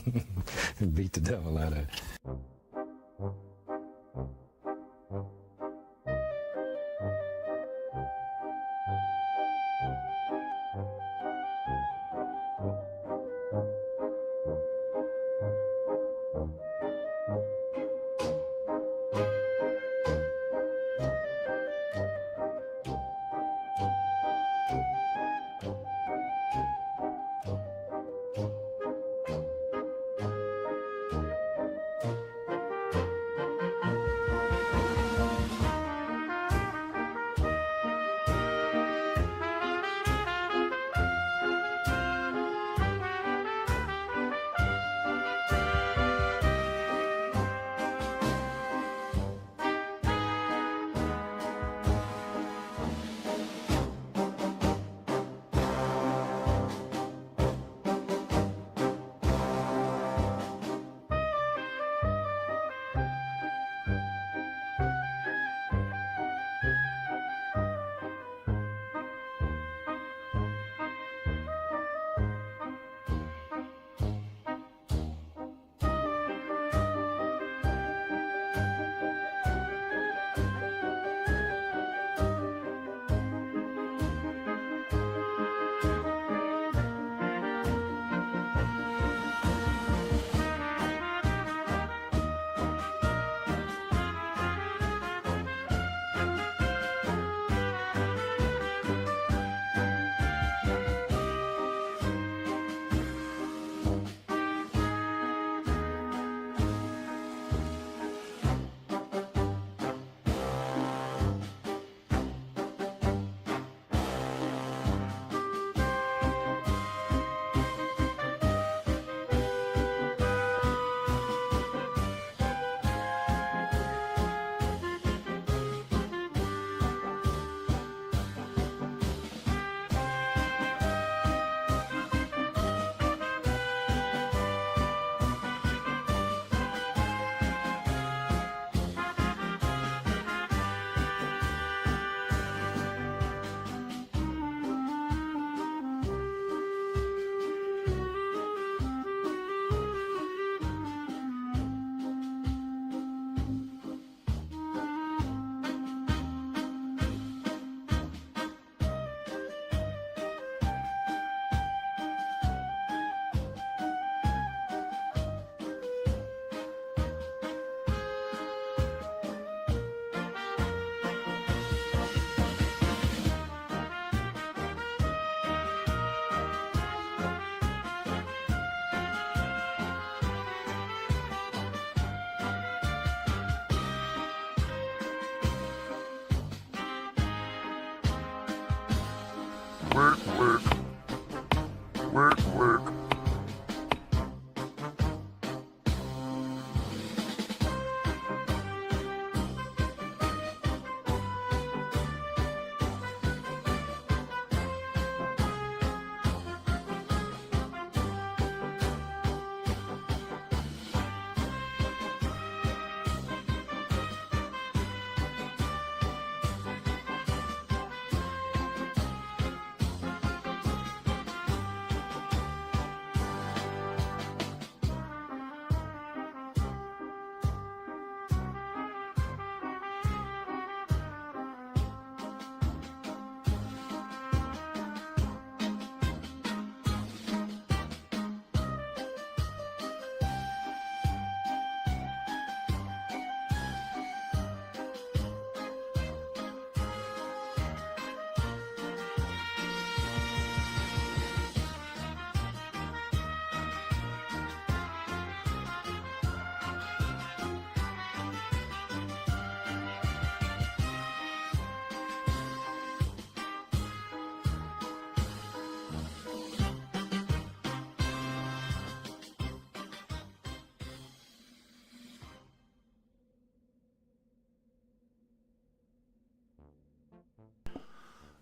Beat the devil out of it. Work, work. Work, work.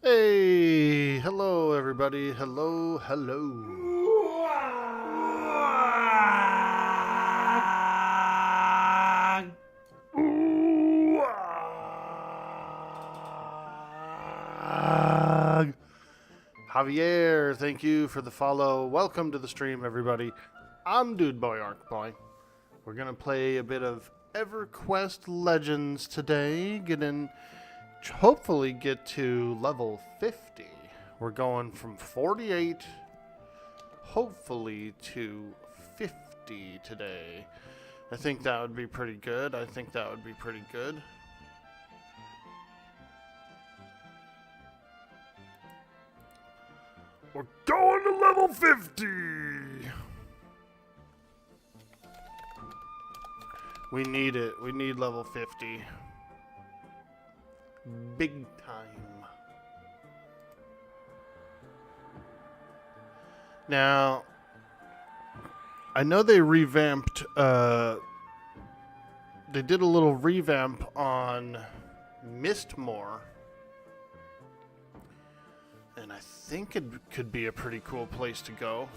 Hey, hello everybody. Hello, hello. Javier, thank you for the follow. Welcome to the stream, everybody. I'm Dude Boy Orkboy. We're gonna play a bit of Everquest Legends today. Hopefully get to level 50. We're going from 48, hopefully to 50 today. I think that would be pretty good. We're going to level 50! We need it. We need level 50. Big time. Now, I know they revamped, they did a little revamp on Mistmore. And I think it could be a pretty cool place to go.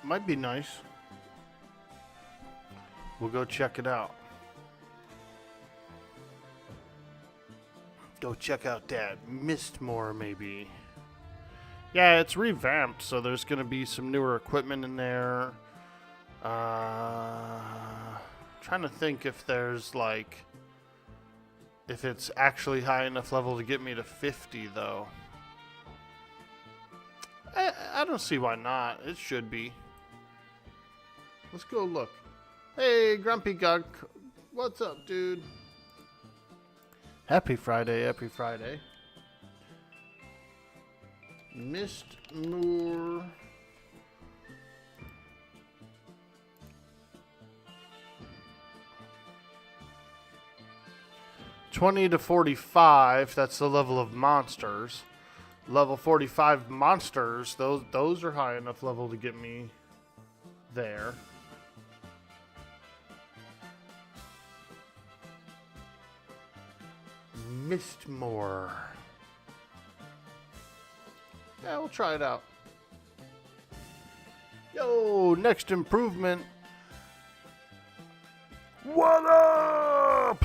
Might be nice. We'll go check it out. Go check out that Mistmore, maybe. Yeah, it's revamped, so there's going to be some newer equipment in there. Trying to think if there's like, if it's actually high enough level to get me to 50, though. I don't see why not. It should be. Let's go look. Hey, Grumpy Gug. What's up, dude? Happy Friday, happy Friday. Mistmore. $20 to $45, that's the level of monsters. Level 45 monsters, those are high enough level to get me there. Mistmore. Yeah, we'll try it out. Yo, next improvement. What up?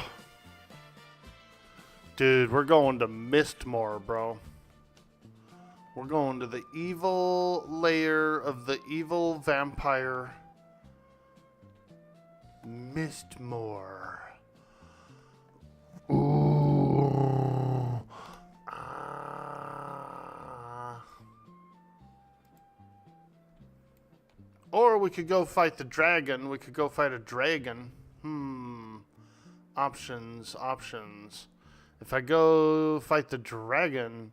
Dude, we're going to Mistmore, bro. We're going to the evil lair of the evil vampire. Mistmore. Ooh. Or we could go fight the dragon. We could go fight a dragon. Options. If I go fight the dragon,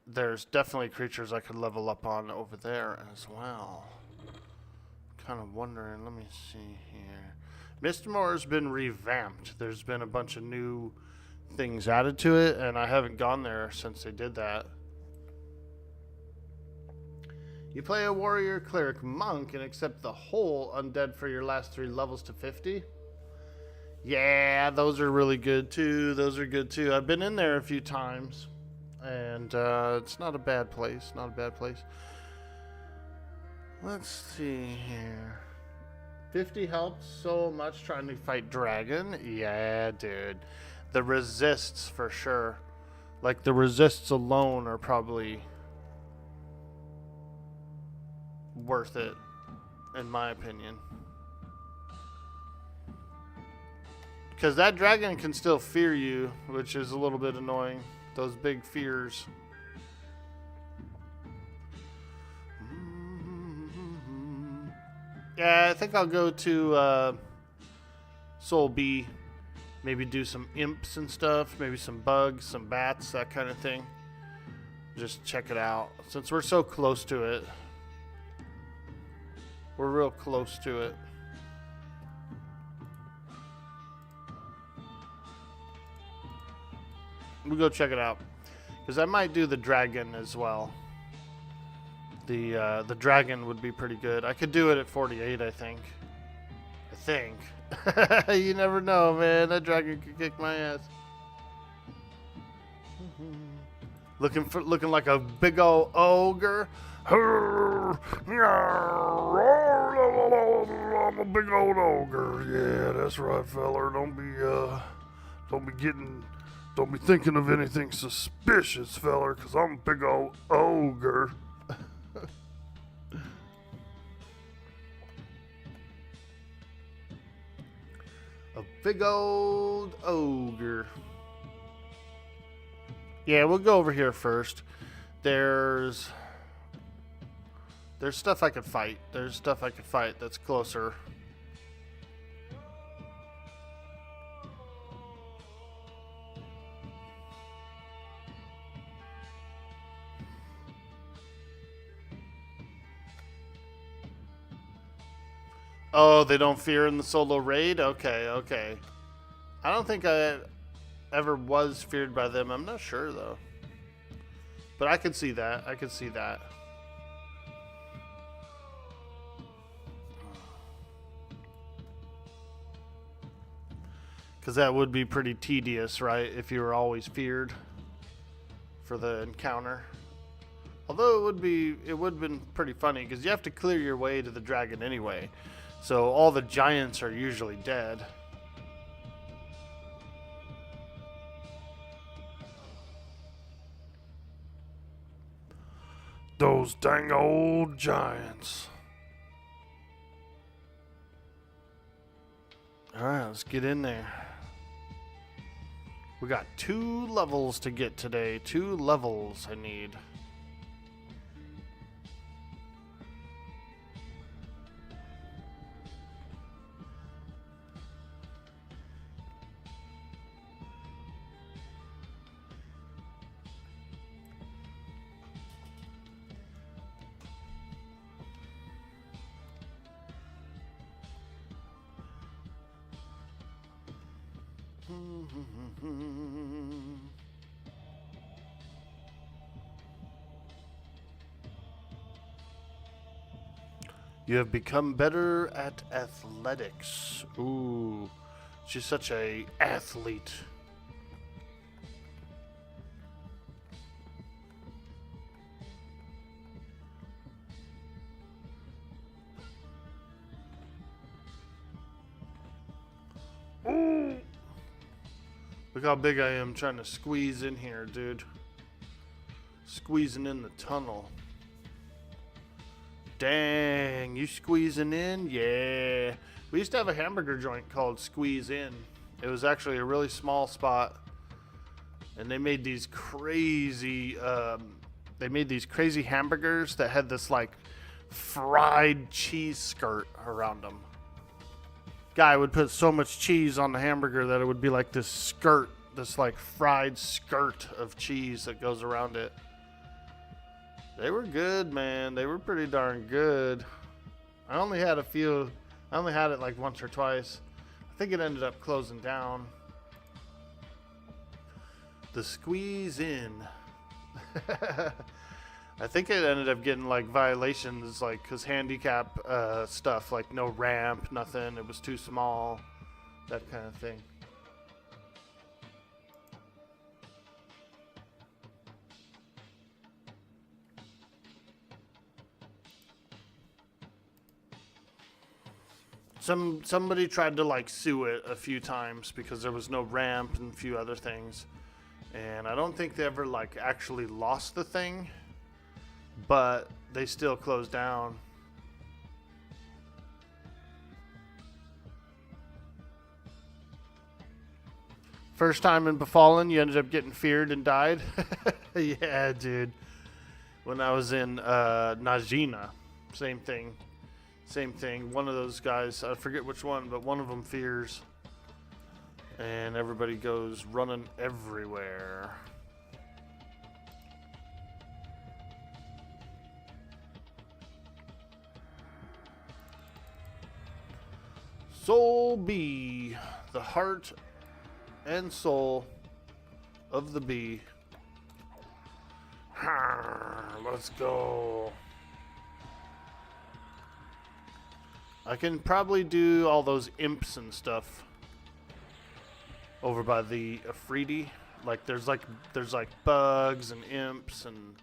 there's definitely creatures I could level up on over there as well. Kind of wondering. Let me see here. Mistmore has been revamped. There's been a bunch of new things added to it, and I haven't gone there since they did that. You play a warrior, cleric, monk, and accept the whole undead for your last 3 levels to 50. Yeah, those are really good too. I've been in there a few times, and it's not a bad place. Let's see here. 50 helps so much trying to fight dragon. Yeah, dude. The resists for sure. Like the resists alone are probably worth it, in my opinion. Because that dragon can still fear you, which is a little bit annoying. Those big fears. Yeah, I think I'll go to Soul B. Maybe do some imps and stuff. Maybe some bugs, some bats, that kind of thing. Just check it out. Since we're so close to it. We're real close to it. We'll go check it out. Because I might do the dragon as well. The dragon would be pretty good. I could do it at 48, I think. You never know, man. That dragon could kick my ass. Looking like a big old ogre. I'm a big old ogre. Yeah, that's right, feller. Don't be thinking of anything suspicious, feller, 'cause I'm a big old ogre. A big old ogre. Yeah, we'll go over here first. There's stuff I could fight. There's stuff I could fight that's closer. Oh, they don't fear in the solo raid? Okay, okay. I don't think I ever was feared by them. I'm not sure, though. But I could see that. I could see that. Because that would be pretty tedious, right? If you were always feared for the encounter. Although it would have been pretty funny because you have to clear your way to the dragon anyway. So all the giants are usually dead. Those dang old giants. Alright, let's get in there. We got 2 levels to get today. 2 levels I need. You have become better at athletics. Ooh, she's such a athlete. Ooh. Look how big I am trying to squeeze in here, dude. Squeezing in the tunnel. Dang, you squeezing in? Yeah. We used to have a hamburger joint called Squeeze In. It was actually a really small spot. And they made these crazy hamburgers that had this like fried cheese skirt around them. Guy would put so much cheese on the hamburger that it would be like this skirt, this like fried skirt of cheese that goes around it. They were good, man. They were pretty darn good. I only had a few. I only had it like once or twice. I think it ended up closing down. The Squeeze In. I think it ended up getting like violations, like because handicap stuff, like no ramp, nothing. It was too small, that kind of thing. Somebody tried to like sue it a few times because there was no ramp and a few other things, and I don't think they ever like actually lost the thing, but they still closed down. First time in Befallen, you ended up getting feared and died. Yeah, dude. When I was in Najina, same thing. Same thing. One of those guys, I forget which one, but one of them fears. And everybody goes running everywhere. Soul bee. The heart and soul of the bee. Let's go. I can probably do all those imps and stuff over by the Afridi. Like there's like bugs and imps and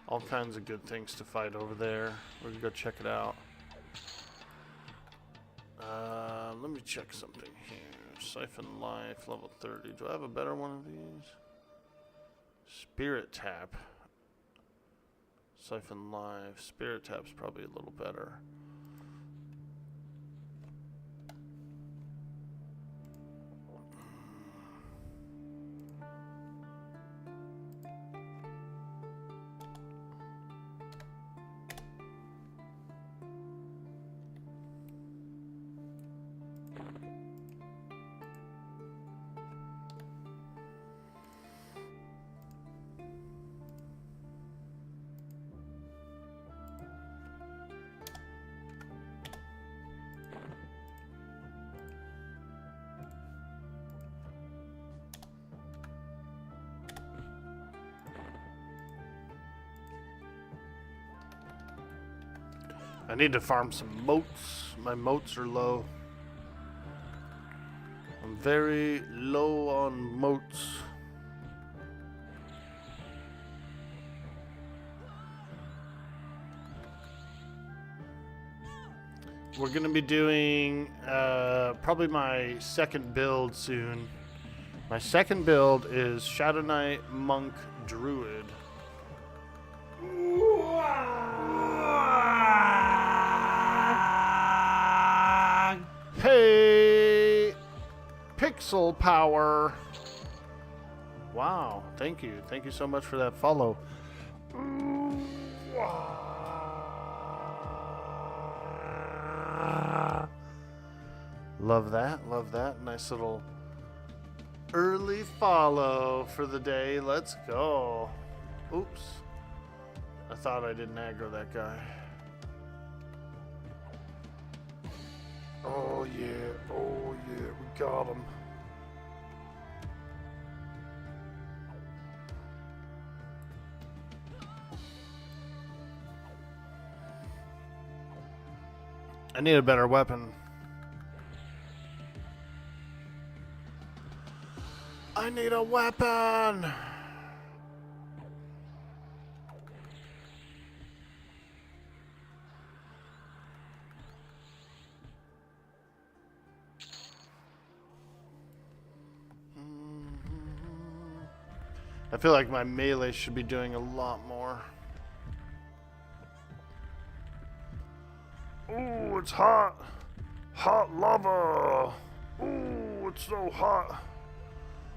all kinds of good things to fight over there. We're gonna go check it out. Let me check something here. Siphon Life, level 30. Do I have a better one of these? Spirit Tap. Siphon Life. Spirit Tap's probably a little better. I need to farm some moats. My moats are low. I'm very low on moats. We're going to be doing probably my second build soon. My second build is Shadow Knight, Monk, Druid. Hey, Pixel Power. Wow, thank you. Thank you so much for that follow. Love that, love that. Nice little early follow for the day. Let's go. Oops. I thought I didn't aggro that guy. Oh yeah, we got him. I need a better weapon. I need a weapon! I feel like my melee should be doing a lot more. Ooh, it's hot. Hot lava. Ooh, it's so hot.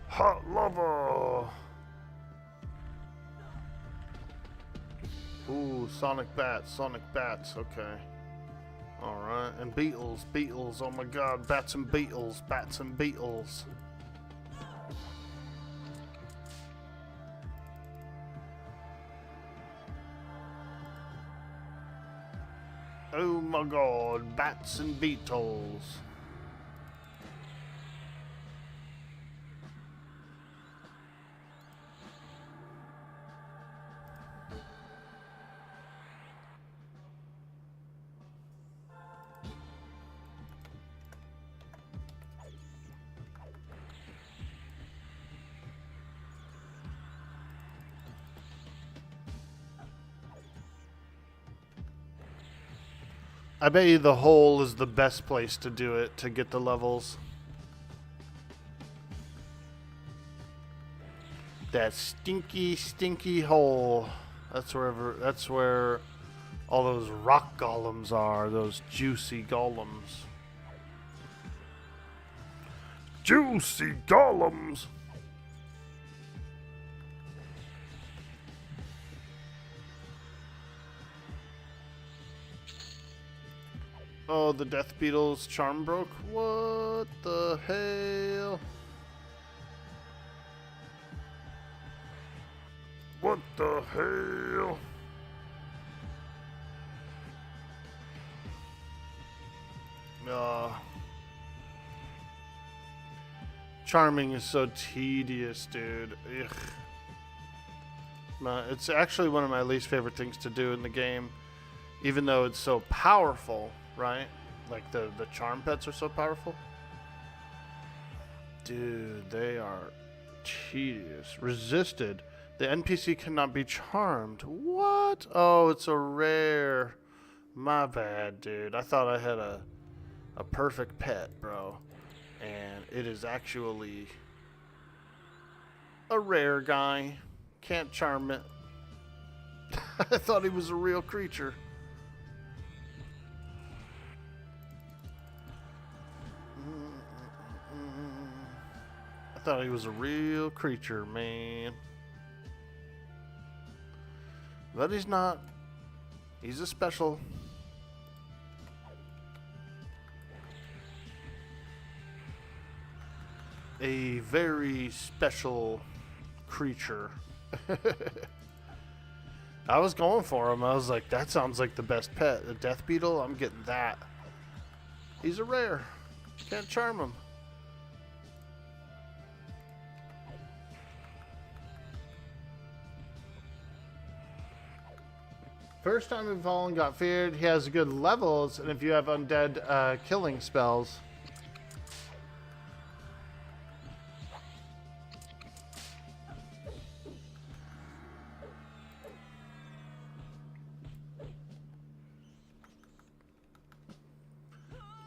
Hot lava. Ooh, Sonic Bats, okay. Alright, and Beetles, oh my god, bats and beetles. Oh my god, bats and beetles. I bet you the hole is the best place to do it to get the levels. That stinky, stinky hole. That's where all those rock golems are, those juicy golems. Juicy golems. Oh, the Death Beetle's charm broke? What the hell? What the hell? Charming is so tedious, dude. Ugh. It's actually one of my least favorite things to do in the game, even though it's so powerful, right? Like the charm pets are so powerful. Dude, they are tedious. Resisted. The NPC cannot be charmed. What? Oh, it's a rare. My bad, dude. I thought I a perfect pet, bro. And it is actually a rare guy. Can't charm it. I thought he was a real creature. I thought he was a real creature, man. But he's not. He's a special. A very special creature. I was going for him. I was like, that sounds like the best pet. The death beetle, I'm getting that. He's a rare. Can't charm him. First time we've fallen got feared. He has good levels, and if you have undead killing spells.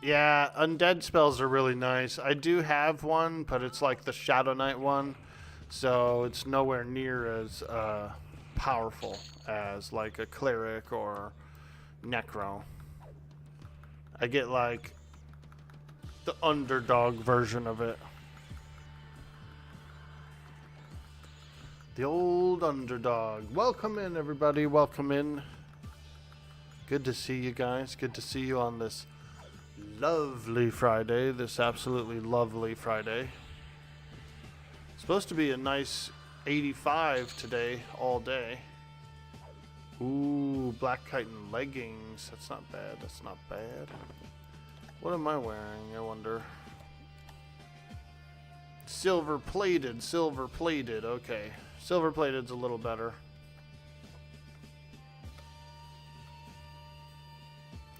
Yeah, undead spells are really nice. I do have one, but it's like the Shadow Knight one, so it's nowhere near as powerful as like a cleric or necro. I get like the underdog version of it. The old underdog. Welcome in, everybody. Welcome in. Good to see you guys. Good to see you on this lovely Friday. This absolutely lovely Friday. It's supposed to be a nice 85 today, all day. Ooh, black chitin leggings. That's not bad. That's not bad. What am I wearing, I wonder? Silver plated. Silver plated. Okay. Silver plated's a little better.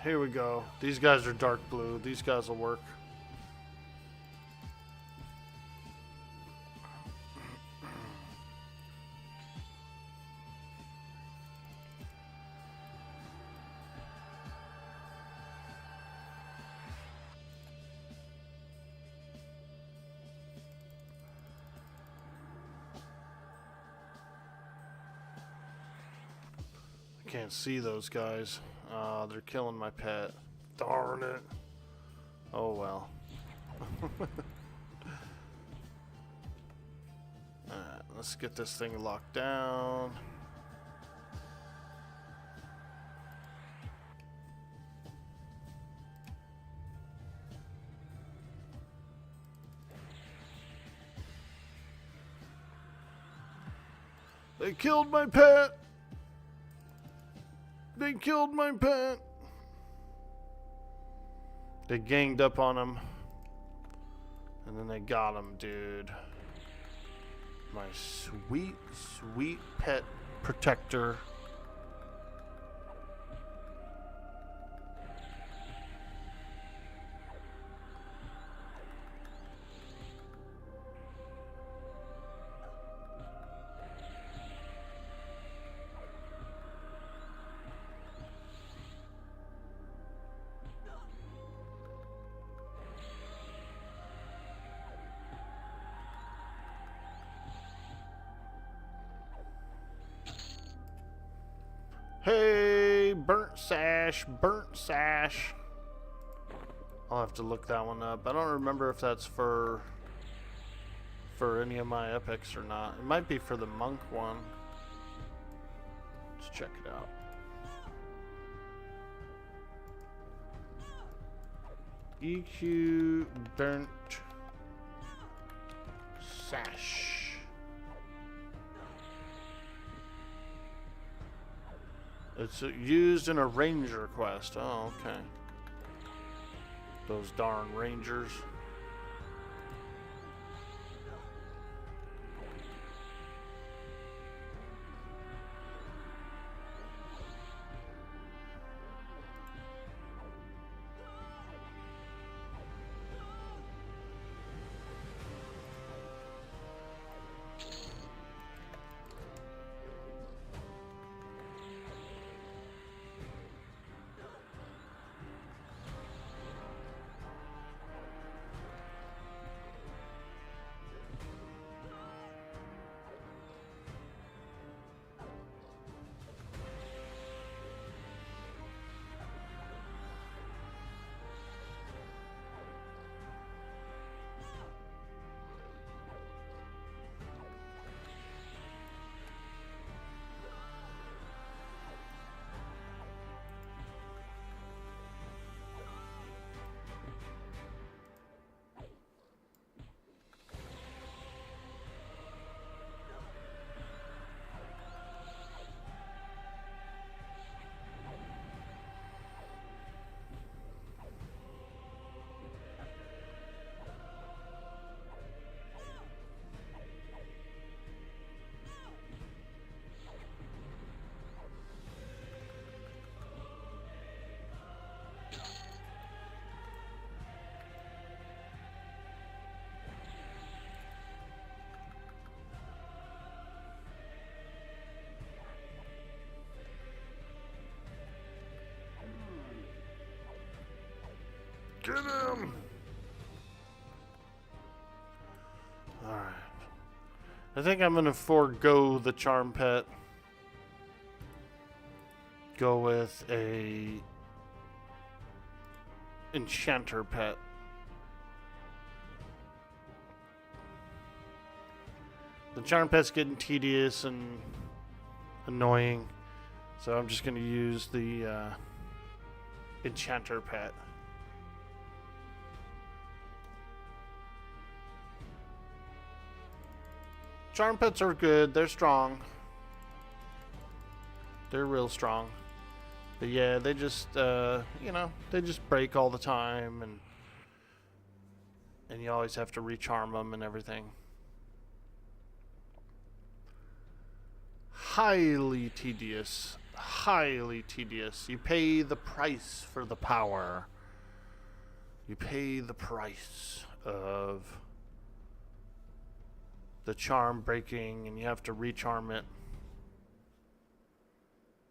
Here we go. These guys are dark blue. These guys will work. I can't see those guys. They're killing my pet. Darn it. Oh well. Alright, let's get this thing locked down. They killed my pet! They killed my pet! They ganged up on him. And then they got him, dude. My sweet, sweet pet protector. Hey, burnt sash, burnt sash. I'll have to look that one up. I don't remember if that's for any of my epics or not. It might be for the monk one. Let's check it out. EQ burnt sash. It's used in a ranger quest. Oh, okay. Those darn rangers. Get him! Alright. I think I'm gonna forego the charm pet. Go with a enchanter pet. The charm pet's getting tedious and annoying, so I'm just gonna use the enchanter pet. Charm pets are good. They're strong. They're real strong. But yeah, they just, you know, they just break all the time, and you always have to recharm them and everything. Highly tedious. Highly tedious. You pay the price for the power. You pay the price of the charm breaking, and you have to recharm it.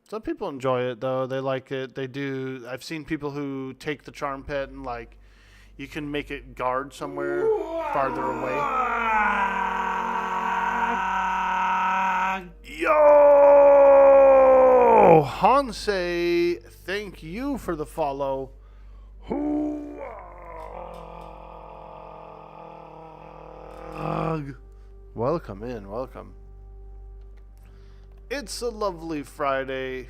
Some people enjoy it, though. They like it. They do. I've seen people who take the charm pet and, like, you can make it guard somewhere farther away. Yo! Hansei, thank you for the follow. Welcome in, welcome. It's a lovely Friday.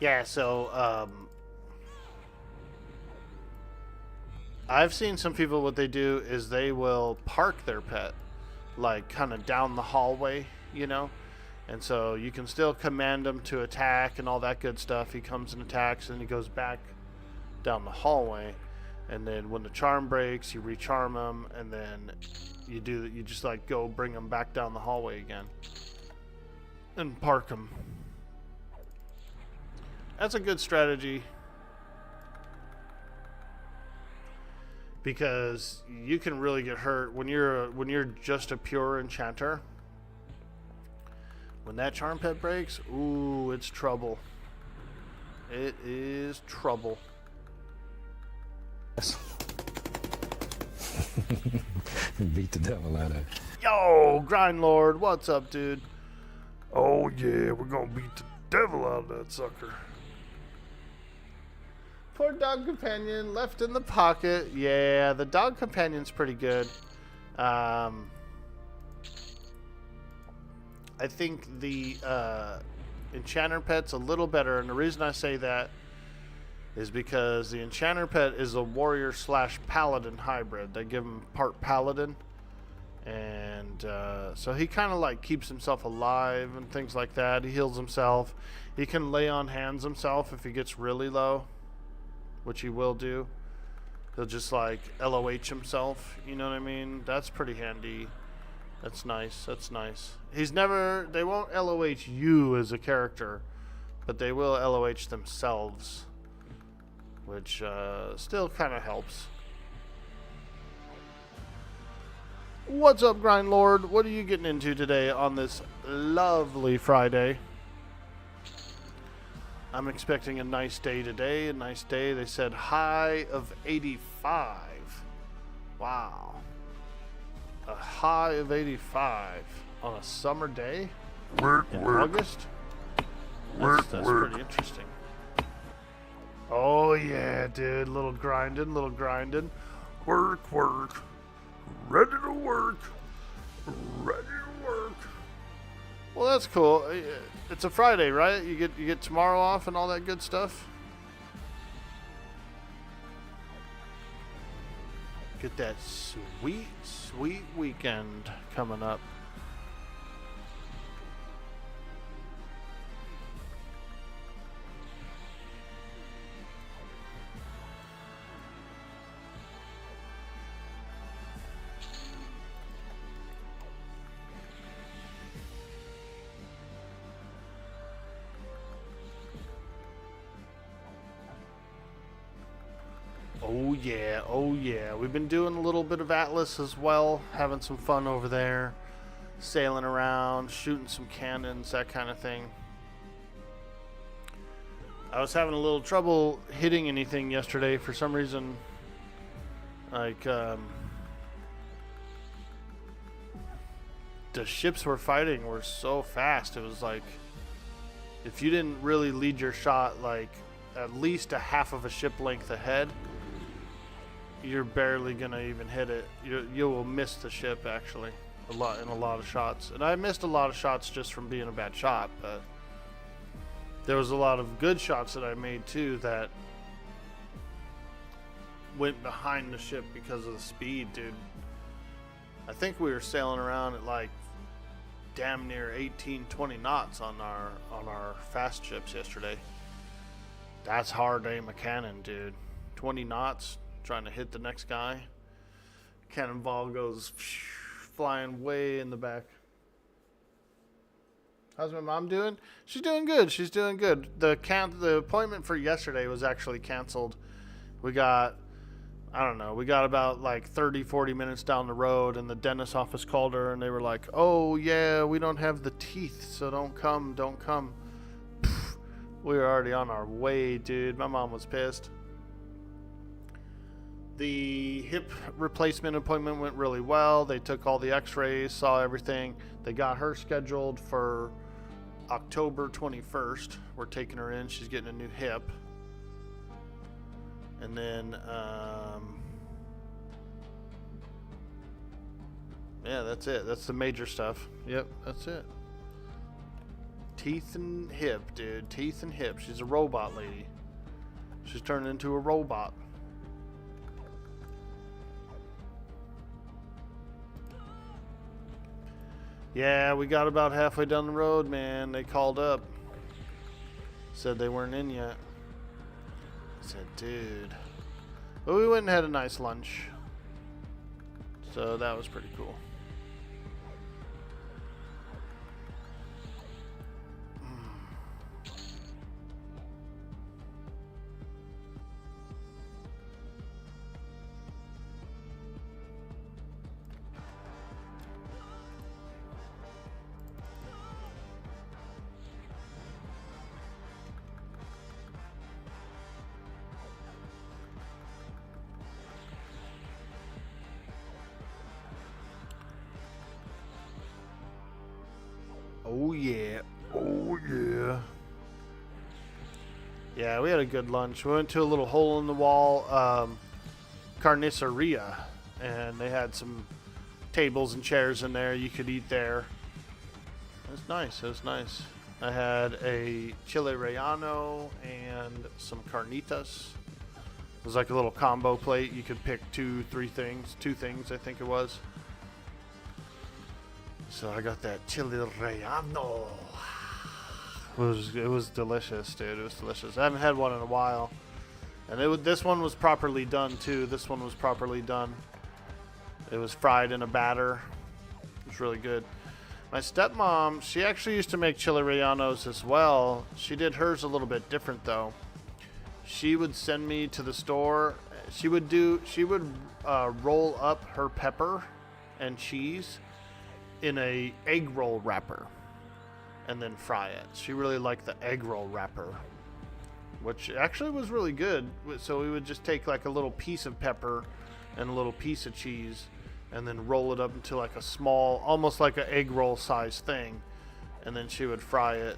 Yeah, so, I've seen some people, what they do is they will park their pet, like, kind of down the hallway, you know? And so you can still command him to attack and all that good stuff. He comes and attacks, and he goes back down the hallway. And then when the charm breaks, you recharm him, and then you just like go bring him back down the hallway again and park him. That's a good strategy, because you can really get hurt when you're just a pure enchanter. When that charm pet breaks, ooh, it's trouble. It is trouble. Beat the devil out of it. Yo, Grind Lord, what's up, dude? Oh yeah, we're gonna beat the devil out of that sucker. Poor dog companion left in the pocket. Yeah, the dog companion's pretty good. I think the enchanter pet's a little better, and the reason I say that is because the enchanter pet is a warrior / paladin hybrid. They give him part paladin, and so he kind of like keeps himself alive and things like that. He heals himself. He can lay on hands himself if he gets really low, which he will do. He'll just like LOH himself, you know what I mean? That's pretty handy. That's nice. That's nice. They won't LOH you as a character, but they will LOH themselves, which still kind of helps. What's up, Grind Lord? What are you getting into today on this lovely Friday? I'm expecting a nice day today. A nice day. They said high of 85. Wow. A high of 85 on a summer day in August? That's pretty interesting. Oh yeah, dude. Little grinding. Work. Ready to work. Well, that's cool. It's a Friday, right? You get tomorrow off and all that good stuff. Get that sweet weekend coming up. Oh yeah. We've been doing a little bit of Atlas as well, having some fun over there, sailing around, shooting some cannons, that kind of thing. I was having a little trouble hitting anything yesterday for some reason. Like, the ships we're fighting were so fast. It was like, if you didn't really lead your shot like at least a half of a ship length ahead, you're barely gonna even hit it. You will miss the ship actually in a lot of shots. And I missed a lot of shots just from being a bad shot, but there was a lot of good shots that I made too that went behind the ship because of the speed, dude. I think we were sailing around at like damn near 18-20 knots on our fast ships yesterday. That's hard to aim a cannon, dude. 20 knots trying to hit the next guy. Cannonball goes flying way in the back. How's my mom doing? She's doing good. She's doing good. The appointment for yesterday was actually canceled. We got about like 30-40 minutes down the road, and the dentist office called her, and they were like, oh yeah, we don't have the teeth, so don't come. Pfft, we were already on our way, dude. My mom was pissed. The hip replacement appointment went really well. They took all the x-rays, saw everything. They got her scheduled for October 21st. We're taking her in. She's getting a new hip. And then, yeah, that's it. That's the major stuff. Yep, that's it. Teeth and hip, dude. Teeth and hip. She's a robot lady. She's turning into a robot. Yeah, we got about halfway down the road, man. They called up. Said they weren't in yet. I said, dude. But we went and had a nice lunch. So that was pretty cool. Oh yeah. Oh yeah. Yeah, we had a good lunch. We went to a little hole in the wall carniceria, and they had some tables and chairs in there. You could eat there. It was nice. It was nice. I had a chile relleno and some carnitas. It was like a little combo plate. You could pick two things, I think it was. So I got that chile relleno. It was delicious, dude. It was delicious. I haven't had one in a while. And this one was properly done, too. This one was properly done. It was fried in a batter. It was really good. My stepmom, she actually used to make chile rellenos as well. She did hers a little bit different, though. She would send me to the store. She would roll up her pepper and cheese in a egg roll wrapper and then fry it. She really liked the egg roll wrapper, which actually was really good. So we would just take like a little piece of pepper and a little piece of cheese and then roll it up into like a small, almost like an egg roll size thing, and then she would fry it,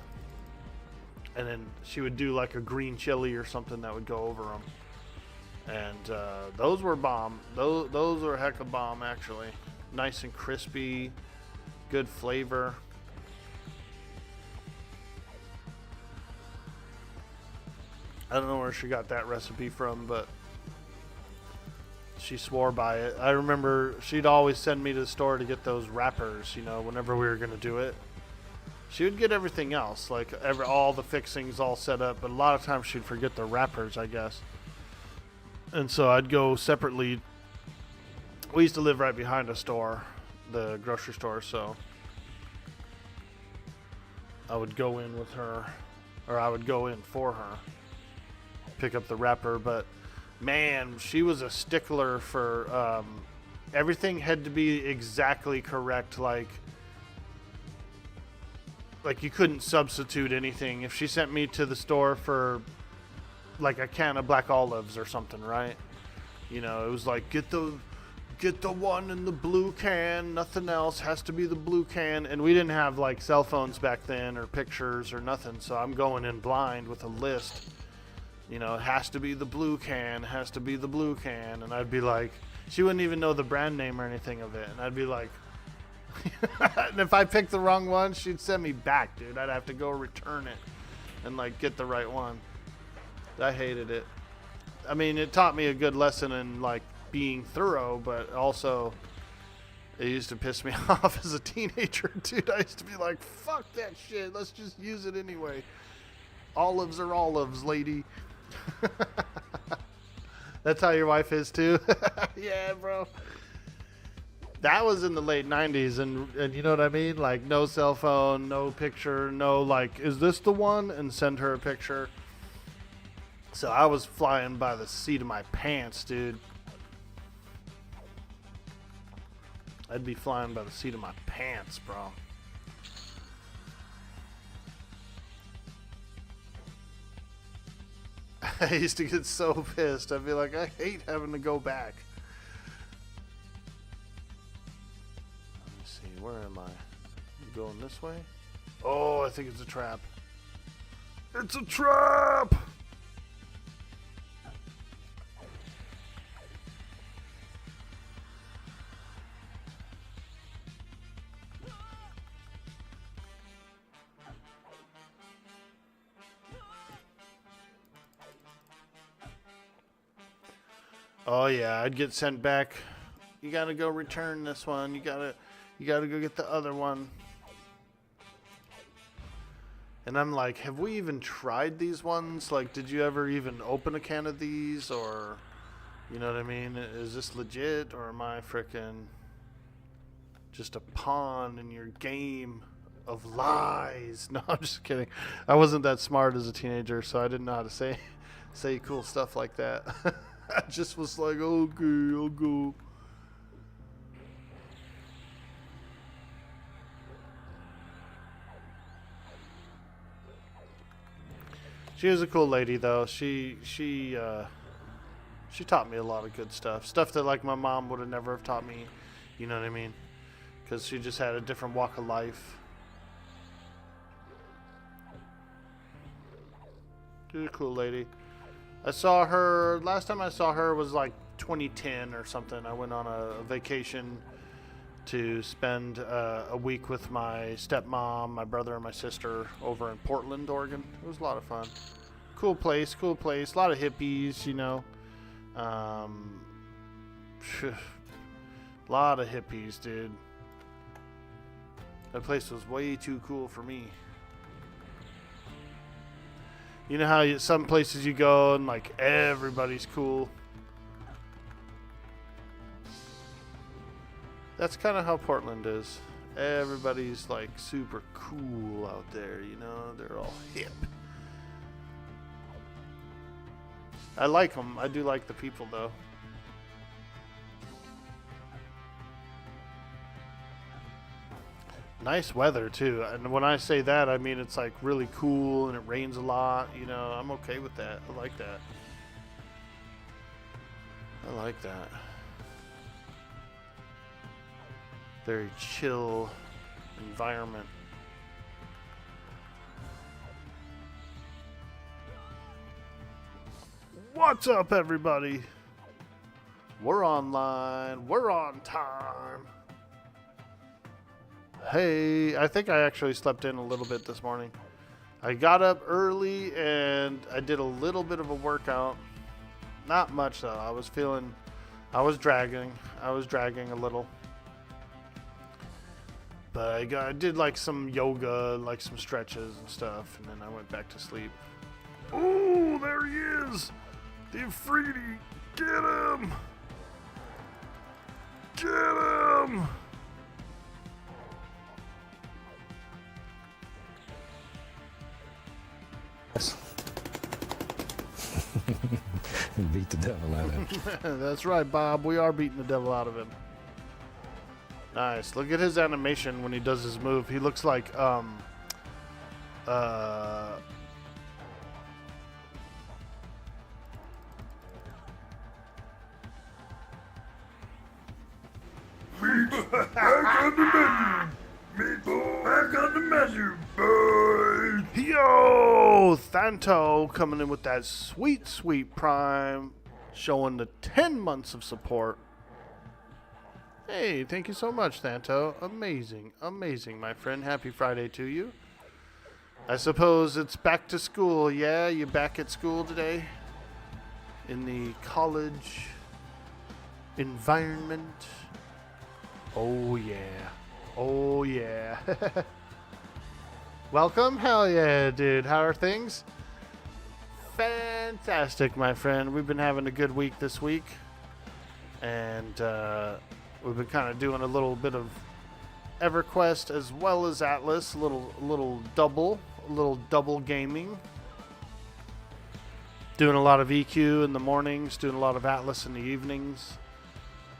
and then she would do like a green chili or something that would go over them. And those were bomb. Those were a heck of bomb, actually. Nice and crispy, good flavor. I don't know where she got that recipe from, but she swore by it. I remember she'd always send me to the store to get those wrappers, you know, whenever we were going to do it. She would get everything else, like all the fixings all set up, but a lot of times she'd forget the wrappers, I guess. And so I'd go separately. We used to live right behind a store, the grocery store, so I would go in with her, or I would go in for her, pick up the wrapper. But man, she was a stickler for everything had to be exactly correct. Like you couldn't substitute anything. If she sent me to the store for like a can of black olives or something, right? You know, it was like, get the one in the blue can, nothing else, has to be the blue can. And we didn't have like cell phones back then or pictures or nothing, so I'm going in blind with a list. You know, it has to be the blue can, has to be the blue can. And I'd be like, she wouldn't even know the brand name or anything of it. And I'd be like, and if I picked the wrong one, she'd send me back, dude. I'd have to go return it and like get the right one. I hated it. I mean, it taught me a good lesson in like being thorough, but also it used to piss me off as a teenager, dude. I used to be like, fuck that shit, let's just use it anyway. Olives are olives, lady. That's how your wife is too? Yeah, bro. That was in the late 90s, and you know what I mean? Like, no cell phone, no picture, no like, is this the one? And send her a picture. So I was flying by the seat of my pants, dude. I'd be flying by the seat of my pants, bro. I used to get so pissed. I'd be like, I hate having to go back. Let me see, where am I? You going this way? Oh, I think it's a trap. It's a trap! Oh yeah, I'd get sent back. You gotta go return this one. You gotta go get the other one. And I'm like, have we even tried these ones? Like, did you ever even open a can of these? Or, you know what I mean? Is this legit? Or am I frickin' just a pawn in your game of lies? No, I'm just kidding. I wasn't that smart as a teenager, so I didn't know how to say cool stuff like that. I just was like, okay, I'll go. She was a cool lady, though. She taught me a lot of good stuff. Stuff that, like, my mom would have never have taught me. You know what I mean? Because she just had a different walk of life. She was a cool lady. I saw her, last time I saw her was like 2010 or something. I went on a vacation to spend a week with my stepmom, my brother, and my sister over in Portland, Oregon. It was a lot of fun. Cool place, cool place. A lot of hippies, you know. A lot of hippies, dude. That place was way too cool for me. You know how some places you go and like everybody's cool? That's kind of how Portland is. Everybody's like super cool out there, you know? They're all hip. I like them. I do like the people though. Nice weather too, and when I say that, I mean it's like really cool and it rains a lot. You know, I'm okay with that. I like that. I like that. Very chill environment. What's up, everybody? We're online. We're on time. Hey, I think I actually slept in a little bit this morning. I got up early and I did a little bit of a workout. Not much though. I was dragging a little. But I did like some yoga, like some stretches and stuff, and then I went back to sleep. Oh, there he is! The Afridi! Get him! Get him! Beat the devil out of him. That's right, Bob. We are beating the devil out of him. Nice. Look at his animation when he does his move. He looks like Back on the menu. Meatball. Back on the menu, boy. Yo, Thanto coming in with that sweet, sweet prime, showing the 10 months of support. Hey, thank you so much, Thanto. Amazing, amazing, my friend. Happy Friday to you. I suppose it's back to school. Yeah, you back at school today? In the college environment? Oh, yeah. Oh, yeah. Welcome? Hell yeah, dude. How are things? Fantastic, my friend. We've been having a good week this week. And we've been kind of doing a little bit of Everquest as well as Atlas. A little double gaming. Doing a lot of EQ in the mornings, doing a lot of Atlas in the evenings.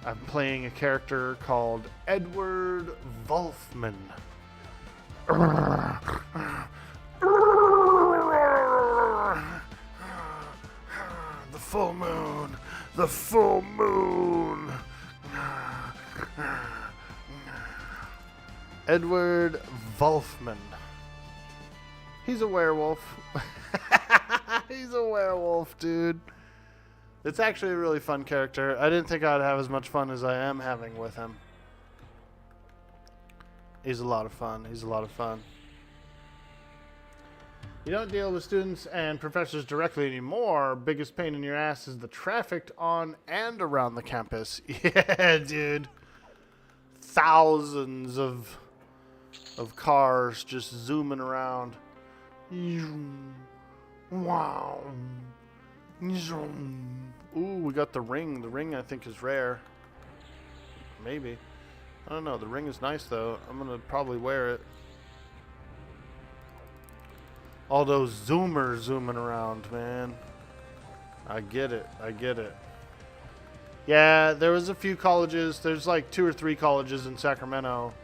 I'm playing a character called Edward Wolfman. The full moon. The full moon. Edward Wolfman. He's a werewolf. He's a werewolf, dude. It's actually a really fun character. I didn't think I'd have as much fun as I am having with him. He's a lot of fun. He's a lot of fun. You don't deal with students and professors directly anymore. Biggest pain in your ass is the traffic on and around the campus. Yeah, dude. Thousands of cars just zooming around. Wow. Ooh, we got the ring. The ring, I think, is rare. Maybe. I don't know. The ring is nice, though. I'm going to probably wear it. All those zoomers zooming around, man. I get it. I get it. Yeah, there was a few colleges. There's like 2 or 3 colleges in Sacramento.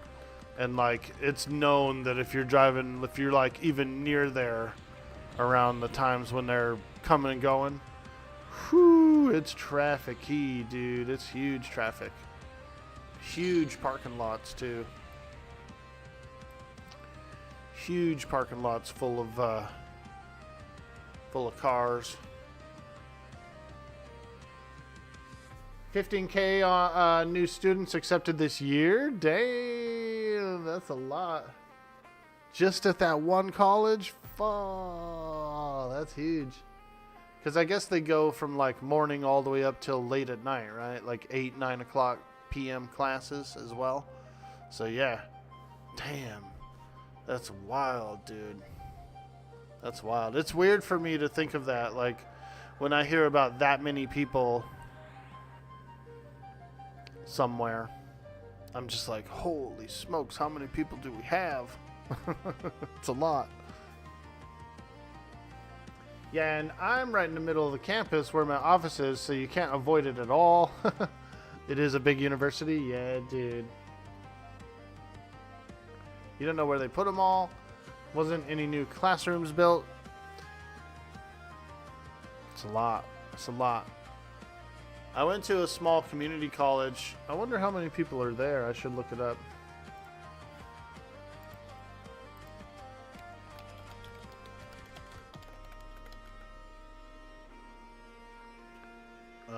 And, like, it's known that if you're driving, if you're, like, even near there around the times when they're coming and going, whew, it's traffic-y, dude. It's huge traffic. Huge parking lots, too. Huge parking lots full of cars. 15K new students accepted this year. Damn, that's a lot. Just at that one college? Fuck, that's huge. Because I guess they go from like morning all the way up till late at night, right? Like 8, 9 o'clock p.m. classes as well. So yeah, damn, that's wild, dude. That's wild. It's weird for me to think of that. Like when I hear about that many people somewhere, I'm just like, holy smokes, how many people do we have? It's a lot. Yeah, and I'm right in the middle of the campus where my office is, so you can't avoid it at all. It is a big university. Yeah, dude. You don't know where they put them all. Wasn't any new classrooms built. It's a lot. It's a lot. I went to a small community college. I wonder how many people are there. I should look it up. Um,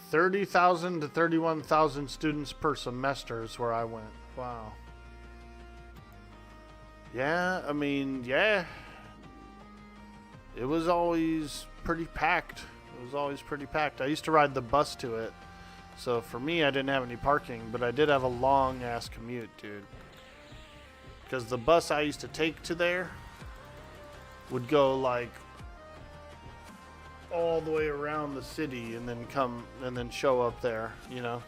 30,000 to 31,000 students per semester is where I went. Wow. Yeah, I mean, yeah. It was always pretty packed. It was always pretty packed. I used to ride the bus to it. So for me, I didn't have any parking, but I did have a long-ass commute, dude. Because the bus I used to take to there would go, like, all the way around the city and then come and then show up there, you know?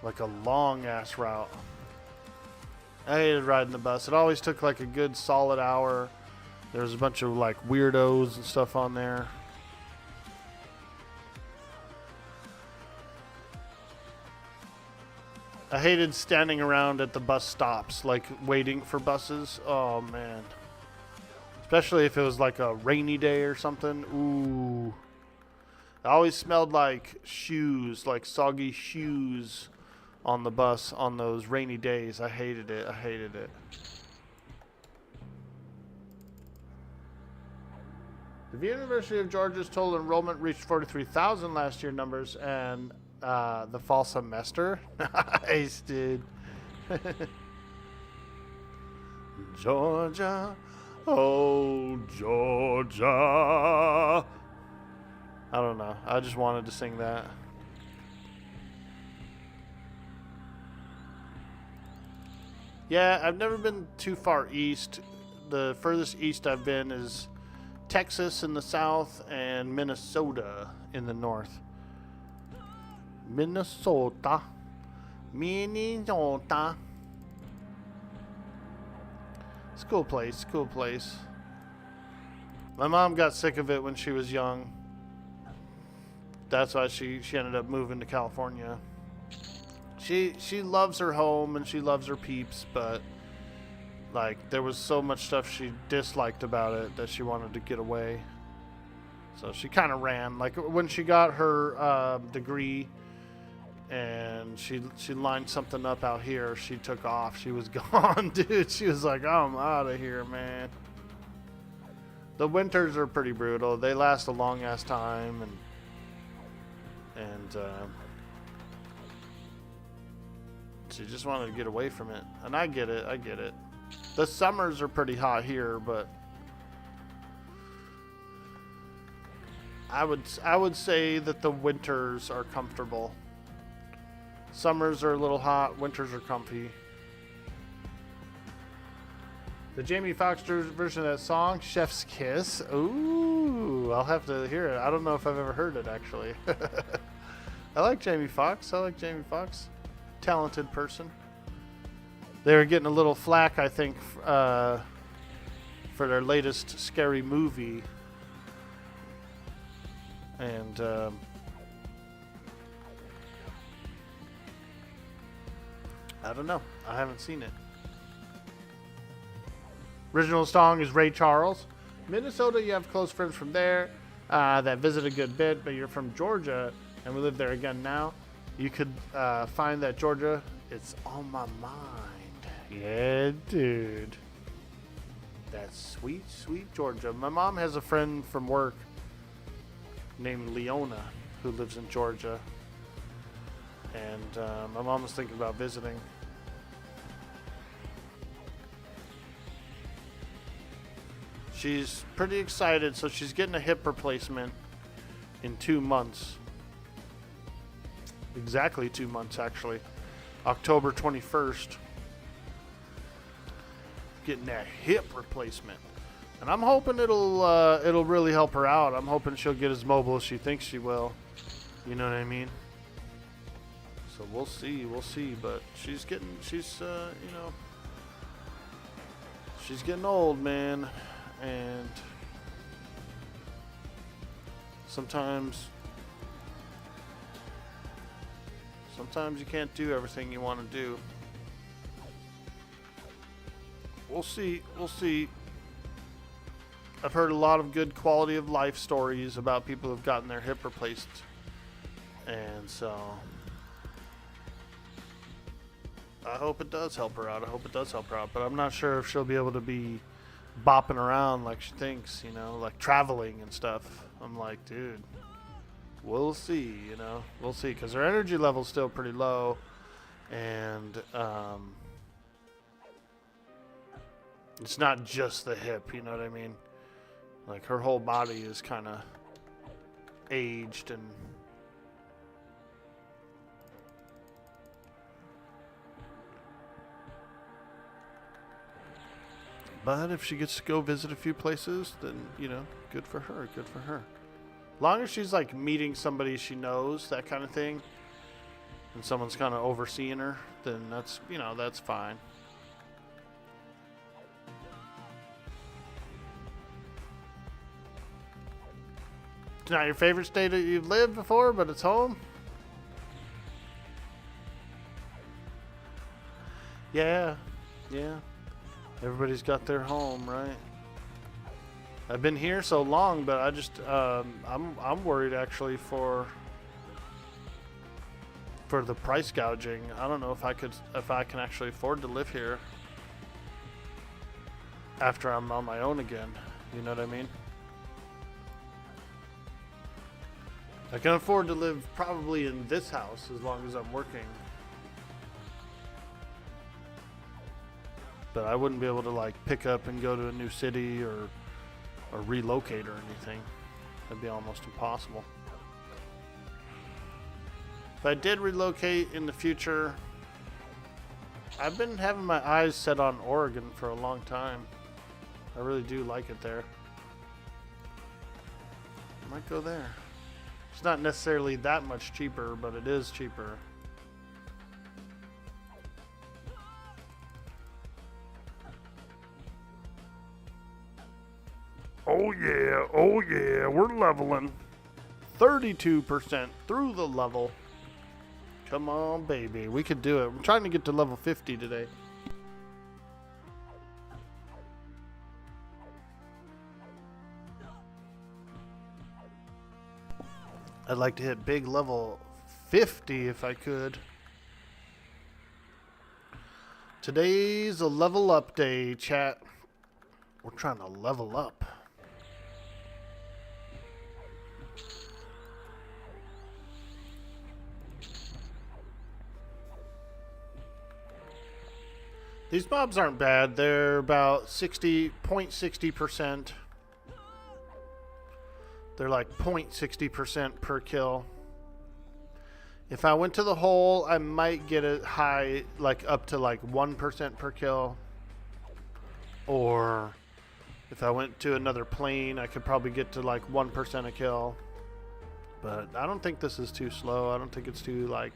Like a long-ass route. I hated riding the bus. It always took, like, a good solid hour. There was a bunch of, like, weirdos and stuff on there. I hated standing around at the bus stops, like waiting for buses. Oh man. Especially if it was like a rainy day or something. Ooh. It always smelled like shoes, like soggy shoes on the bus on those rainy days. I hated it. I hated it. The University of Georgia's total enrollment reached 43,000 last year numbers, and the fall semester. Nice, dude. Georgia, oh Georgia. I don't know. I just wanted to sing that. Yeah, I've never been too far east. The furthest east I've been is Texas in the south and Minnesota in the north. Minnesota. Minnesota. It's a cool place, cool place. My mom got sick of it when she was young. That's why she ended up moving to California. She loves her home and she loves her peeps, but like there was so much stuff she disliked about it that she wanted to get away. So she kind of ran. Like when she got her degree and she lined something up out here, she took off. She was gone, dude. She was like, I'm out of here, man. The winters are pretty brutal. They last a long ass time, and she just wanted to get away from it. And I get it. I get it. The summers are pretty hot here, but I would say that the winters are comfortable. Summers are a little hot, winters are comfy. The Jamie Foxx version of that song, Chef's Kiss. Ooh, I'll have to hear it. I don't know if I've ever heard it, actually. I like Jamie Foxx. Talented person. They were getting a little flack, I think, for their latest scary movie. And I don't know. I haven't seen it. Original song is Ray Charles. Minnesota, you have close friends from there that visit a good bit, but you're from Georgia, and we live there again now. You could find that Georgia, it's on my mind. Yeah, dude. That's sweet, sweet Georgia. My mom has a friend from work named Leona who lives in Georgia. And my mom was thinking about visiting. She's pretty excited, so she's getting a hip replacement in 2 months. Exactly 2 months, actually. October 21st. Getting that hip replacement. And I'm hoping it'll really help her out. I'm hoping she'll get as mobile as she thinks she will. You know what I mean? So we'll see, but she's getting old, man, and sometimes you can't do everything you want to do. We'll see. I've heard a lot of good quality of life stories about people who've gotten their hip replaced, and so I hope it does help her out. But I'm not sure if she'll be able to be bopping around like she thinks, like traveling and stuff. I'm like, dude, we'll see, We'll see, because her energy level's still pretty low. And it's not just the hip, you know what I mean? Like, her whole body is kind of aged and... But if she gets to go visit a few places, then, good for her, As long as she's, like, meeting somebody she knows, that kind of thing, and someone's kind of overseeing her, then that's, that's fine. It's not your favorite state that you've lived before, but it's home? Yeah, yeah. Everybody's got their home, right? I've been here so long, but I just I'm worried actually for the price gouging. I don't know if I can actually afford to live here after I'm on my own again. You know what I mean? I can afford to live probably in this house as long as I'm working. But I wouldn't be able to like pick up and go to a new city or relocate or anything. That'd be almost impossible. If I did relocate in the future, I've been having my eyes set on Oregon for a long time. I really do like it there. I might go there. It's not necessarily that much cheaper, but it is cheaper. Oh yeah, we're leveling. 32% through the level. Come on, baby. We could do it. I'm trying to get to level 50 today. I'd like to hit big level 50 if I could. Today's a level up day, chat. We're trying to level up. These mobs aren't bad. They're about 0.60%. They're like 0.60% per kill. If I went to the hole, I might get it high, like up to like 1% per kill. Or if I went to another plane, I could probably get to like 1% a kill. But I don't think this is too slow. I don't think it's too like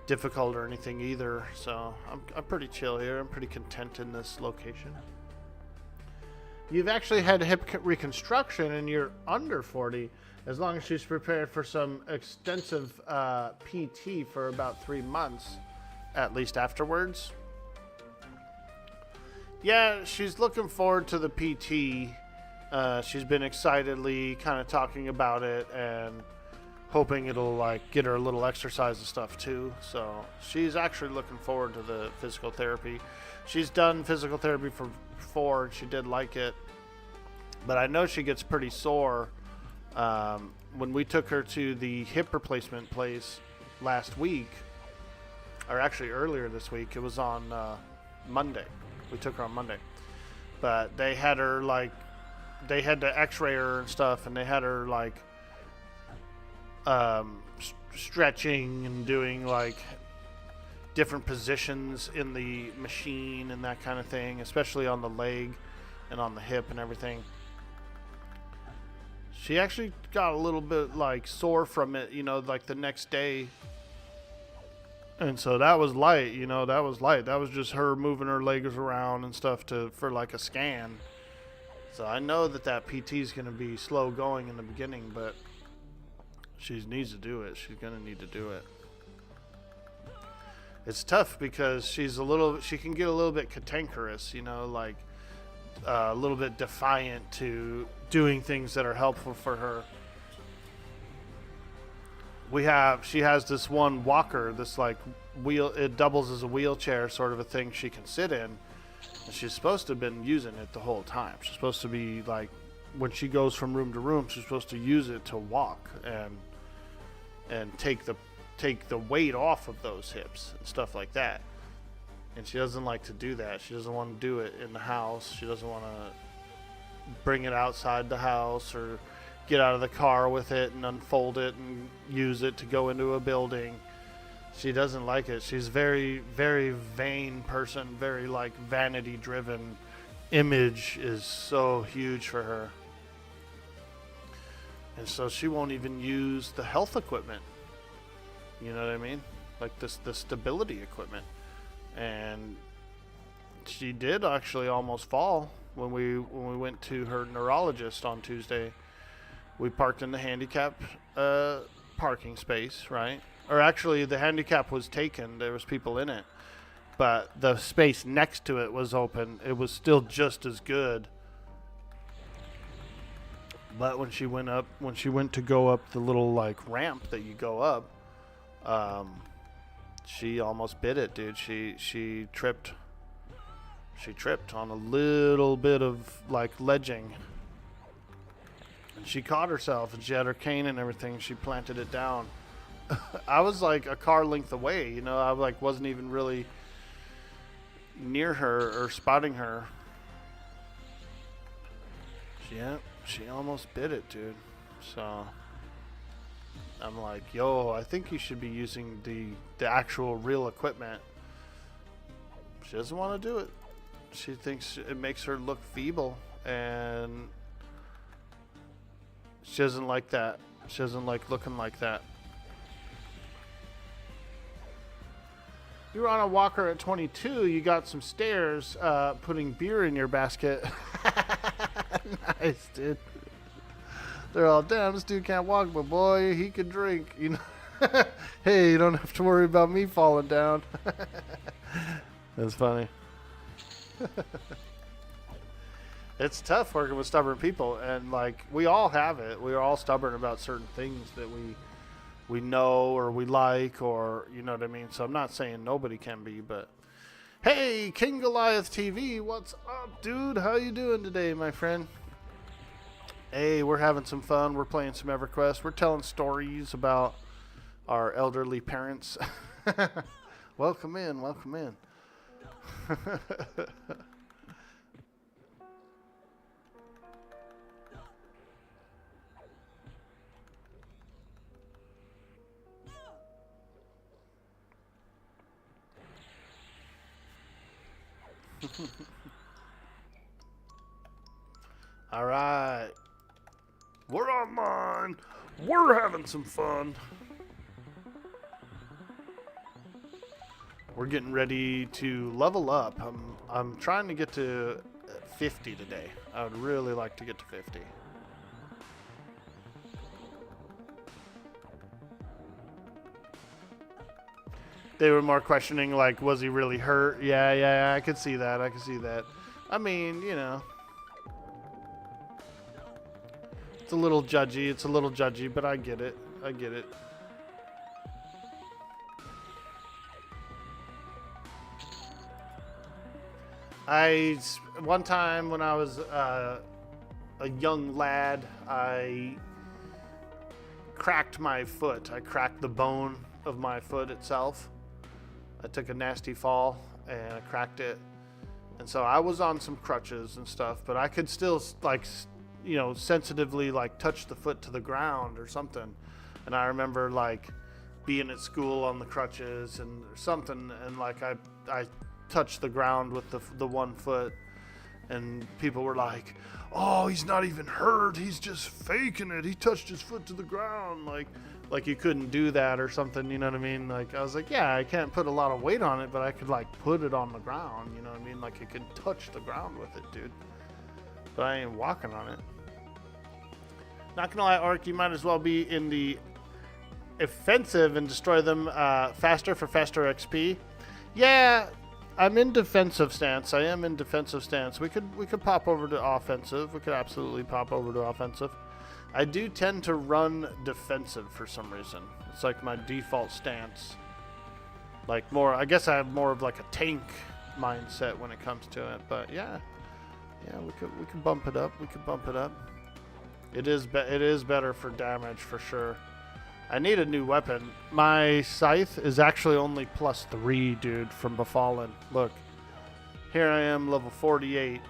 difficult or anything either. So I'm pretty chill here. I'm pretty content in this location. You've actually had hip reconstruction and you're under 40, as long as she's prepared for some extensive PT for about 3 months, at least afterwards. Yeah, she's looking forward to the PT. She's been excitedly kind of talking about it and hoping it'll like get her a little exercise and stuff too. So she's actually looking forward to the physical therapy. She's done physical therapy before and she did like it, but I know she gets pretty sore. When we took her to the hip replacement place last week, or actually earlier this week, it was on Monday. We took her on Monday, but they had her like, they had to x-ray her and stuff, and they had her like stretching and doing like different positions in the machine and that kind of thing, especially on the leg and on the hip and everything. She actually got a little bit like sore from it, you know, like the next day. And so that was light, you know, that was light. That was just her moving her legs around and stuff for like a scan. So I know that PT is going to be slow going in the beginning, but she needs to do it. She's going to need to do it. It's tough because she can get a little bit cantankerous, you know, like a little bit defiant to doing things that are helpful for her. She has this one walker, this like wheel, it doubles as a wheelchair sort of a thing she can sit in. And she's supposed to have been using it the whole time. She's supposed to be like, when she goes from room to room, she's supposed to use it to walk and take the weight off of those hips and stuff like that. And she doesn't like to do that. She doesn't want to do it in the house. She doesn't want to bring it outside the house or get out of the car with it and unfold it and use it to go into a building. She doesn't like it. She's very, very vain person, very like vanity driven. Image is so huge for her. And so she won't even use the health equipment. You know what I mean? Like the stability equipment. And she did actually almost fall when we went to her neurologist on Tuesday. We parked in the handicap parking space, right? Or actually, the handicap was taken. There was people in it. but the space next to it was open. It was still just as good. But when she went to go up the little like ramp that you go up, she almost bit it, dude. She tripped. She tripped on a little bit of like ledging. And she caught herself, and she had her cane and everything. She planted it down. I was like a car length away, you know. I like wasn't even really near her or spotting her. She almost bit it, dude. So I'm like, yo, I think you should be using the actual real equipment. She doesn't want to do it. She thinks it makes her look feeble, and she doesn't like that. She doesn't like looking like that. You were on a walker at 22. You got some stairs, putting beer in your basket. Nice, dude. They're all, damn, this dude can't walk, but boy, he can drink. You know, hey, you don't have to worry about me falling down. That's funny. It's tough working with stubborn people, and like we all have it. We're all stubborn about certain things that we know or we like, or you know what I mean. So I'm not saying nobody can be, but hey, King Goliath TV, what's up, dude? How you doing today, my friend? Hey, we're having some fun. We're playing some Everquest. We're telling stories about our elderly parents. Welcome in, welcome in. All right. We're on mine. We're having some fun. We're getting ready to level up. I'm trying to get to 50 today. I would really like to get to 50. They were more questioning, like, was he really hurt? Yeah, I could see that. I mean, you know. It's a little judgy, but I get it. One time when I was a young lad, I cracked my foot. I cracked the bone of my foot itself. I took a nasty fall and I cracked it. And so I was on some crutches and stuff, but I could still like, you know, sensitively like touch the foot to the ground or something. And I remember like being at school on the crutches and something, and like I touched the ground with the one foot, and people were like, oh, he's not even hurt, he's just faking it, he touched his foot to the ground, like you couldn't do that or something, you know what I mean? Like I was like, yeah, I can't put a lot of weight on it, but I could like put it on the ground, you know what I mean? Like I could touch the ground with it, dude, but I ain't walking on it. Not gonna lie, Orc, you might as well be in the offensive and destroy them faster for faster XP. Yeah, I'm in defensive stance. I am in defensive stance. We could pop over to offensive. We could absolutely pop over to offensive. I do tend to run defensive for some reason. It's like my default stance. Like more, I guess I have more of like a tank mindset when it comes to it. But yeah, we could bump it up. It is better for damage for sure. I need a new weapon. My scythe is actually only +3, dude, from Befallen. Look, here I am, level 48,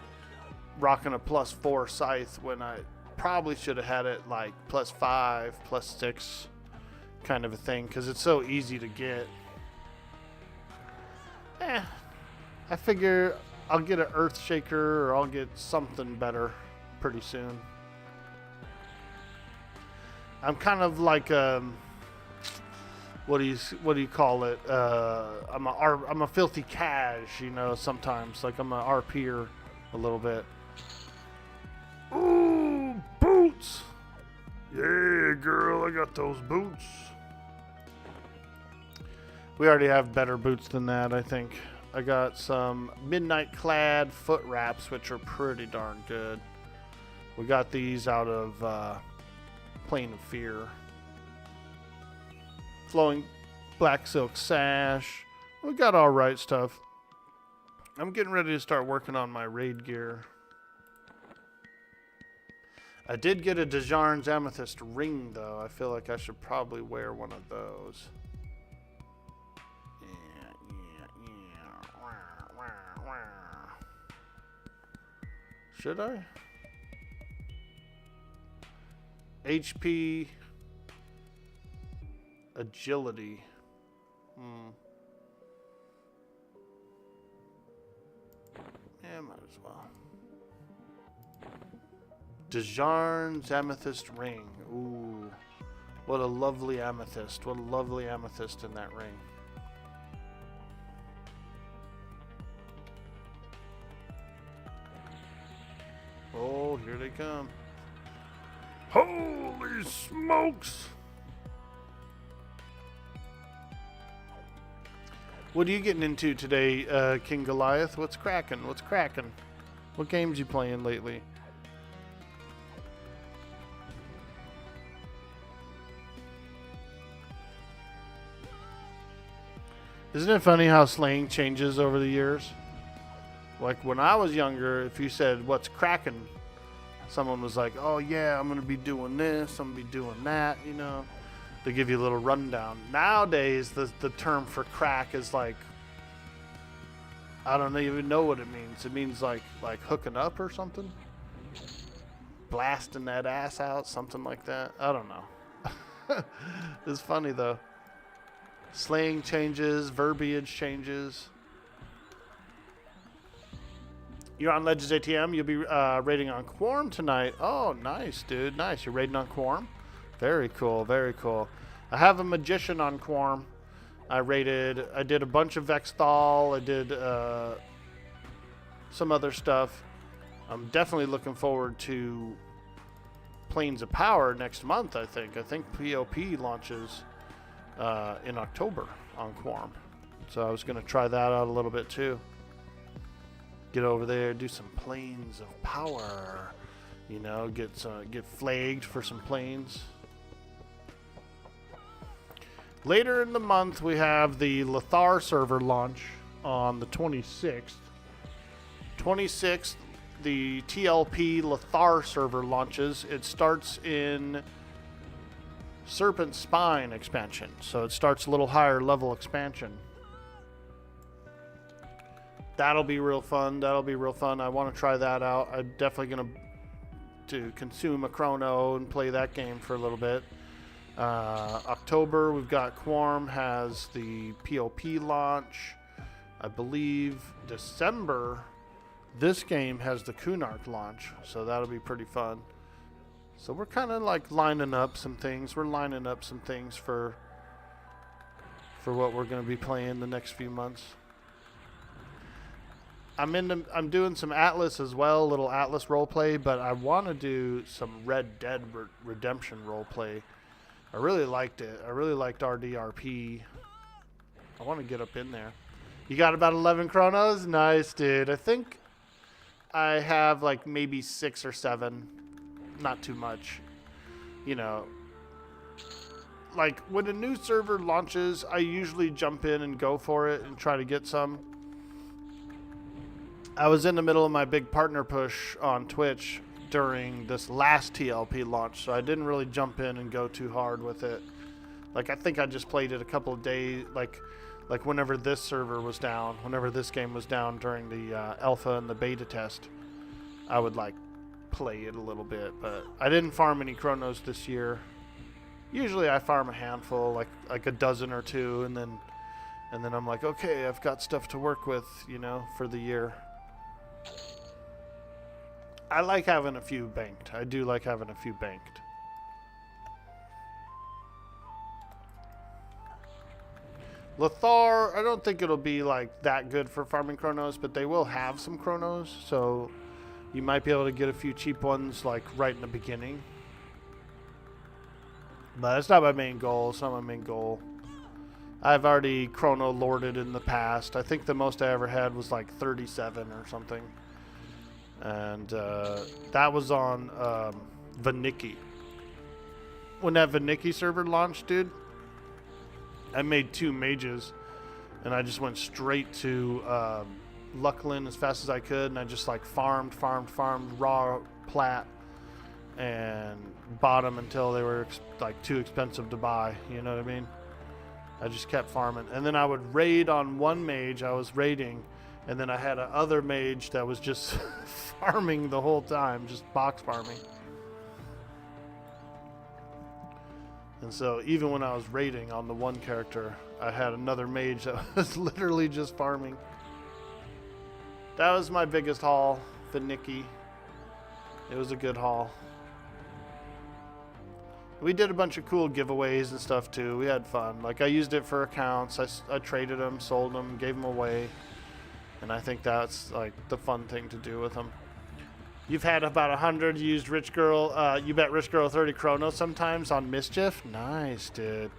rocking a +4 scythe when I probably should have had it like +5, +6 kind of a thing, because it's so easy to get. I figure I'll get an Earth Shaker or I'll get something better pretty soon. I'm kind of like what do you call it? I'm a filthy cash, you know. Sometimes like I'm a RPer a little bit. Ooh, boots! Yeah, girl, I got those boots. We already have better boots than that, I think. I got some Midnight Clad foot wraps, which are pretty darn good. We got these out of Plane of Fear. Flowing black silk sash. We got all right stuff. I'm getting ready to start working on my raid gear. I did get a Dejarn's Amethyst ring, though. I feel like I should probably wear one of those. Should I? HP. Agility. Yeah, might as well. Dejarn's Amethyst ring. Ooh. What a lovely amethyst. What a lovely amethyst in that ring. Oh, here they come. Holy smokes! What are you getting into today, King Goliath? What's cracking? What's cracking? What games you playing lately? Isn't it funny how slang changes over the years? Like when I was younger, if you said, what's cracking? Someone was like, oh yeah, I'm going to be doing this, I'm going to be doing that, you know. They give you a little rundown. Nowadays, the term for crack is like, I don't even know what it means. It means like hooking up or something. Blasting that ass out, something like that. I don't know. It's funny though. Slang changes, verbiage changes. You're on Legends ATM. You'll be raiding on Quorum tonight. Oh, nice, dude. Nice. You're raiding on Quorum? Very cool. Very cool. I have a Magician on Quorum. I did a bunch of Vexthal. I did some other stuff. I'm definitely looking forward to Planes of Power next month, I think. I think POP launches in October on Quorum. So I was going to try that out a little bit too. Get over there, do some Planes of Power. You know, get flagged for some planes. Later in the month, we have the Lothar server launch on the 26th. 26th, the TLP Lothar server launches. It starts in Serpent Spine expansion, so it starts a little higher level expansion. That'll be real fun. That'll be real fun. I want to try that out. I'm definitely going to consume a chrono and play that game for a little bit. October, we've got Quorum has the POP launch. I believe December, this game has the Kunark launch, so that'll be pretty fun. So we're kind of like lining up some things. We're lining up some things for what we're going to be playing the next few months. I'm doing some Atlas as well, a little Atlas roleplay, but I want to do some Red Dead Redemption roleplay. I really liked it. I really liked RDRP. I want to get up in there. You got about 11 chronos? Nice, dude. I think I have like maybe 6 or 7. Not too much. You know, like when a new server launches, I usually jump in and go for it and try to get some. I was in the middle of my big partner push on Twitch during this last TLP launch, so I didn't really jump in and go too hard with it. Like, I think I just played it a couple of days, like whenever this server was down, whenever this game was down during the alpha and the beta test, I would, like, play it a little bit, but I didn't farm any chronos this year. Usually I farm a handful, like a dozen or two, and then I'm like, okay, I've got stuff to work with, you know, for the year. I like having a few banked. I do like having a few banked. Lothar, I don't think it'll be like that good for farming chronos, but they will have some chronos, so you might be able to get a few cheap ones like right in the beginning. But it's not my main goal. It's not my main goal. I've already chrono lorded in the past. I think the most I ever had was like 37 or something. And that was on Vaniki. When that Vaniki server launched, dude, I made 2 mages. And I just went straight to Lucklin as fast as I could. And I just like farmed raw plat. And bought them until they were like too expensive to buy. You know what I mean? I just kept farming. And then I would raid on one mage I was raiding. And then I had a other mage that was just farming the whole time. Just box farming. And so even when I was raiding on the one character, I had another mage that was literally just farming. That was my biggest haul for Nikki. It was a good haul. We did a bunch of cool giveaways and stuff too. We had fun. Like I used it for accounts. I traded them, sold them, gave them away. And I think that's like the fun thing to do with them. You've had about 100 used Rich Girl. You bet Rich Girl 30 Chrono sometimes on Mischief. Nice, dude.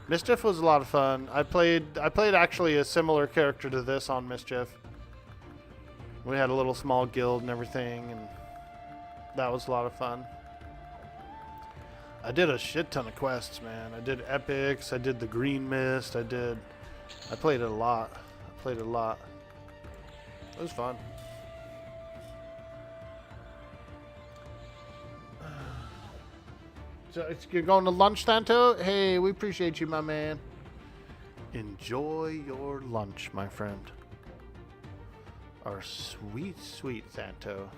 Mischief was a lot of fun. I played actually a similar character to this on Mischief. We had a little small guild and everything, and that was a lot of fun. I did a shit ton of quests, man. I did epics. I did the Green Mist. I played it a lot. It was fun. So you're going to lunch, Santo? Hey, we appreciate you, my man. Enjoy your lunch, my friend. Our sweet, sweet Santo.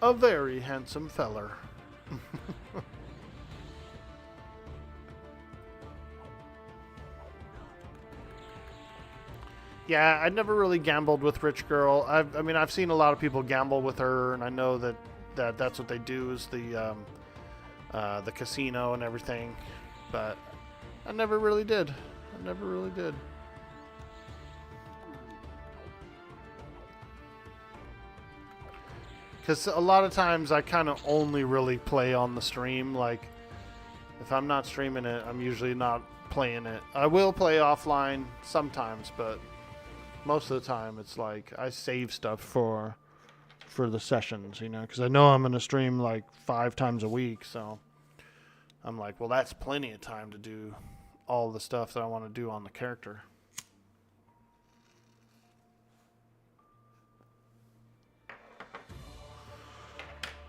A very handsome feller. Yeah, I never really gambled with Rich Girl. I mean, I've seen a lot of people gamble with her, and I know that's what they do is the casino and everything. But I never really did. Because a lot of times I kind of only really play on the stream. Like, if I'm not streaming it, I'm usually not playing it. I will play offline sometimes, but most of the time it's like I save stuff for the sessions, you know, because I know I'm going to stream like 5 times a week. So I'm like, well, that's plenty of time to do all the stuff that I want to do on the character.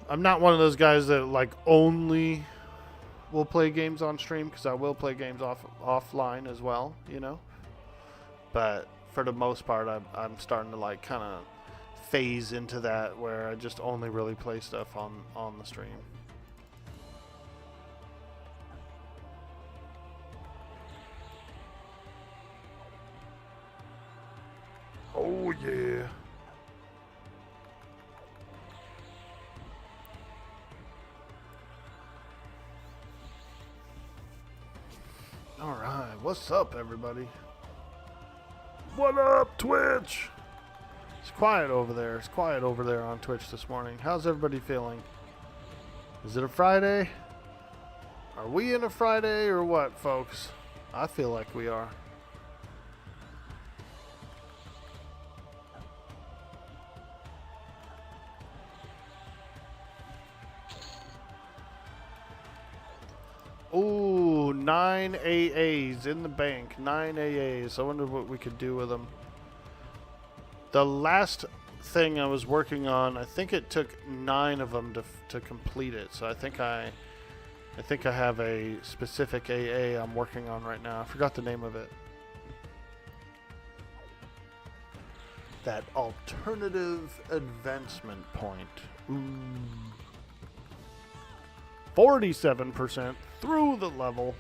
I'm not one of those guys that like only will play games on stream, because I will play games offline as well, you know. But for the most part, I'm starting to like kind of phase into that where I just only really play stuff on the stream. Oh yeah. All right, what's up, everybody? What up, Twitch? It's quiet over there. It's quiet over there on Twitch this morning. How's everybody feeling? Is it a Friday? Are we in a Friday or what, folks? I feel like we are. Ooh, 9 AAs in the bank. 9 AAs. I wonder what we could do with them. The last thing I was working on, I think it took 9 of them to complete it. So I think I have a specific AA I'm working on right now. I forgot the name of it. That alternative advancement point. Ooh. 47% through the level.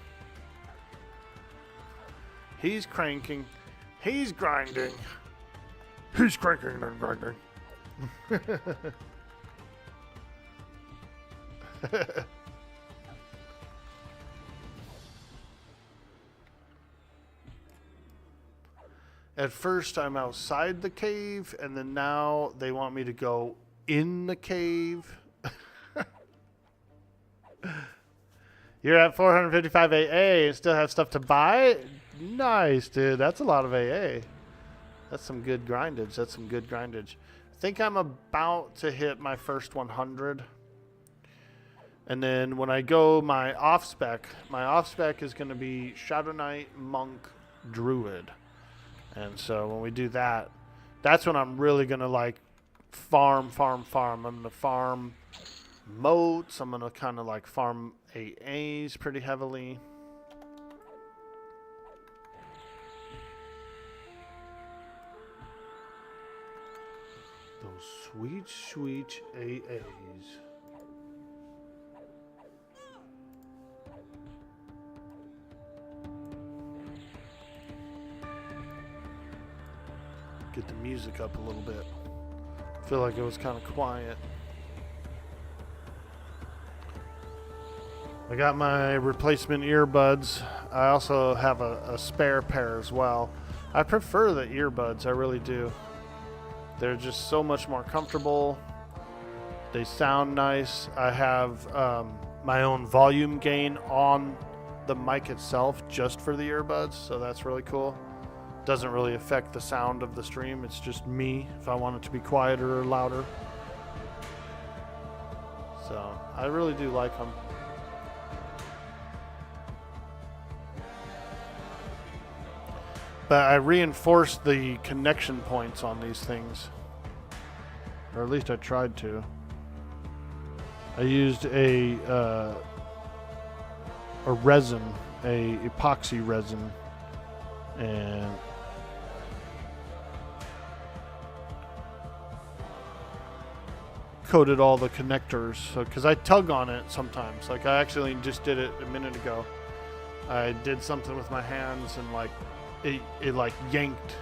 He's cranking. He's grinding. He's cranking and grinding. At first I'm outside the cave, and then now they want me to go in the cave. You're at 455 AA and still have stuff to buy? Nice, dude. That's a lot of AA. That's some good grindage. That's some good grindage. I think I'm about to hit my first 100. And then when I go my off-spec is going to be Shadow Knight, Monk, Druid. And so when we do that, that's when I'm really going to like farm. I'm going to farm moats. I'm going to kind of like farm AAs pretty heavily. Those sweet, sweet AAs. Get the music up a little bit. I feel like it was kind of quiet. I got my replacement earbuds. I also have a spare pair as well. I prefer the earbuds, I really do. They're just so much more comfortable. They sound nice. I have my own volume gain on the mic itself just for the earbuds, so that's really cool. Doesn't really affect the sound of the stream. It's just me if I want it to be quieter or louder. So I really do like them. But I reinforced the connection points on these things, or at least I tried to. I used a resin, a epoxy resin, and coated all the connectors. So, because I tug on it sometimes, like I actually just did it a minute ago. I did something with my hands and like it like yanked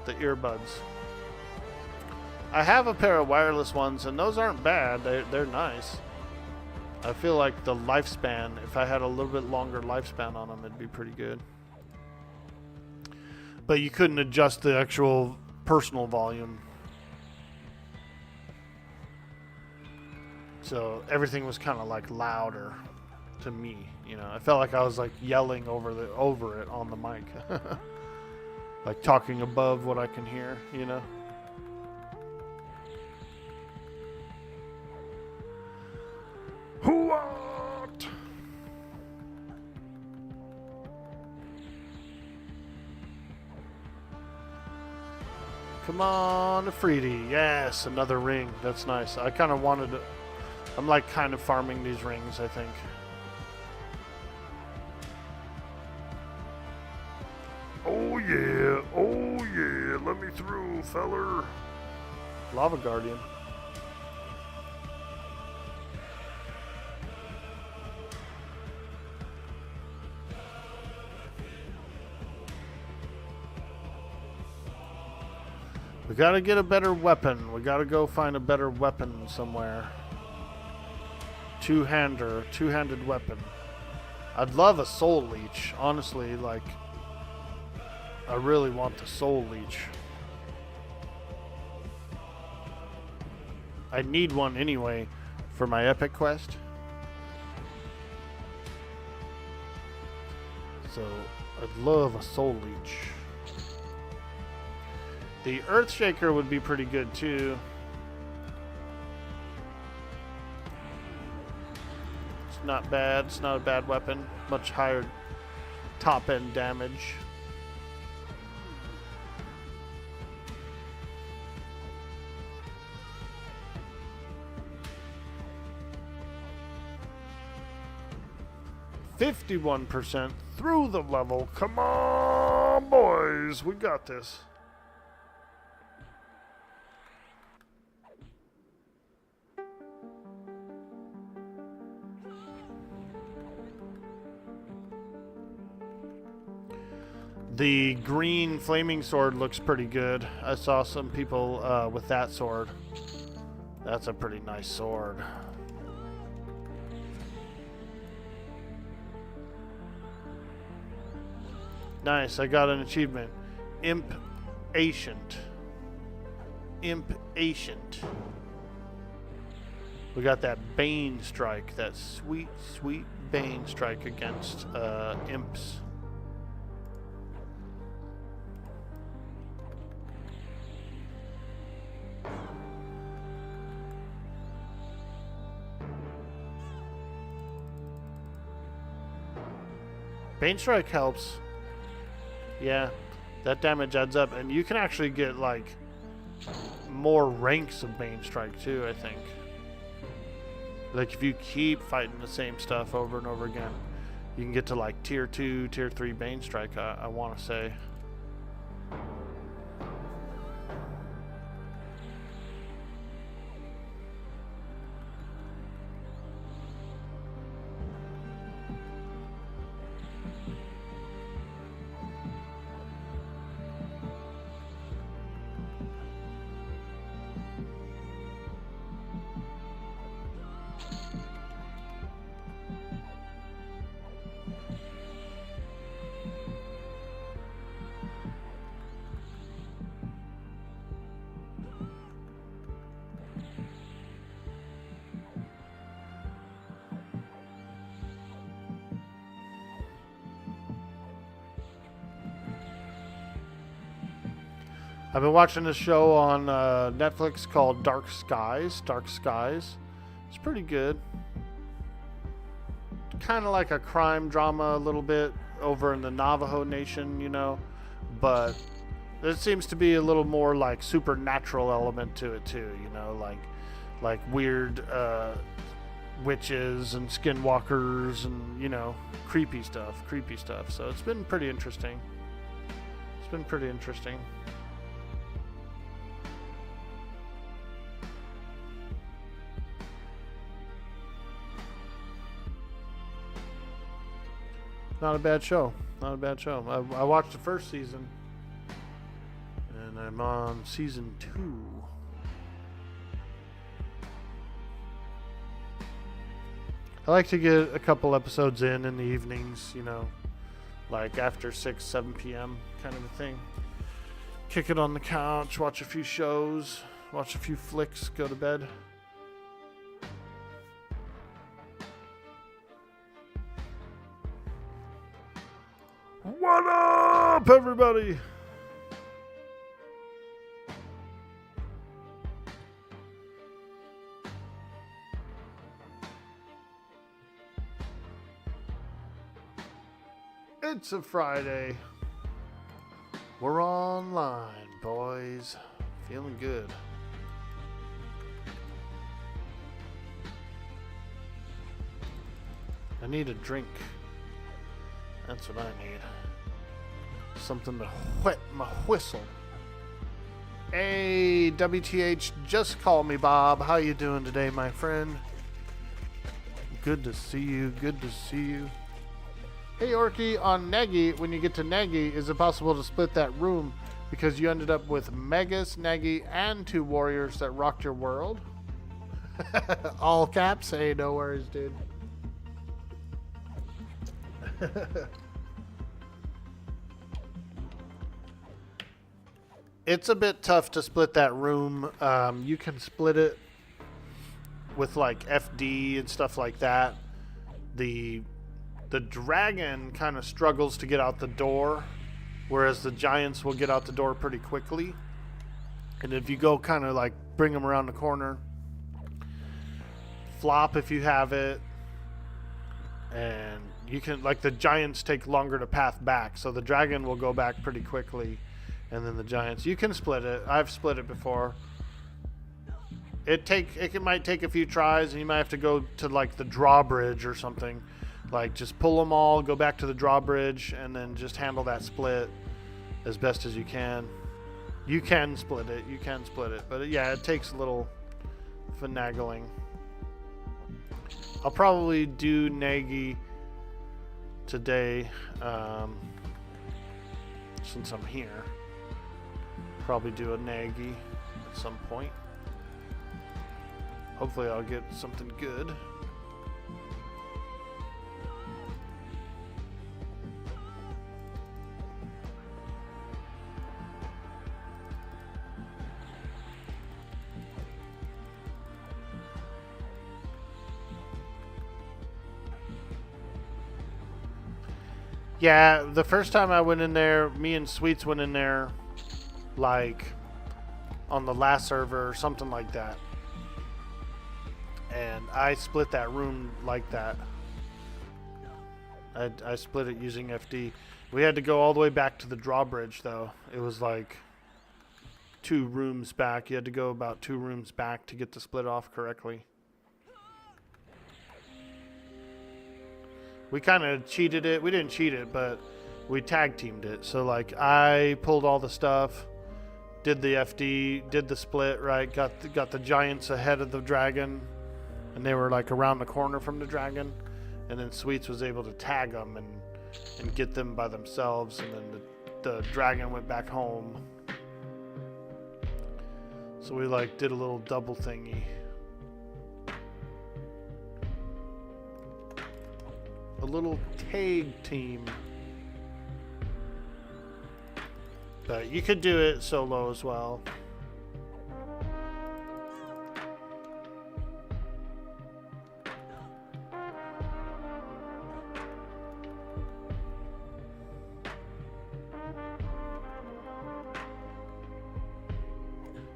the earbuds. I have a pair of wireless ones and those aren't bad. They're nice. I feel like the lifespan, if I had a little bit longer lifespan on them, it'd be pretty good. But you couldn't adjust the actual personal volume. So everything was kind of like louder to me, you know. I felt like I was like yelling over it on the mic. Like talking above what I can hear, you know. What? Come on, Afridi. Yes, another ring. That's nice. I kind of wanted to... I'm like kind of farming these rings, I think. Oh yeah, oh yeah. Let me through, feller. Lava Guardian. We gotta get a better weapon. We gotta go find a better weapon somewhere. Two-handed weapon. I'd love a soul leech, honestly. Like, I really want the soul leech. I need one anyway for my epic quest. So I'd love a soul leech. The Earthshaker would be pretty good too. It's not bad. It's not a bad weapon. Much higher top end damage. %51% through the level. Come on, boys. We got this. The green flaming sword looks pretty good. I saw some people with that sword. That's a pretty nice sword. Nice, I got an achievement. Imp Ancient. We got that Bane strike, that sweet, sweet Bane strike against imps. Bane strike helps. Yeah, that damage adds up, and you can actually get like more ranks of Bane strike too, I think. Like if you keep fighting the same stuff over and over again, you can get to like tier 2, tier 3 Bane strike, I want to say. I've been watching this show on Netflix called Dark Skies. Dark Skies. It's pretty good. Kind of like a crime drama a little bit over in the Navajo Nation, you know. But there seems to be a little more like supernatural element to it too, you know. Like weird witches and skinwalkers and, you know, creepy stuff. So it's been pretty interesting. Not a bad show. I watched the first season, and I'm on season 2. I like to get a couple episodes in the evenings, you know, like after 6, 7 p.m. kind of a thing. Kick it on the couch, watch a few shows, watch a few flicks, go to bed. What up, everybody? It's a Friday. We're online, boys. Feeling good. I need a drink. That's what I need. Something to whet my whistle. Hey, WTH, just call me Bob. How you doing today, my friend? Good to see you. Hey, Orky, on Negi, when you get to Negi, is it possible to split that room because you ended up with Megas, Negi, and 2 warriors that rocked your world? All caps? Hey, no worries, dude. It's a bit tough to split that room. You can split it with like FD and stuff like that. The dragon kind of struggles to get out the door, whereas the giants will get out the door pretty quickly. And if you go kind of like bring them around the corner, flop if you have it, and you can, like, the giants take longer to path back, so the dragon will go back pretty quickly, and then the giants, you can split it. I've split it before. It might take a few tries, and you might have to go to like the drawbridge or something. Like, just pull them all, go back to the drawbridge, and then just handle that split as best as you can. You can split it, but yeah, it takes a little finagling. I'll probably do Negi today, since I'm here. Probably do a Negi at some point. Hopefully I'll get something good. Yeah, the first time I went in there, me and Sweets went in there, like, on the last server or something like that. And I split that room like that. I split it using FD. We had to go all the way back to the drawbridge, though. It was like 2 rooms back. You had to go about 2 rooms back to get the split off correctly. We kind of cheated it. We didn't cheat it, but we tag teamed it. So like I pulled all the stuff, did the FD, did the split, right? Got the giants ahead of the dragon, and they were like around the corner from the dragon. And then Sweets was able to tag them and get them by themselves, and then the dragon went back home. So we like did a little double thingy. A little tag team. But you could do it solo as well.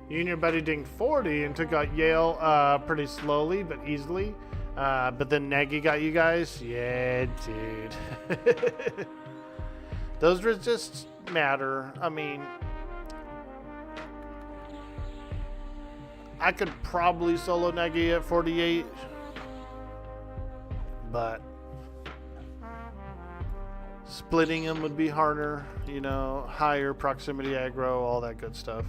You and your buddy dinged 40 and took out Yale pretty slowly but easily. But then Nagy got you guys? Yeah, dude. Those resists matter. I mean, I could probably solo Nagy at 48. But splitting him would be harder. You know, higher proximity aggro, all that good stuff.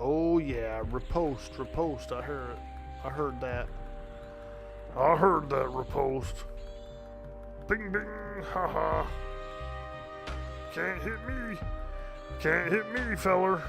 Oh yeah, riposte. I heard that. I heard that riposte. Bing bing, haha. Can't hit me, feller.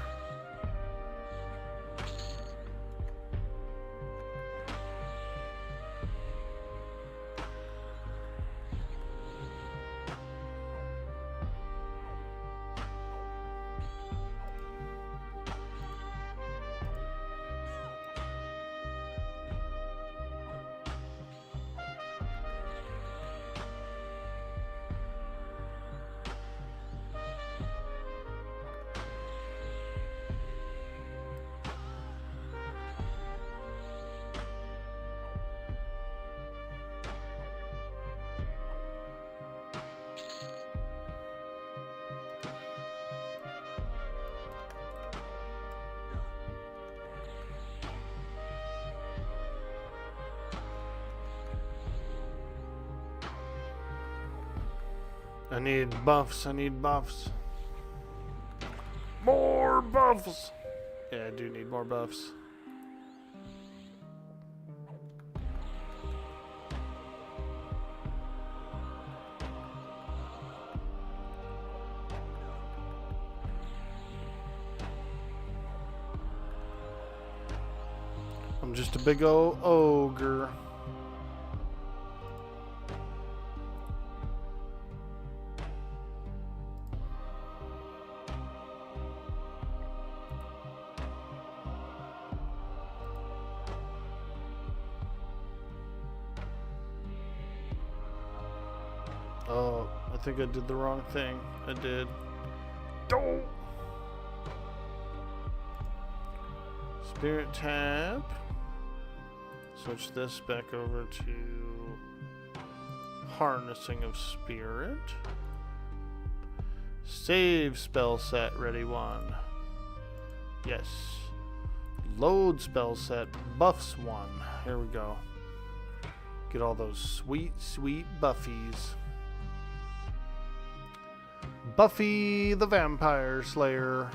I need buffs. More buffs. Yeah, I do need more buffs. I'm just a big old ogre. Oh, I think I did the wrong thing. I did. Don't. Spirit tab. Switch this back over to harnessing of spirit. Save spell set, ready 1. Yes. Load spell set, buffs 1. Here we go. Get all those sweet, sweet buffies. Buffy the Vampire Slayer.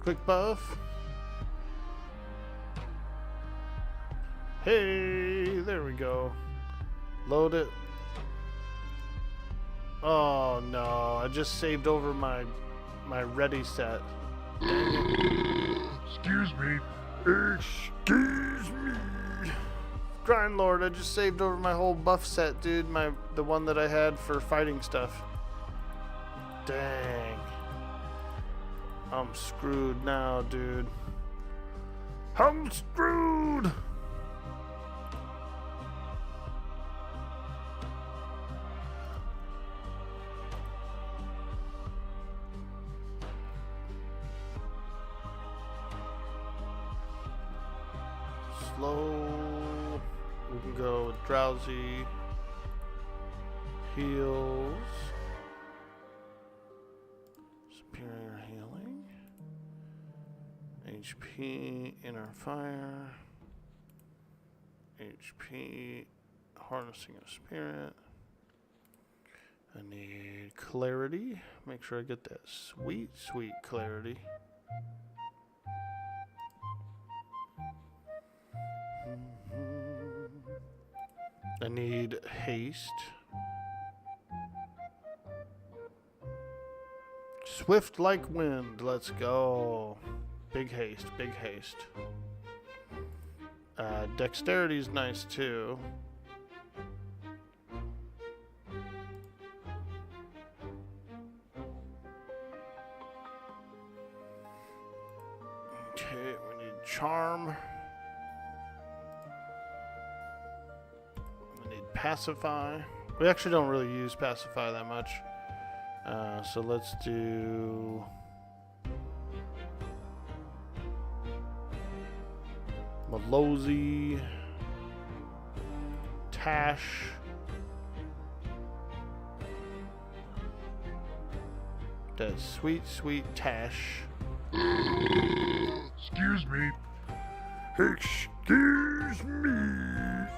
Quick buff. Hey, there we go. Load it. Oh no, I just saved over my ready set. Excuse me. Excuse me. Grind Lord, I just saved over my whole buff set, dude. The one that I had for fighting stuff. Dang. I'm screwed now, dude. I'm screwed! Slow. We can go with drowsy. Heals. Superior healing. HP, inner fire. HP, harnessing of spirit. I need clarity. Make sure I get that sweet, sweet clarity. I need haste. Swift like wind. Let's go. Big haste, big haste. Dexterity's nice too. Okay, we need charm. We need pacify. We actually don't really use pacify that much. So let's do Malosey, Tash, that sweet, sweet Tash. Excuse me. Excuse me.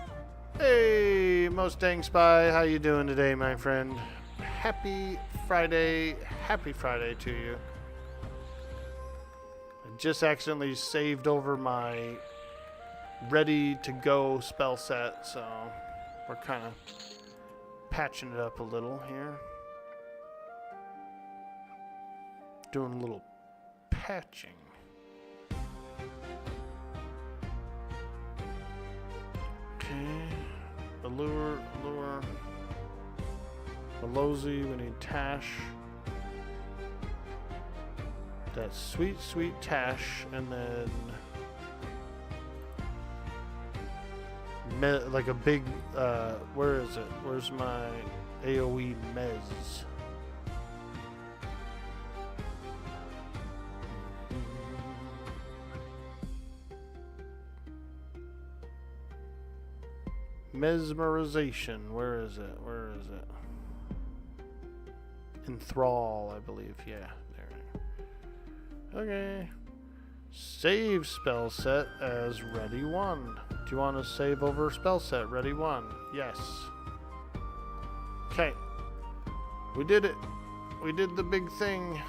Hey, Mustang Spy, how you doing today, my friend? Happy Friday to you. I just accidentally saved over my ready to go spell set, so we're kind of patching it up a little here. Doing a little patching. Okay. Allure. Malosey, we need Tash. That sweet, sweet Tash, and then like a big, where is it? Where's my AoE Mez? Mesmerization, where is it? Where is it? Enthrall, I believe. Yeah, there. Okay. Save spell set as ready 1. Do you want to save over spell set ready 1? Yes. Okay. We did it. We did the big thing.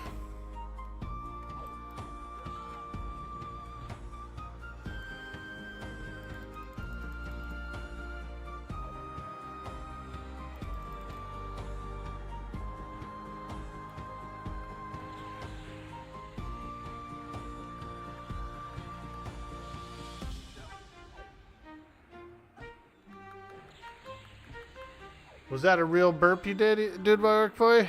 Was that a real burp you did, my Orkboy?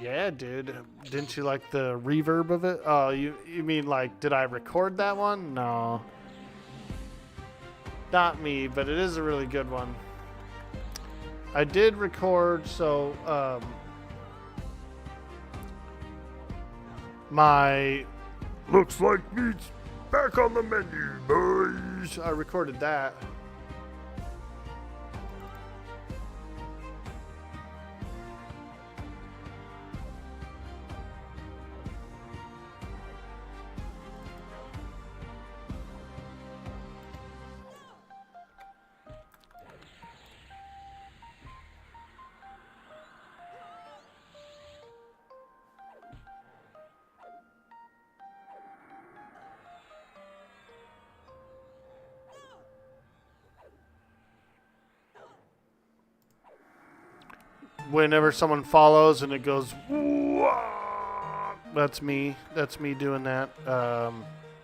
Yeah, dude. Didn't you like the reverb of it? Oh, you mean like, did I record that one? No. Not me, but it is a really good one. I did record, so, my Looks like meat's back on the menu, boys. I recorded that. Whenever someone follows and it goes, "Wah!" That's me. That's me doing that.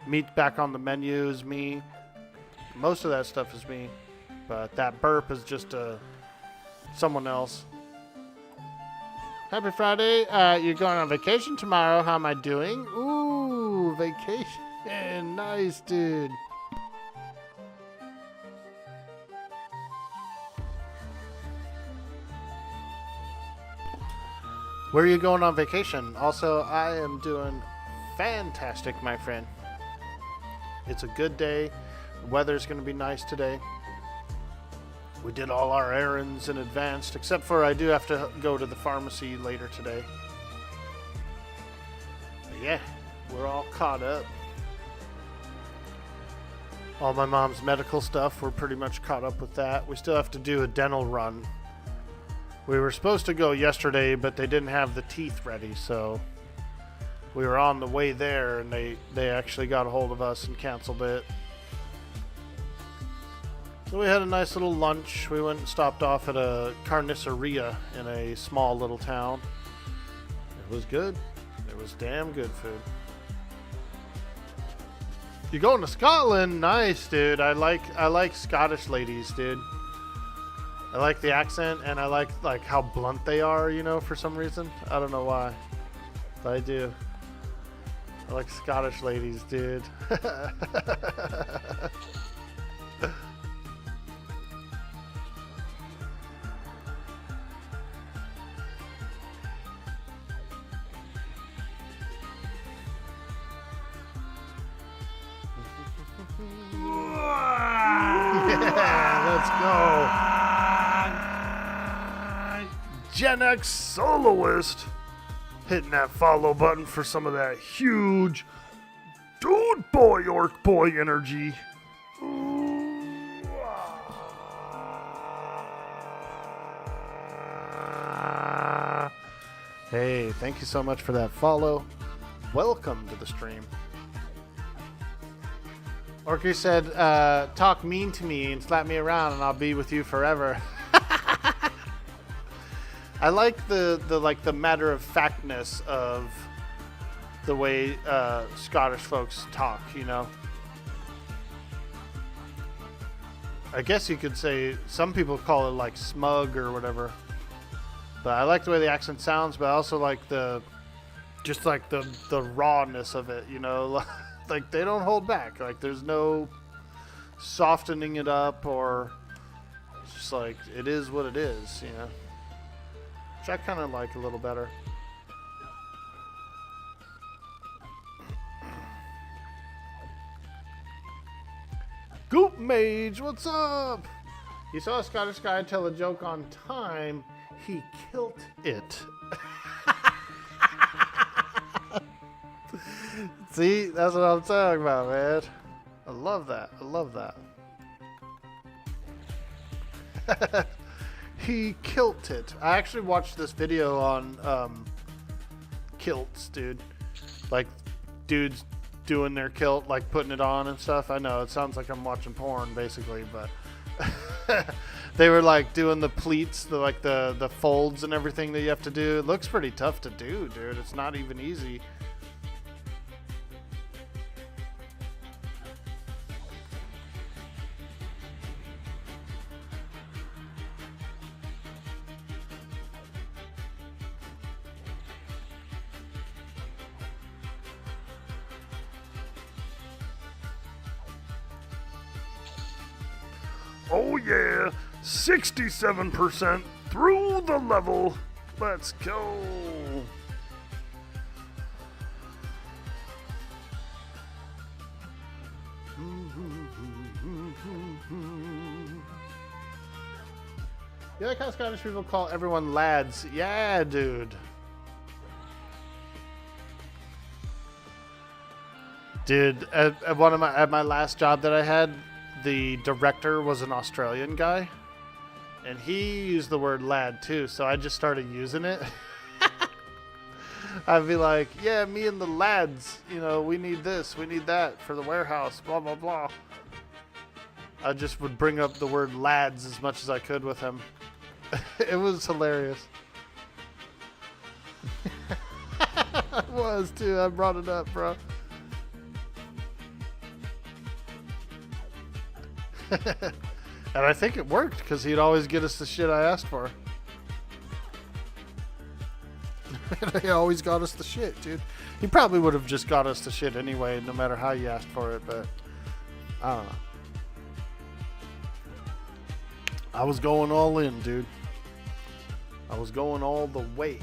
Meat back on the menu is me. Most of that stuff is me. But that burp is just someone else. Happy Friday. You're going on vacation tomorrow. How am I doing? Ooh, vacation. Nice, dude. Where are you going on vacation? Also, I am doing fantastic, my friend. It's a good day. The weather's going to be nice today. We did all our errands in advance, except for I do have to go to the pharmacy later today. But yeah, we're all caught up. All my mom's medical stuff, we're pretty much caught up with that. We still have to do a dental run. We were supposed to go yesterday, but they didn't have the teeth ready, so we were on the way there, and they actually got a hold of us and canceled it. So we had a nice little lunch. We went and stopped off at a carniceria in a small little town. It was good. It was damn good food. You going to Scotland? Nice, dude. I like Scottish ladies, dude. I like the accent, and I like how blunt they are, you know, for some reason. I don't know why, but I do. I like Scottish ladies, dude. Yeah, let's go. Gen X soloist hitting that follow button for some of that huge dude boy Orkboy energy. Hey, thank you so much for that follow. Welcome to the stream. Orky said, talk mean to me and slap me around and I'll be with you forever. I like the matter of factness of the way Scottish folks talk, you know. I guess you could say some people call it like smug or whatever. But I like the way the accent sounds, but I also like the rawness of it, you know. Like they don't hold back. Like there's no softening it up, or it's just like it is what it is, you know. Which I kind of like a little better. Goop Mage, what's up? You saw a Scottish guy tell a joke on time. He killed it. See, that's what I'm talking about, man. I love that. I love that. He kilt it. I actually watched this video on kilts, dude. Like dudes doing their kilt, like putting it on and stuff. I know it sounds like I'm watching porn, basically, but they were like doing the pleats, the folds and everything that you have to do. It looks pretty tough to do, dude. It's not even easy. Oh yeah, 67% through the level. Let's go. You like how Scottish people call everyone lads? Yeah, dude. Dude, at my last job that I had, the director was an Australian guy, and he used the word lad too, so I just started using it. I'd be like, yeah, me and the lads, you know, we need this, we need that for the warehouse, blah, blah, blah. I just would bring up the word lads as much as I could with him. It was hilarious. It was too, I brought it up, bro. And I think it worked because he'd always get us the shit I asked for. He always got us the shit, dude. He probably would have just got us the shit anyway, no matter how you asked for it, but I don't know. I was going all in, dude. I was going all the way.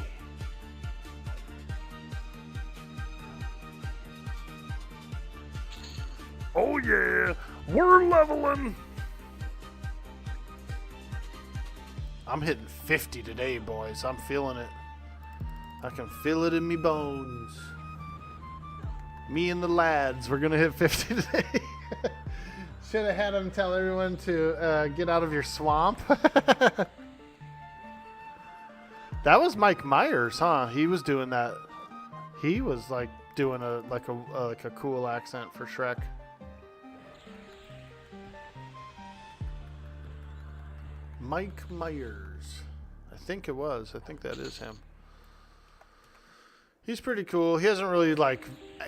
Oh yeah, we're leveling. I'm hitting 50 today, boys. I'm feeling it. I can feel it in me bones. Me and the lads, we're gonna hit 50 today. Should have had him tell everyone to get out of your swamp. That was Mike Myers, huh? He was doing that. He was like doing a cool accent for Shrek. Mike Myers. I think it was. I think that is him. He's pretty cool. He hasn't really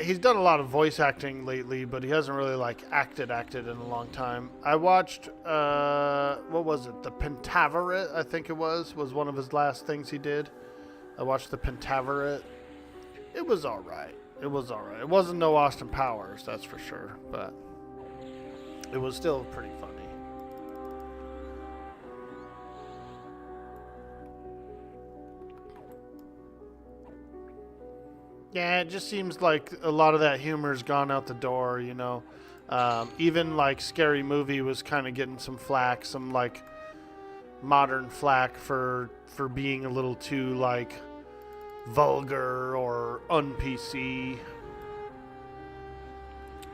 he's done a lot of voice acting lately, but he hasn't really acted in a long time. I watched, what was it? The Pentaveret, I think it was one of his last things he did. I watched the Pentaveret. It was alright. It wasn't no Austin Powers, that's for sure, but it was still pretty funny. Yeah, it just seems like a lot of that humor's gone out the door, you know. Even Scary Movie was kind of getting some flack, some modern flack for being a little too vulgar or un-PC.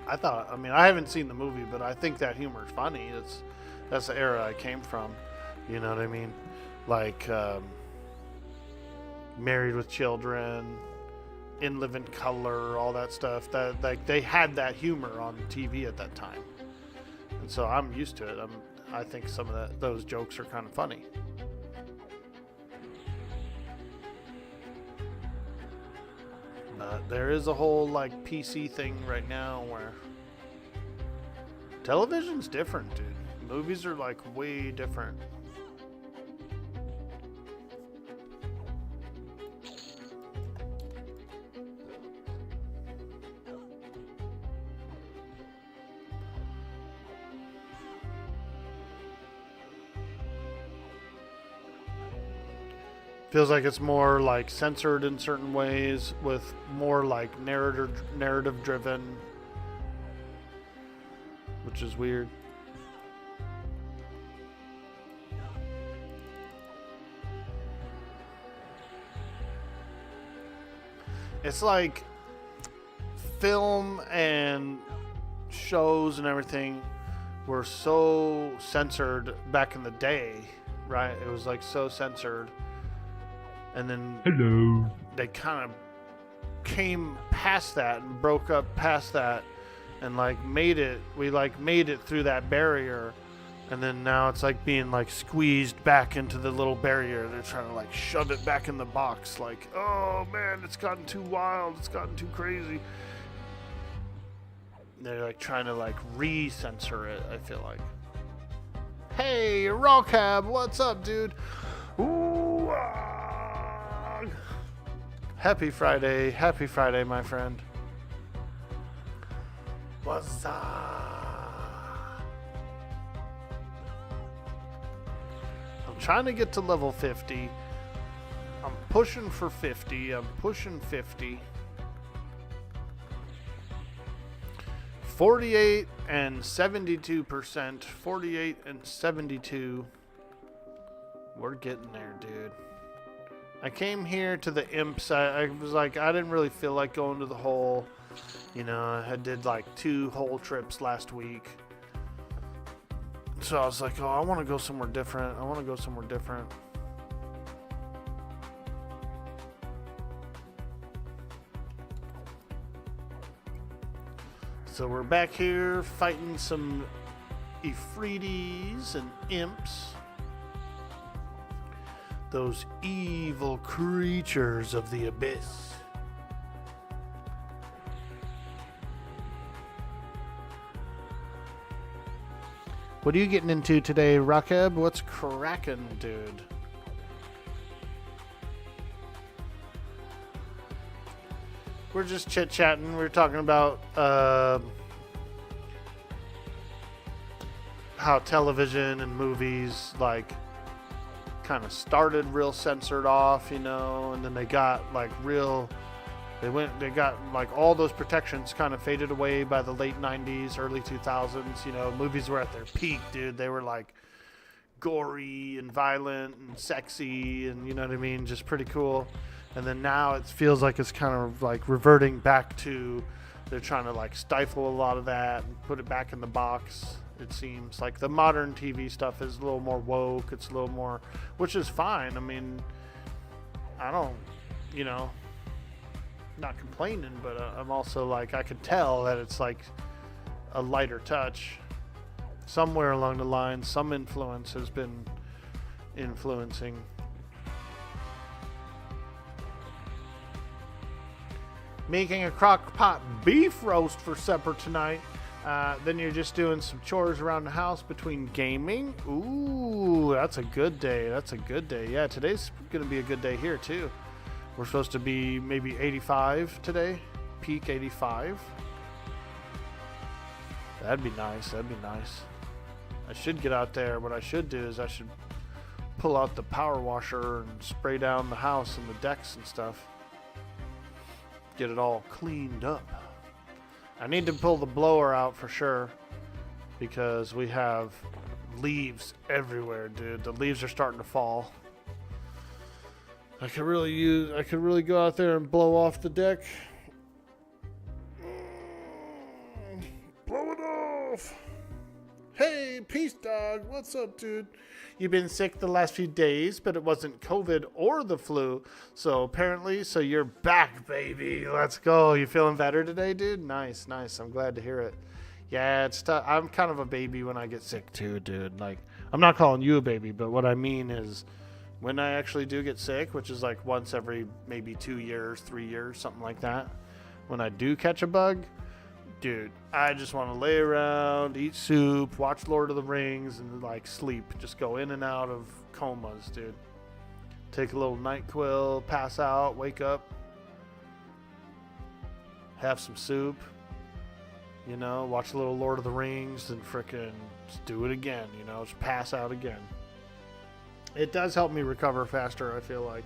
I haven't seen the movie, but I think that humor's funny. That's the era I came from, you know what I mean? Married with Children, In Living Color, all that stuff. That they had that humor on TV at that time, and so I'm used to it. I think some of those jokes are kind of funny. But there is a whole PC thing right now where television's different, dude. Movies are way different. Feels like it's more censored in certain ways, with more narrative driven, which is weird. It's like film and shows and everything were so censored back in the day, right? It was so censored. And then they kind of came past that and broke up past that and made it through that barrier. And then now it's being squeezed back into the little barrier. They're trying to shove it back in the box. Oh man, it's gotten too wild. It's gotten too crazy. They're trying to re-censor it, I feel like. Hey, Rawcab, what's up, dude? Ooh, Happy Friday, my friend. What's up? I'm trying to get to level 50. I'm pushing for 50. I'm pushing 50. 48 and 72%. 48 and 72. We're getting there, dude. I came here to the imps. I was I didn't really feel like going to the hole. You know, I did 2 hole trips last week. So I was oh, I want to go somewhere different. So we're back here fighting some Ifritis and imps. Those evil creatures of the abyss. What are you getting into today, Rakeb? What's cracking, dude? We're just chit-chatting. We're talking about how television and movies, like, kind of started real censored off, you know, and then they got, like, they got, like, all those protections kind of faded away by the late 90s, early 2000s, you know. Movies were at their peak, dude. They were, like, gory and violent and sexy and, you know what I mean, just pretty cool. And then now it feels like it's kind of, like, reverting back to, they're trying to, like, stifle a lot of that and put it back in the box. It seems like the modern TV stuff is a little more woke. It's a little more, which is fine. I mean, I don't, you know, not complaining, but I'm also like, I could tell that it's like a lighter touch. Somewhere along the line, some influence has been influencing. Making a crock pot beef roast for supper tonight. Then you're just doing some chores around the house between gaming. Ooh, that's a good day. That's a good day. Yeah, today's going to be a good day here, too. We're supposed to be maybe 85 today. Peak 85. That'd be nice. That'd be nice. I should get out there. What I should do is I should pull out the power washer and spray down the house and the decks and stuff. Get it all cleaned up. I need to pull the blower out for sure because we have leaves everywhere, dude. The leaves are starting to fall. I could really go out there and blow off the deck. Blow it off. Hey, Peace Dog, what's up, dude? You've been sick the last few days, but it wasn't COVID or the flu. So you're back, baby. Let's go. You feeling better today, dude? Nice. I'm glad to hear it. Yeah, it's tough. I'm kind of a baby when I get sick too, dude. Like, I'm not calling you a baby, but what I mean is when I actually do get sick, which is like once every maybe 2 years, 3 years, something like that. When I do catch a bug, dude, I just want to lay around, eat soup, watch Lord of the Rings, and like sleep. Just go in and out of comas, dude. Take a little NyQuil, pass out, wake up, have some soup, you know, watch a little Lord of the Rings, and frickin' just do it again, you know, just pass out again. It does help me recover faster, I feel like.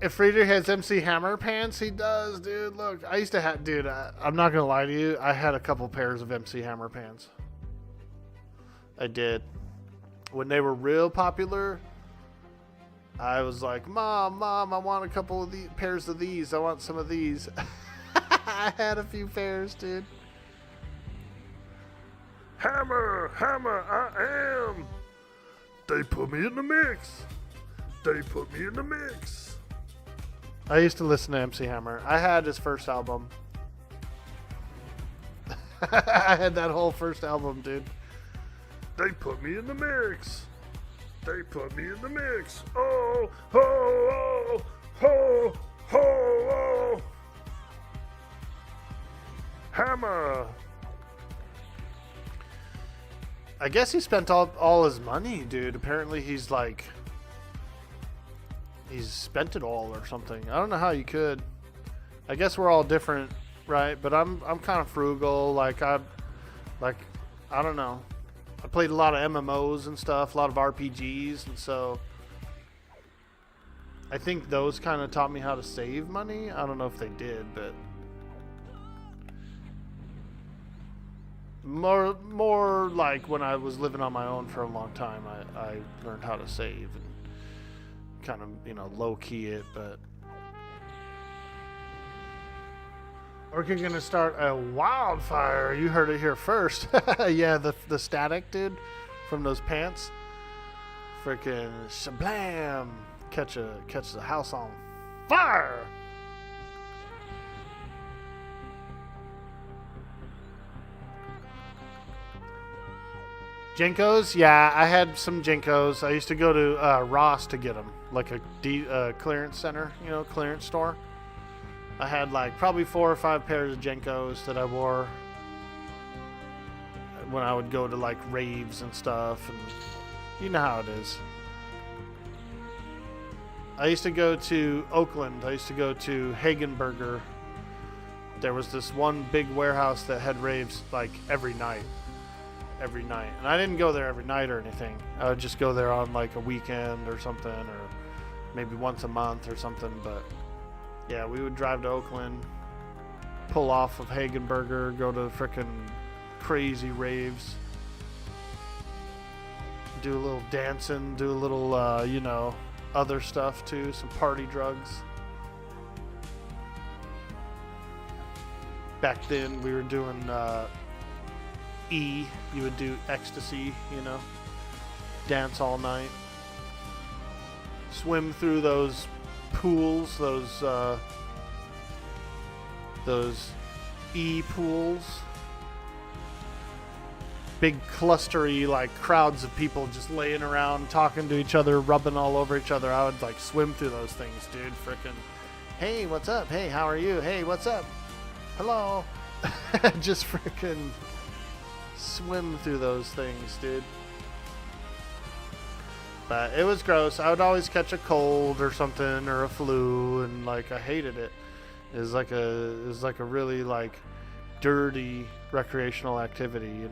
If Frieder has MC Hammer pants, he does, dude. Look, I used to have, dude, I'm not going to lie to you. I had a couple pairs of MC Hammer pants. I did. When they were real popular, I was like, Mom, I want a couple of these pairs of these. I want some of these. I had a few pairs, dude. Hammer, I am. They put me in the mix. I used to listen to MC Hammer. I had his first album. I had that whole first album, dude. They put me in the mix. Oh, ho, ho, ho, ho. Hammer. I guess he spent all his money, dude. Apparently he's spent it all or something. I don't know how you could. I guess we're all different, right? But I'm kind of frugal. I don't know. I played a lot of MMOs and stuff, a lot of RPGs, and so I think those kind of taught me how to save money. I don't know if they did, but more like when I was living on my own for a long time, I learned how to save and kind of, you know, low key it. But we're gonna start a wildfire. You heard it here first. Yeah, the static, dude, from those pants. Freaking shablam! Catch the house on fire. Jenkos? Yeah, I had some Jenkos. I used to go to Ross to get them, like a clearance center, you know, clearance store. I had like probably 4 or 5 pairs of Jenkos that I wore when I would go to like raves and stuff, and you know how it is. I used to go to Oakland. I used to go to Hagenberger. There was this one big warehouse that had raves like every night. And I didn't go there every night or anything. I would just go there on like a weekend or something, or maybe once a month or something. But yeah, we would drive to Oakland, pull off of Hagenberger, go to frickin' crazy raves, do a little dancing, do a little, other stuff too, some party drugs. Back then we were doing you would do ecstasy, dance all night, swim through those pools, those E pools, big clustery like crowds of people just laying around talking to each other, rubbing all over each other. I would like swim through those things, dude. Frickin', hey, what's up? Hey, how are you? Hey, what's up? Hello. Just frickin' swim through those things, dude. But it was gross. I would always catch a cold or something, or a flu, and like I hated it. It was like a really like dirty recreational activity,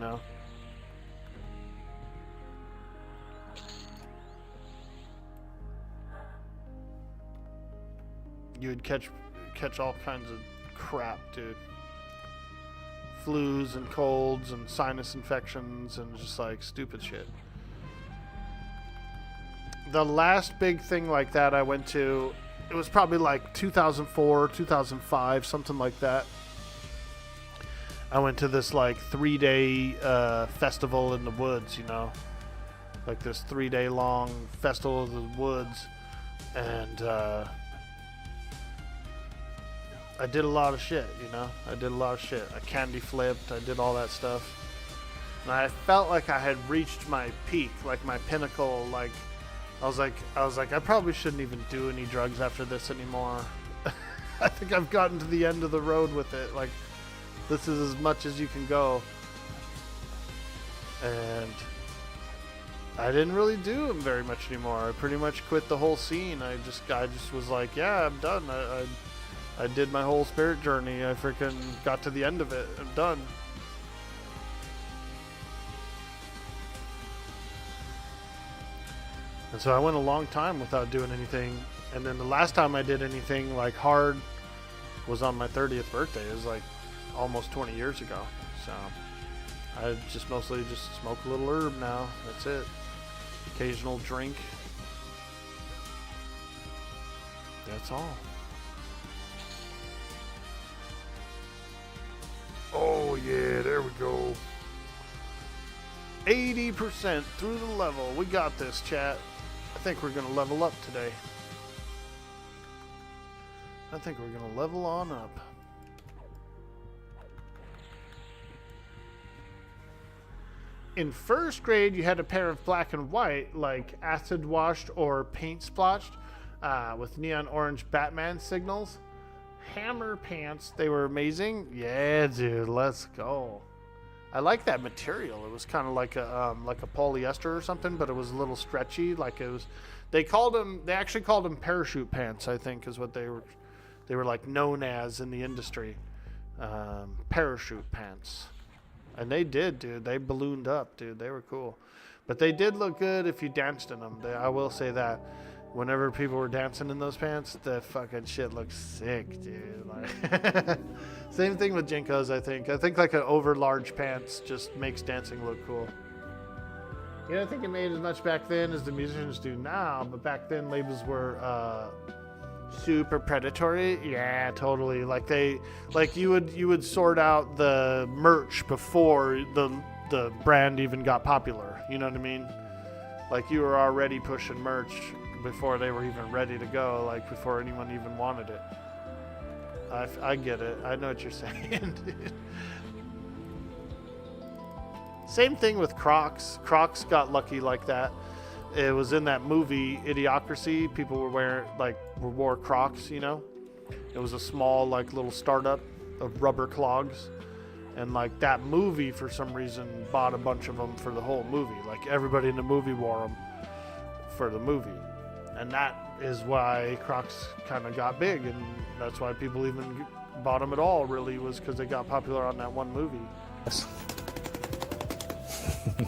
You would catch all kinds of crap, dude. Flus and colds and sinus infections and just like stupid shit. The last big thing like that I went to, it was probably like 2004, 2005, something like that. I went to this like 3-day festival in the woods, like this 3-day long festival of the woods, and I did a lot of shit, I did a lot of shit. I candy flipped, I did all that stuff. And I felt like I had reached my peak, like my pinnacle. Like I was like, I probably shouldn't even do any drugs after this anymore. I think I've gotten to the end of the road with it. Like, this is as much as you can go. And I didn't really do them very much anymore. I pretty much quit the whole scene. I just was like, yeah, I'm done. I did my whole spirit journey. I freaking got to the end of it. I'm done. And so I went a long time without doing anything. And then the last time I did anything like hard was on my 30th birthday. It was like almost 20 years ago. So I just mostly just smoke a little herb now. That's it. Occasional drink. That's all. Oh yeah, there we go. 80% through the level. We got this, chat. I think we're gonna level up today. I think we're gonna level on up. In first grade, you had a pair of black and white, like acid washed or paint splotched, with neon orange Batman signals. Hammer pants, they were amazing. Yeah, dude, let's go. I like that material. It was kind of like a polyester or something, but it was a little stretchy. Like it was, they actually called them parachute pants, I think, is what they were like known as in the industry. Parachute pants. And they did, dude. They ballooned up, dude. They were cool. But they did look good if you danced in them. I will say that. Whenever people were dancing in those pants, that fucking shit looked sick, dude. Like, same thing with Jenkos, I think. I think like an over large pants just makes dancing look cool. I think it made as much back then as the musicians do now, but back then labels were super predatory. Yeah, totally. Like you would sort out the merch before the brand even got popular. You know what I mean? Like you were already pushing merch before they were even ready to go, like before anyone even wanted it. I get it. I know what you're saying, dude. Same thing with Crocs. Crocs got lucky like that. It was in that movie Idiocracy. People wore Crocs, It was a small, like, little startup of rubber clogs. And, like, that movie, for some reason, bought a bunch of them for the whole movie. Like, everybody in the movie wore them for the movie. And that is why Crocs kind of got big. And that's why people even bought them at all, really, was because they got popular on that one movie.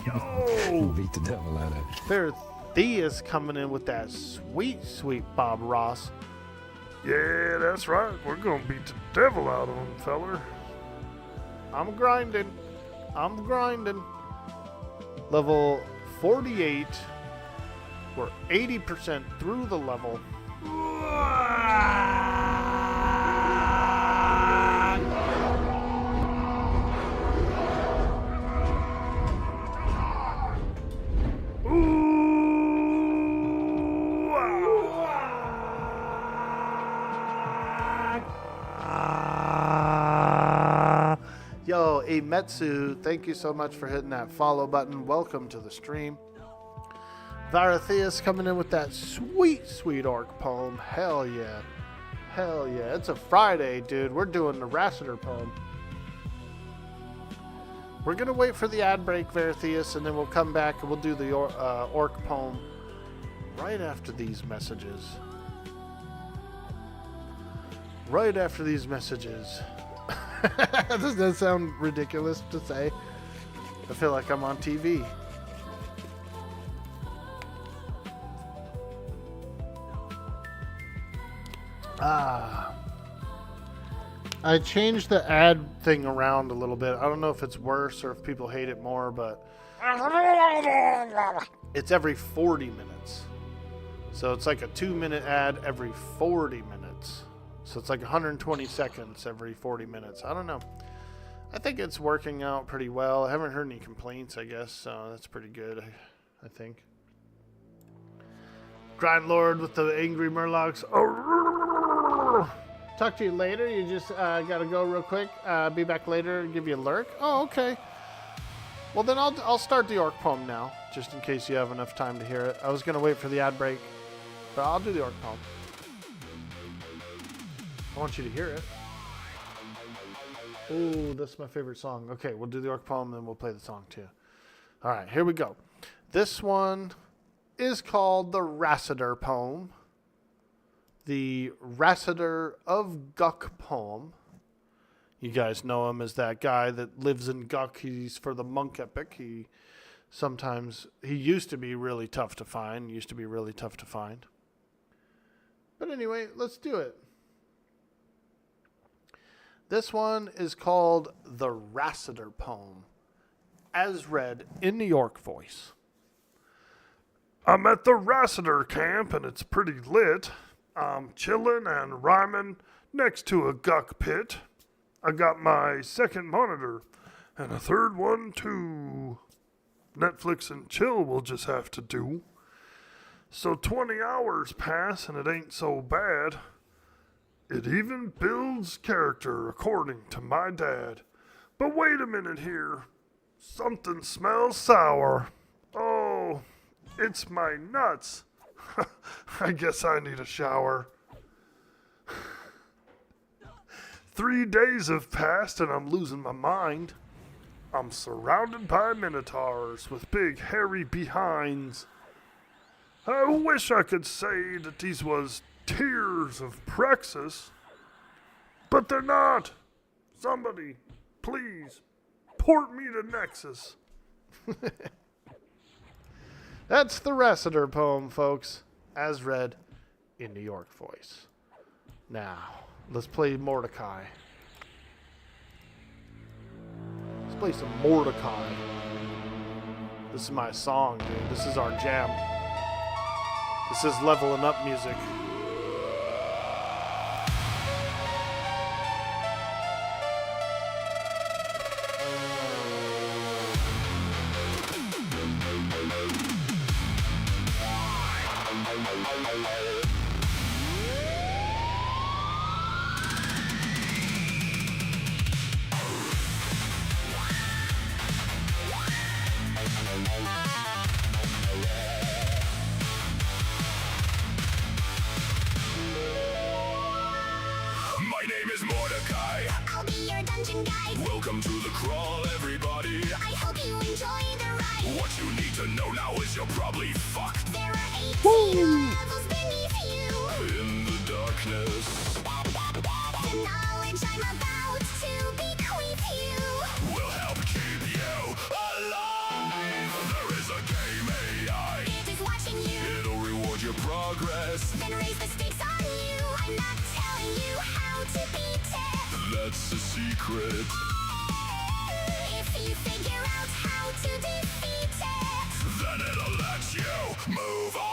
Yo! Beat the devil out of it. There, Thea's coming in with that sweet, sweet Bob Ross. Yeah, that's right. We're gonna beat the devil out of him, feller. I'm grinding. Level 48. We're 80% through the level. Yo, Emetsu, thank you so much for hitting that follow button. Welcome to the stream. Varatheus coming in with that sweet, sweet orc poem. Hell yeah. Hell yeah. It's a Friday, dude. We're doing the Rassiter poem. We're going to wait for the ad break, Varatheus, and then we'll come back and we'll do the orc poem right after these messages. Right after these messages. Does that sound ridiculous to say? I feel like I'm on TV. I changed the ad thing around a little bit. I don't know if it's worse or if people hate it more, but it's every 40 minutes. So it's like a 2-minute ad every 40 minutes. So it's like 120 seconds every 40 minutes. I don't know. I think it's working out pretty well. I haven't heard any complaints, I guess, so that's pretty good, I think. Grind Lord with the angry Murlocs. Talk to you later. You just gotta go real quick. Be back later and give you a lurk. Oh, okay. Well, then I'll start the orc poem now, just in case you have enough time to hear it. I was gonna wait for the ad break, but I'll do the orc poem. I want you to hear it. Ooh, that's my favorite song. Okay, we'll do the orc poem, then we'll play the song too. All right, here we go. This one is called the Rassiter poem. The Rassiter of Guck poem. You guys know him as that guy that lives in Guck. He's for the monk epic. He used to be really tough to find. But anyway, let's do it. This one is called the Rassiter poem, as read in New York voice. I'm at the Rassiter camp and it's pretty lit. I'm chillin' and rhyming next to a guck pit. I got my second monitor and a third one too. Netflix and chill will just have to do. So 20 hours pass and it ain't so bad. It even builds character according to my dad. But wait a minute here. Something smells sour. Oh, it's my nuts. I guess I need a shower. 3 days have passed and I'm losing my mind. I'm surrounded by minotaurs with big hairy behinds. I wish I could say that these was tears of Praxis, but they're not. Somebody, please, port me to Nexus. That's the Rassiter poem, folks, as read in New York voice. Now, let's play Mordecai. Let's play some Mordecai. This is my song, dude. This is our jam. This is leveling up music. die. I'll be your dungeon guide. Welcome to the crawl, everybody. I hope you enjoy the ride. What you need to know now is you're probably fucked. There are 18 levels beneath you. In the darkness. The knowledge I'm about to bequeath you will help keep you alive. There is a game AI. It is watching you. It'll reward your progress. Then raise the stakes on you. I'm not telling you how to beat it. That's a secret. If you figure out how to defeat it, then it'll let you move on.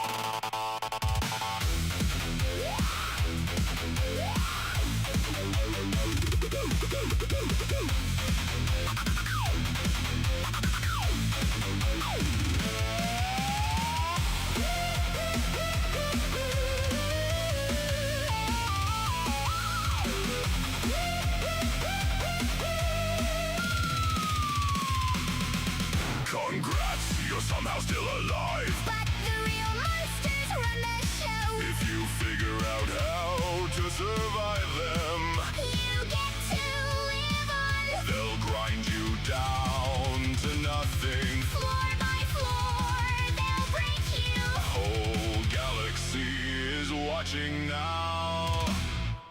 Congrats, you're somehow still alive. But the real monsters run the show. If you figure out how to survive them, you get to live on. They'll grind you down to nothing. Floor by floor, they'll break you. Whole galaxy is watching now.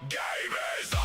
Game is on.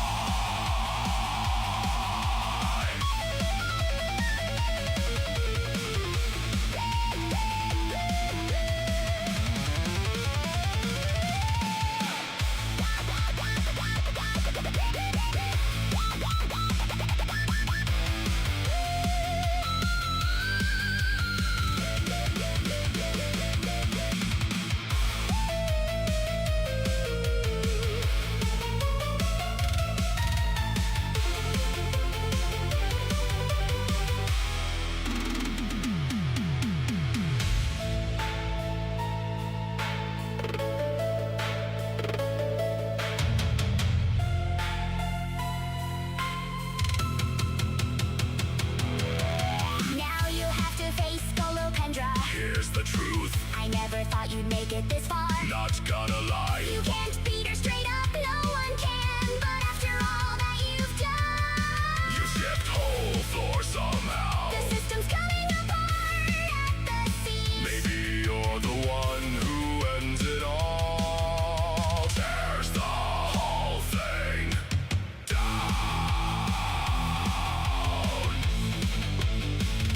Here's the truth. I never thought you'd make it this far. Not gonna lie. You can't beat her straight up, no one can. But after all that you've done, you shift whole floor somehow. The system's coming apart at the seams. Maybe you're the one who ends it all. Tears the whole thing down.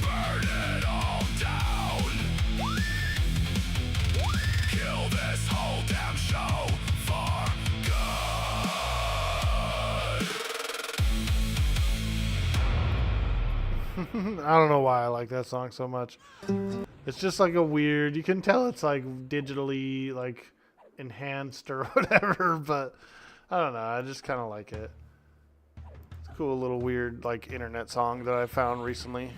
Burn it all down. Kill this whole damn show for good. I don't know why I like that song so much. It's just like a weird, you can tell it's like digitally like enhanced or whatever, but I don't know, I just kind of like it. It's a cool little weird like internet song that I found recently.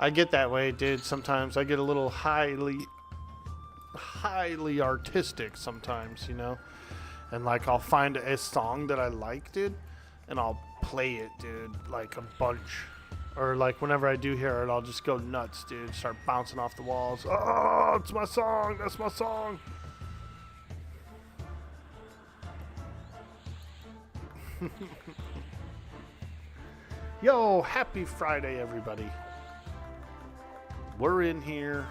I get that way, dude, sometimes. I get a little highly artistic sometimes, you know? And like I'll find a song that I like, dude, and I'll play it, dude, like a bunch. Or like whenever I do hear it, I'll just go nuts, dude. Start bouncing off the walls. Oh, it's my song. That's my song. Yo, happy Friday, everybody. We're in here.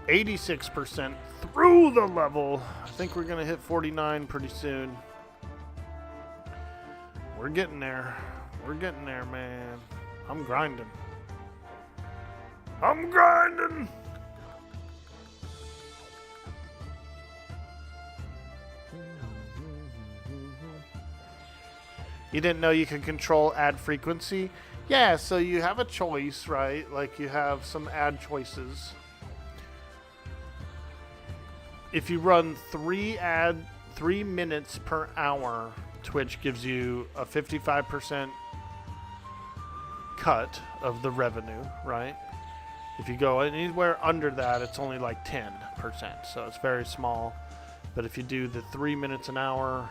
86% through the level. I think we're going to hit 49 pretty soon. We're getting there. We're getting there, man. I'm grinding. I'm grinding. You didn't know you could control ad frequency? Yeah, so you have a choice, right? Like you have some ad choices. If you run 3 minutes per hour, Twitch gives you a 55% cut of the revenue, right? If you go anywhere under that, it's only like 10%, so it's very small. But if you do the 3 minutes an hour,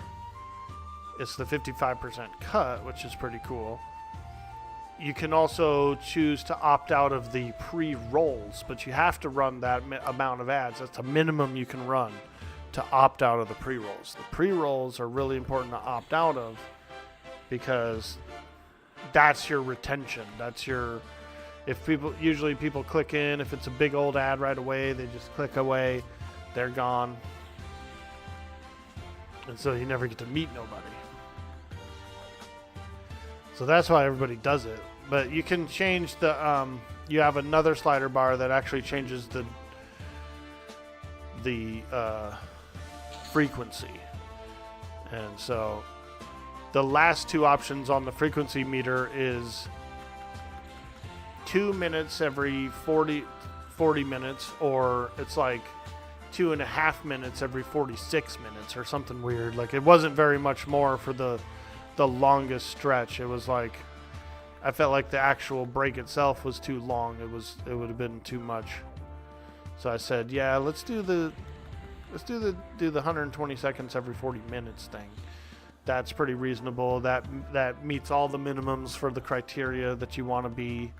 it's the 55% cut, which is pretty cool. You can also choose to opt out of the pre-rolls, but you have to run that amount of ads. That's a minimum you can run to opt out of the pre-rolls. The pre-rolls are really important to opt out of because that's your retention. That's your, if usually people click in, if it's a big old ad right away, they just click away, they're gone. And so you never get to meet nobody. So that's why everybody does it. But you can change the, you have another slider bar that actually changes the frequency. And so the last two options on the frequency meter is 2 minutes every 40 minutes, or it's like 2.5 minutes every 46 minutes or something weird. Like, it wasn't very much more for the longest stretch. It was like, I felt like the actual break itself was too long. It would have been too much. So I said, yeah, let's do the 120 seconds every 40 minutes thing. That's pretty reasonable. That meets all the minimums for the criteria that you want to be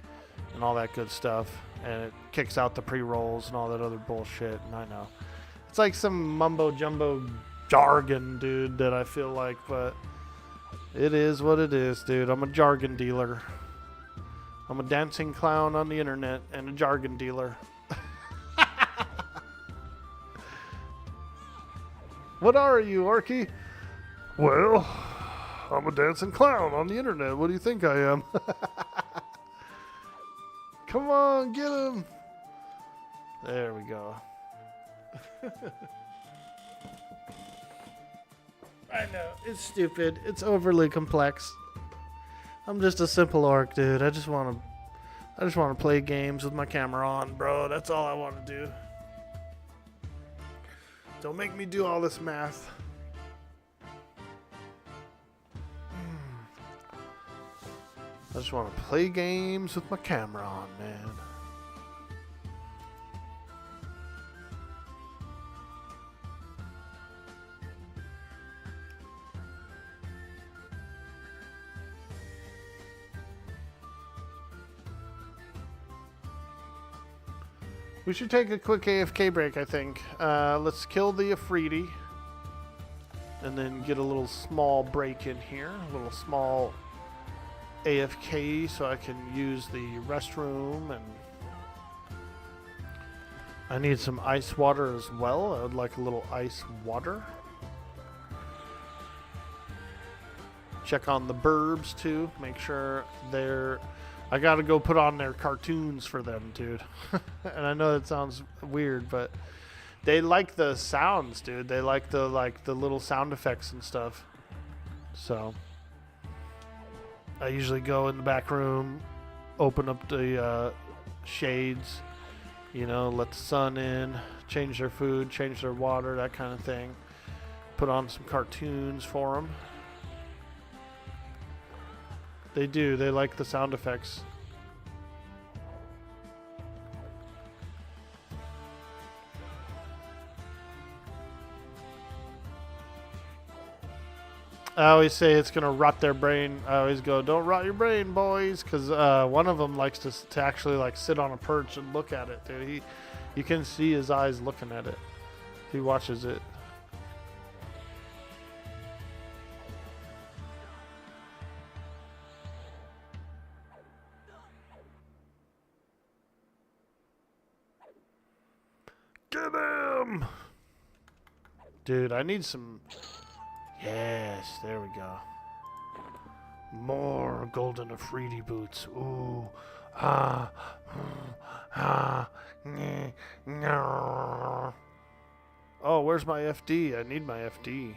and all that good stuff. And it kicks out the pre-rolls and all that other bullshit. And I know it's like some mumbo jumbo jargon, dude, that I feel like, but it is what it is, dude. I'm a jargon dealer. I'm a dancing clown on the internet and a jargon dealer. What are you, Orky? Well, I'm a dancing clown on the internet. What do you think I am? Come on, get him. There we go. I know, it's stupid. It's overly complex. I'm just a simple orc, dude. I just want to play games with my camera on, bro. That's all I want to do. Don't make me do all this math. I just want to play games with my camera on, man. We should take a quick AFK break, I think. Let's kill the Afridi. And then get a little small break in here. A little small AFK so I can use the restroom. And I need some ice water as well. I would like a little ice water. Check on the burbs too. Make sure they're... I gotta go put on their cartoons for them, dude. And I know that sounds weird, but they like the sounds, dude. They like the little sound effects and stuff. So I usually go in the back room, open up the shades, you know, let the sun in, change their food, change their water, that kind of thing. Put on some cartoons for them. They do. They like the sound effects. I always say it's going to rot their brain. I always go, don't rot your brain, boys. Because one of them likes to actually like sit on a perch and look at it, dude. You can see his eyes looking at it. He watches it. Get him! Dude, I need some... Yes, there we go. More golden Afridi boots. Ooh. Ah. Ah. No. Oh, where's my FD? I need my FD.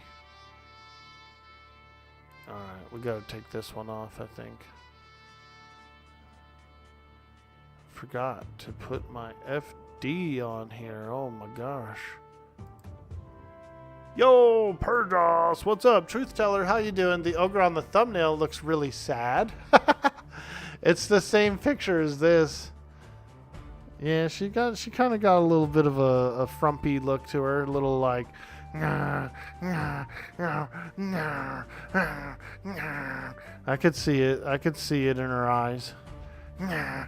Alright, we gotta take this one off, I think. Forgot to put my FD on here. Oh my gosh. Yo, Purdos, what's up? Truth Teller, how you doing? The ogre on the thumbnail looks really sad. It's the same picture as this. Yeah, she kind of got a little bit of a frumpy look to her, a little like I could see it. I could see it in her eyes. Yeah,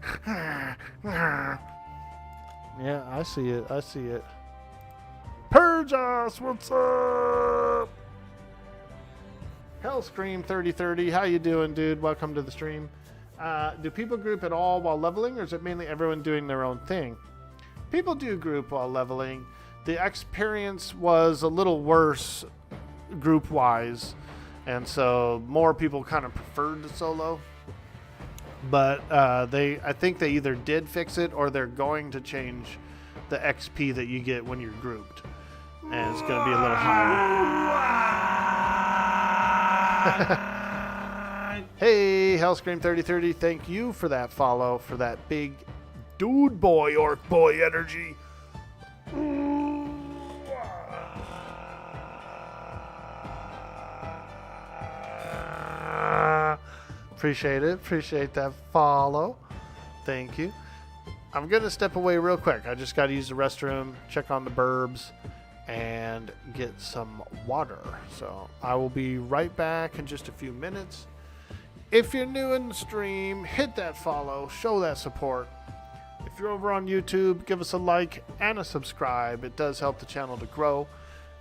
I see it. I see it. Purge us, what's up? Hellscream 3030, how you doing, dude? Welcome to the stream. Do people group at all while leveling, or is it mainly everyone doing their own thing? People do group while leveling. The experience was a little worse group-wise, and so more people kind of preferred the solo. But I think they either did fix it or they're going to change the XP that you get when you're grouped, and it's going to be a little higher. Hey, Hellscream 3030, thank you for that follow, for that big dude boy, orc boy energy. Appreciate it. Appreciate that follow. Thank you. I'm going to step away real quick. I just got to use the restroom, check on the burbs, and get some water. So I will be right back in just a few minutes. If you're new in the stream, hit that follow, show that support. If you're over on YouTube, give us a like and a subscribe. It does help the channel to grow,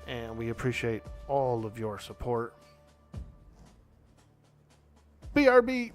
and we appreciate all of your support. BRB.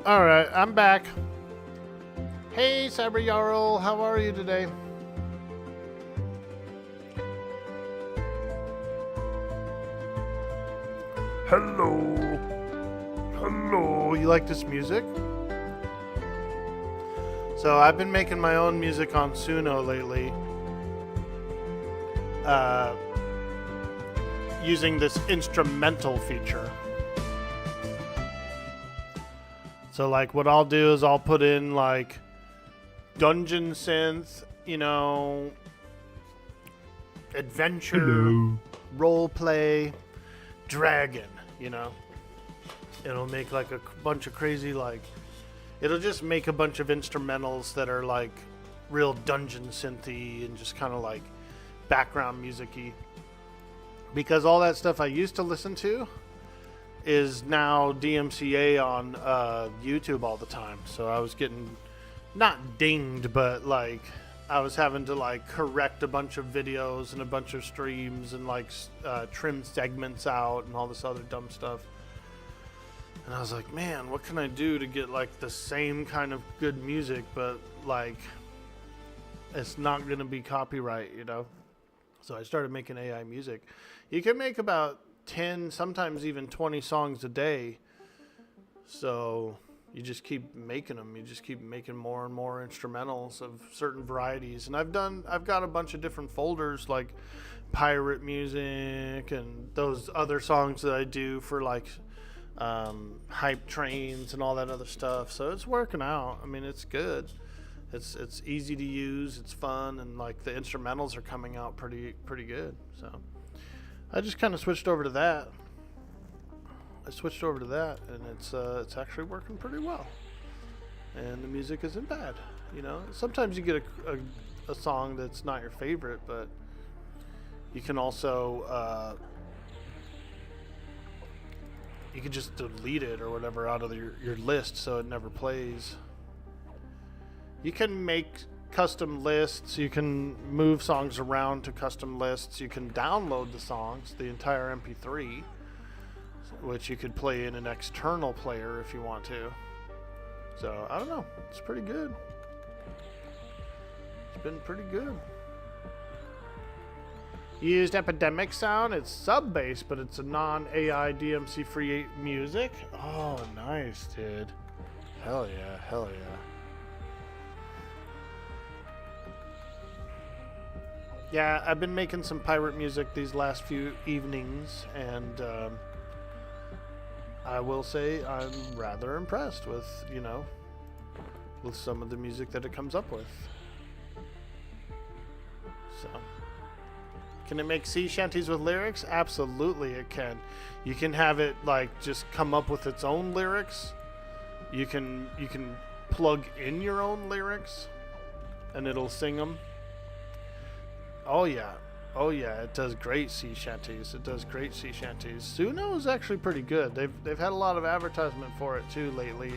Alright, I'm back. Hey, Cyber Jarl, how are you today? Hello. Hello, you like this music? So I've been making my own music on Suno lately. Using this instrumental feature. So like what I'll do is I'll put in like dungeon synth, you know, adventure, role play, dragon, you know. It'll make like a bunch of crazy like, it'll just make a bunch of instrumentals that are like real dungeon synthy and just kind of like background music-y. Because all that stuff I used to listen to is now DMCA on YouTube all the time. So I was getting, not dinged, but like I was having to like correct a bunch of videos and a bunch of streams and like trim segments out and all this other dumb stuff. And I was like, man, what can I do to get like the same kind of good music, but like it's not going to be copyright, you know? So I started making AI music. You can make about 10, sometimes even 20 songs a day. So you just keep making them. You just keep making more and more instrumentals of certain varieties. And I've got a bunch of different folders like pirate music and those other songs that I do for like hype trains and all that other stuff. So it's working out. I mean, it's good. It's easy to use. It's fun, and like the instrumentals are coming out pretty good. So I just kind of switched over to that. And it's actually working pretty well. And the music isn't bad. You know, sometimes you get a song that's not your favorite, but you can also you can just delete it or whatever out of your list so it never plays. You can make custom lists. You can move songs around to custom lists. You can download the songs, the entire MP3, which you could play in an external player if you want to. So, I don't know. It's pretty good. It's been pretty good. Used Epidemic Sound. It's sub-bass, but it's a non-AI DMC-free music. Oh, nice, dude. Hell yeah, hell yeah. Yeah, I've been making some pirate music these last few evenings, and I will say I'm rather impressed with, you know, with some of the music that it comes up with. So, can it make sea shanties with lyrics? Absolutely it can. You can have it like just come up with its own lyrics. You can plug in your own lyrics, and it'll sing them. Oh yeah, it does great sea shanties. Suno is actually pretty good. They've had a lot of advertisement for it too lately,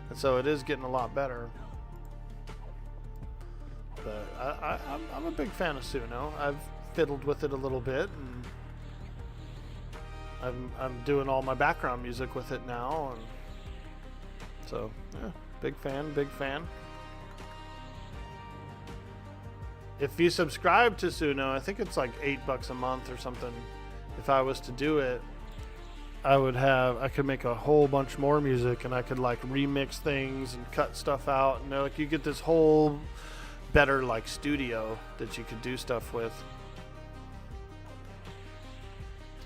and so it is getting a lot better. But I'm a big fan of Suno. I've fiddled with it a little bit, and I'm doing all my background music with it now, and so yeah, big fan. If you subscribe to Suno, I think it's like $8 a month or something. If I was to do it, I could make a whole bunch more music, and I could like remix things and cut stuff out, and like you get this whole better like studio that you could do stuff with.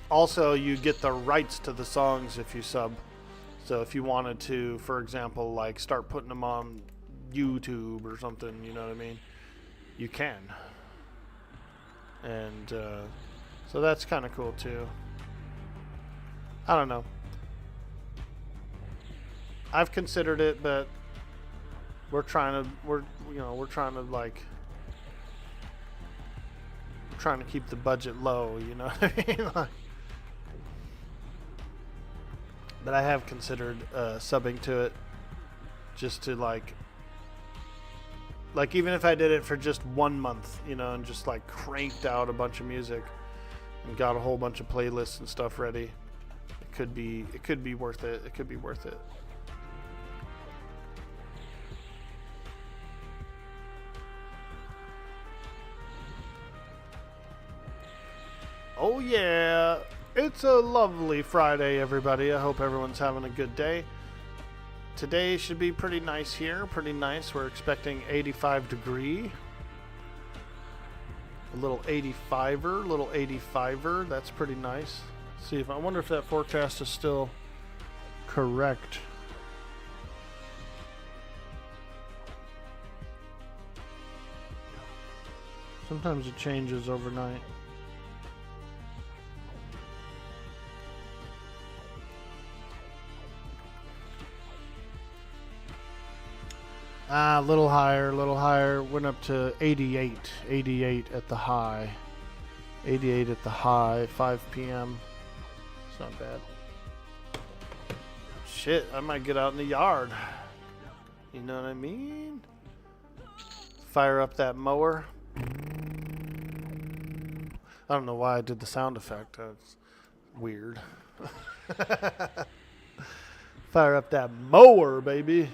Also, you get the rights to the songs if you sub. So if you wanted to, for example, like start putting them on YouTube or something, you know what I mean? You can. And so that's kind of cool too. I don't know. I've considered it, but we're trying to keep the budget low, you know what I mean? But I have considered subbing to it just to like even if I did it for just 1 month, you know, and just like cranked out a bunch of music and got a whole bunch of playlists and stuff ready, it could be worth it. Oh yeah, it's a lovely Friday, everybody. I hope everyone's having a good day. Today should be pretty nice here, pretty nice. We're expecting 85 degree. A little 85er, that's pretty nice. See if I wonder if that forecast is still correct. Sometimes it changes overnight. A little higher. Went up to 88 at the high. 88 at the high, 5 p.m. It's not bad. Shit, I might get out in the yard. You know what I mean? Fire up that mower. I don't know why I did the sound effect. That's weird. Fire up that mower, baby.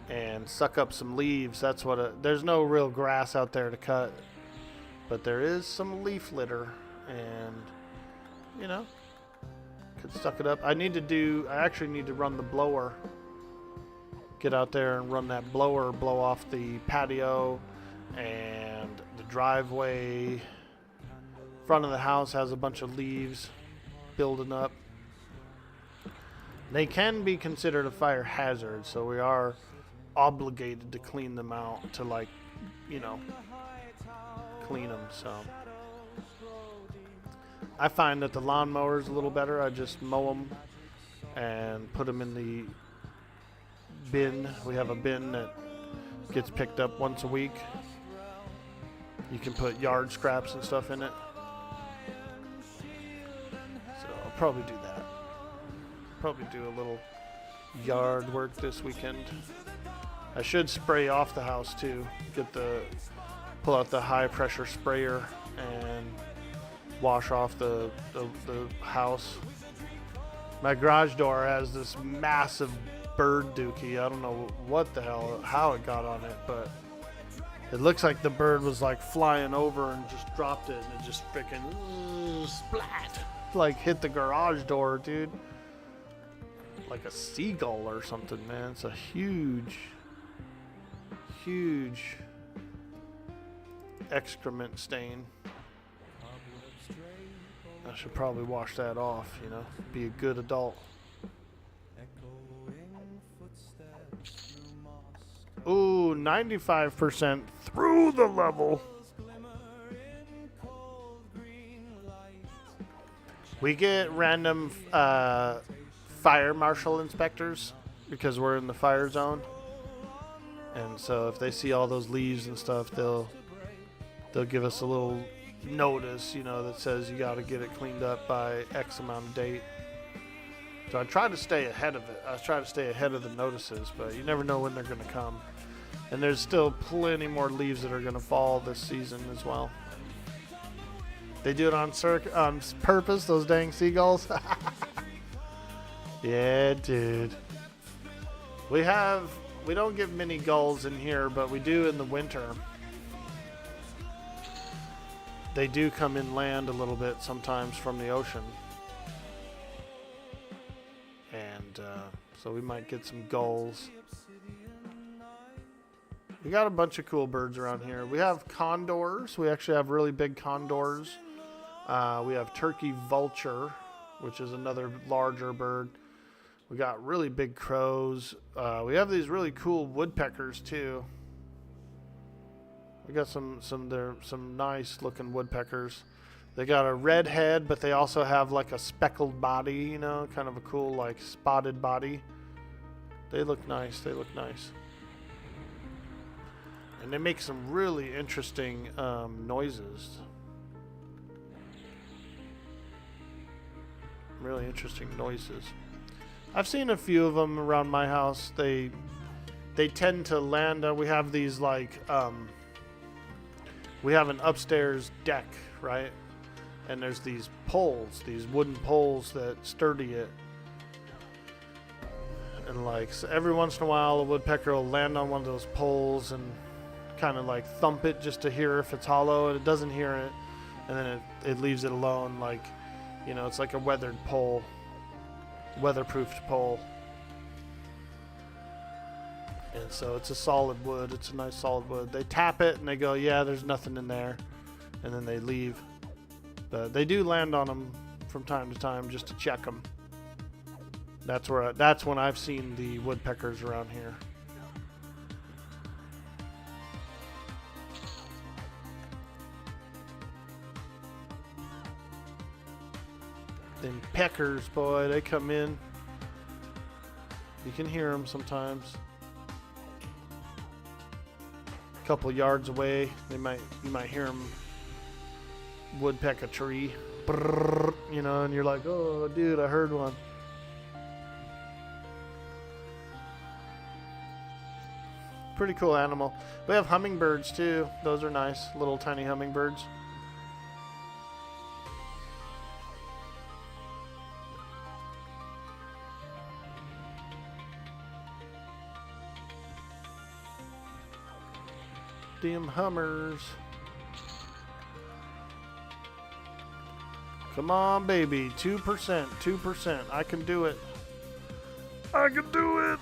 And suck up some leaves. That's what there's no real grass out there to cut, but there is some leaf litter, and you know, could suck it up. I actually need to run the blower. Get out there and run that blower, blow off the patio and the driveway. Front of the house has a bunch of leaves building up. They can be considered a fire hazard, so we are obligated to clean them out, to, like, you know, clean them. So I find that the lawnmower is a little better. I just mow them and put them in the bin. We have a bin that gets picked up once a week. You can put yard scraps and stuff in it. So I'll probably do that. Probably do a little yard work this weekend. I should spray off the house too. Pull out the high pressure sprayer and wash off the house. My garage door has this massive bird dookie. I don't know how it got on it, but it looks like the bird was like flying over and just dropped it, and it just freaking splat, like hit the garage door, dude. Like a seagull or something, man. It's a huge excrement stain. I should probably wash that off, you know, be a good adult. Ooh, 95% through the level. We get random fire marshal inspectors because we're in the fire zone. And so if they see all those leaves and stuff, they'll give us a little notice, you know, that says you got to get it cleaned up by X amount of date. So I try to stay ahead of it. I try to stay ahead of the notices, but you never know when they're going to come. And there's still plenty more leaves that are going to fall this season as well. They do it on purpose, those dang seagulls. Yeah, dude. We don't get many gulls in here, but we do in the winter. They do come inland a little bit sometimes from the ocean. And so we might get some gulls. We got a bunch of cool birds around here. We have condors. We actually have really big condors. We have turkey vulture, which is another larger bird. We got really big crows. We have these really cool woodpeckers too. We got some nice looking woodpeckers. They got a red head, but they also have like a speckled body, you know, kind of a cool like spotted body. They look nice. And they make some really interesting noises. Really interesting noises. I've seen a few of them around my house. They tend to land. We have these like we have an upstairs deck, right? And there's these poles, these wooden poles that sturdy it. And like so every once in a while, a woodpecker will land on one of those poles and kind of like thump it just to hear if it's hollow, and it doesn't hear it. and then it leaves it alone, like, you know, it's like a weathered pole, weatherproofed pole. And so it's a solid wood. It's a nice solid wood. They tap it and they go, yeah, there's nothing in there, and then they leave. But they do land on them from time to time just to check them. That's when I've seen the woodpeckers around here. Them peckers, boy, they come in. You can hear them sometimes. A couple yards away, you might hear them woodpeck a tree. Brrr, you know, and you're like, oh, dude, I heard one. Pretty cool animal. We have hummingbirds too. Those are nice, little tiny hummingbirds. Damn hummers. Come on, baby. 2%. 2%. I can do it. I can do it.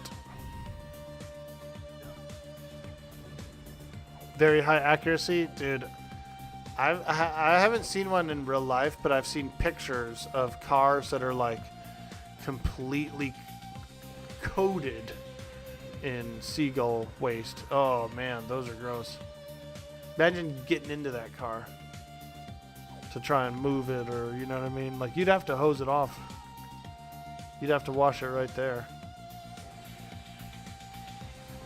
Very high accuracy. Dude, I haven't seen one in real life, but I've seen pictures of cars that are like completely coated in seagull waste. Oh man, those are gross. Imagine getting into that car to try and move it, or you know what I mean? Like, you'd have to hose it off. You'd have to wash it right there.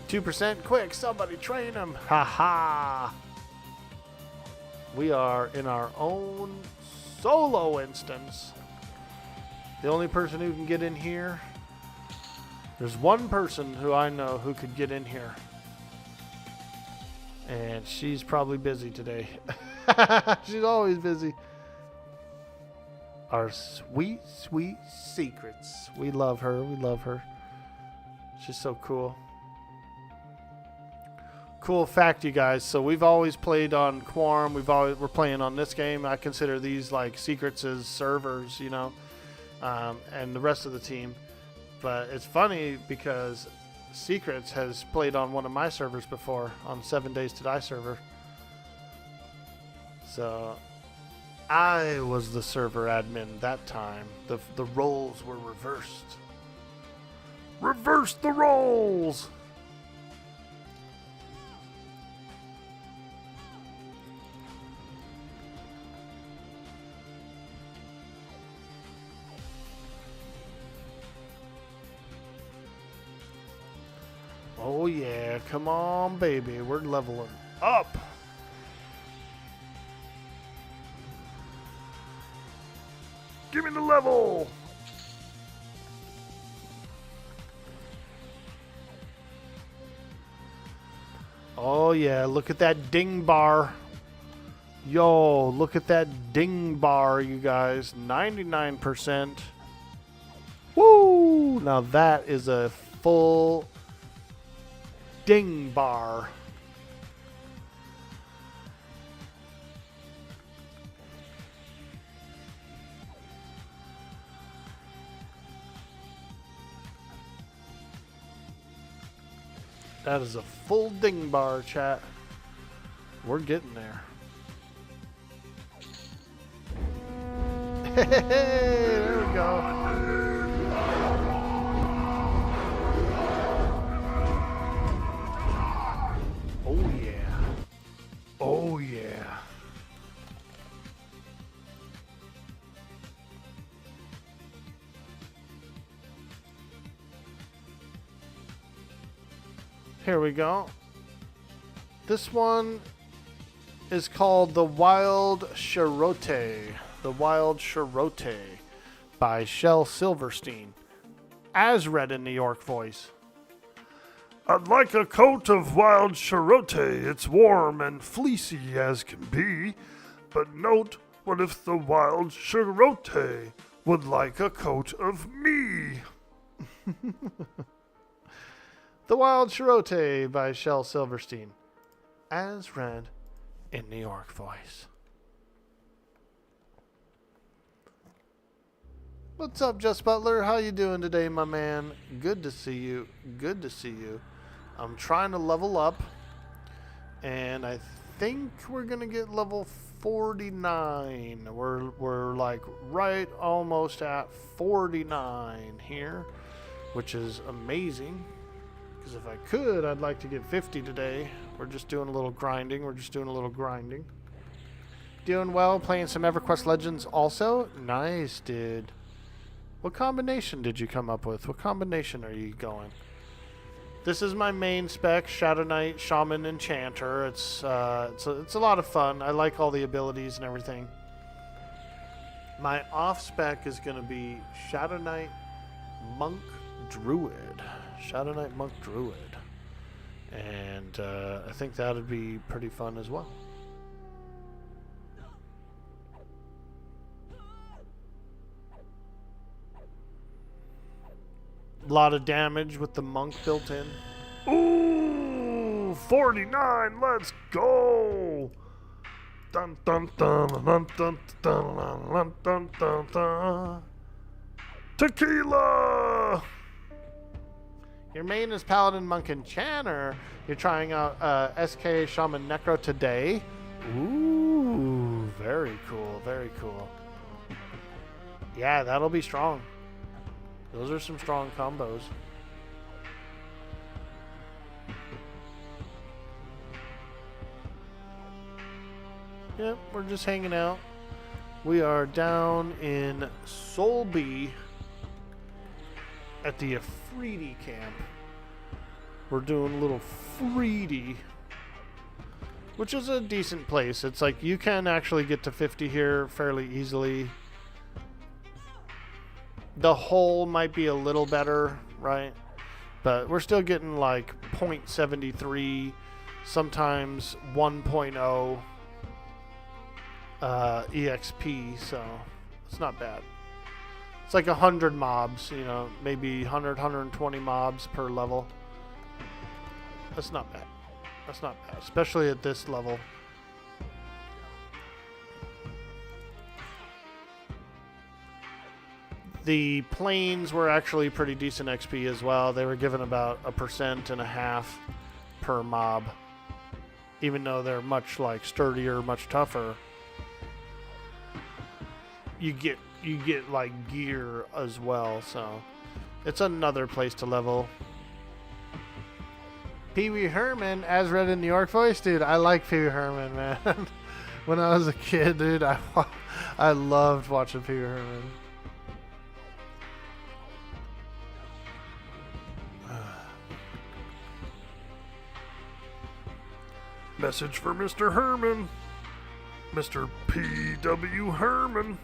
2%, quick, somebody train them. Ha ha. We are in our own solo instance. The only person who can get in here, there's one person who I know who could get in here. And she's probably busy today. She's always busy. Our sweet, sweet secrets. We love her. We love her. She's so cool. Cool fact, you guys. So we've always played on Quorum. We're playing on this game. I consider these like secrets as servers, you know, and the rest of the team. But it's funny because Secrets has played on one of my servers before, on 7 Days to Die server. So I was the server admin that time. The roles were reversed. Reverse the roles. Oh yeah, come on baby, we're leveling up. Give me the level. Oh yeah, look at that ding bar. Yo, look at that ding bar, you guys. 99%. Woo! Now that is a full ding bar. That is a full ding bar, chat. We're getting there. Hey, there we go. Oh yeah. Oh yeah. Here we go. This one is called The Wild Cherote. The Wild Cherote by Shel Silverstein, as read in New York voice. I'd like a coat of wild cherote. It's warm and fleecy as can be. But note, what if the wild cherote would like a coat of me? The Wild Cherote by Shel Silverstein, as read in New York voice. What's up, Just Butler? How you doing today, my man? Good to see you. Good to see you. I'm trying to level up, and I think we're gonna get level 49. We're like right almost at 49 here, which is amazing. Because if I could, I'd like to get 50 today. We're just doing a little grinding. Doing well, playing some Everquest Legends also. Nice, dude. What combination did you come up with? What combination are you going? This is my main spec, Shadow Knight, Shaman, Enchanter. It's a lot of fun. I like all the abilities and everything. My off spec is going to be Shadow Knight, Monk, Druid. Shadow Knight, Monk, Druid. And I think that would be pretty fun as well. A lot of damage with the monk built in. Ooh, 49. Let's go. Dun dun dun dun dun dun dun dun dun dun. Tequila. Your main is Paladin, Monk, Enchanter. You're trying out SK Shaman Necro today. Ooh, very cool, very cool. Yeah, that'll be strong. Those are some strong combos. Yep, we're just hanging out. We are down in Solby at the Afridi camp. We're doing a little Afridi, which is a decent place. It's like you can actually get to 50 here fairly easily. The hole might be a little better, right? But we're still getting like 0.73, sometimes 1.0 EXP, so it's not bad. It's like 100 mobs, you know, maybe 100, 120 mobs per level. That's not bad. That's not bad, especially at this level. The planes were actually pretty decent XP as well. They were given about 1.5% per mob. Even though they're much like sturdier, much tougher. You get like gear as well, so it's another place to level. Pee Wee Herman, as read in the York voice, dude. I like Pee Wee Herman, man. When I was a kid, dude, I loved watching Pee Wee Herman. Message for Mr. Herman. Mr. P.W. Herman.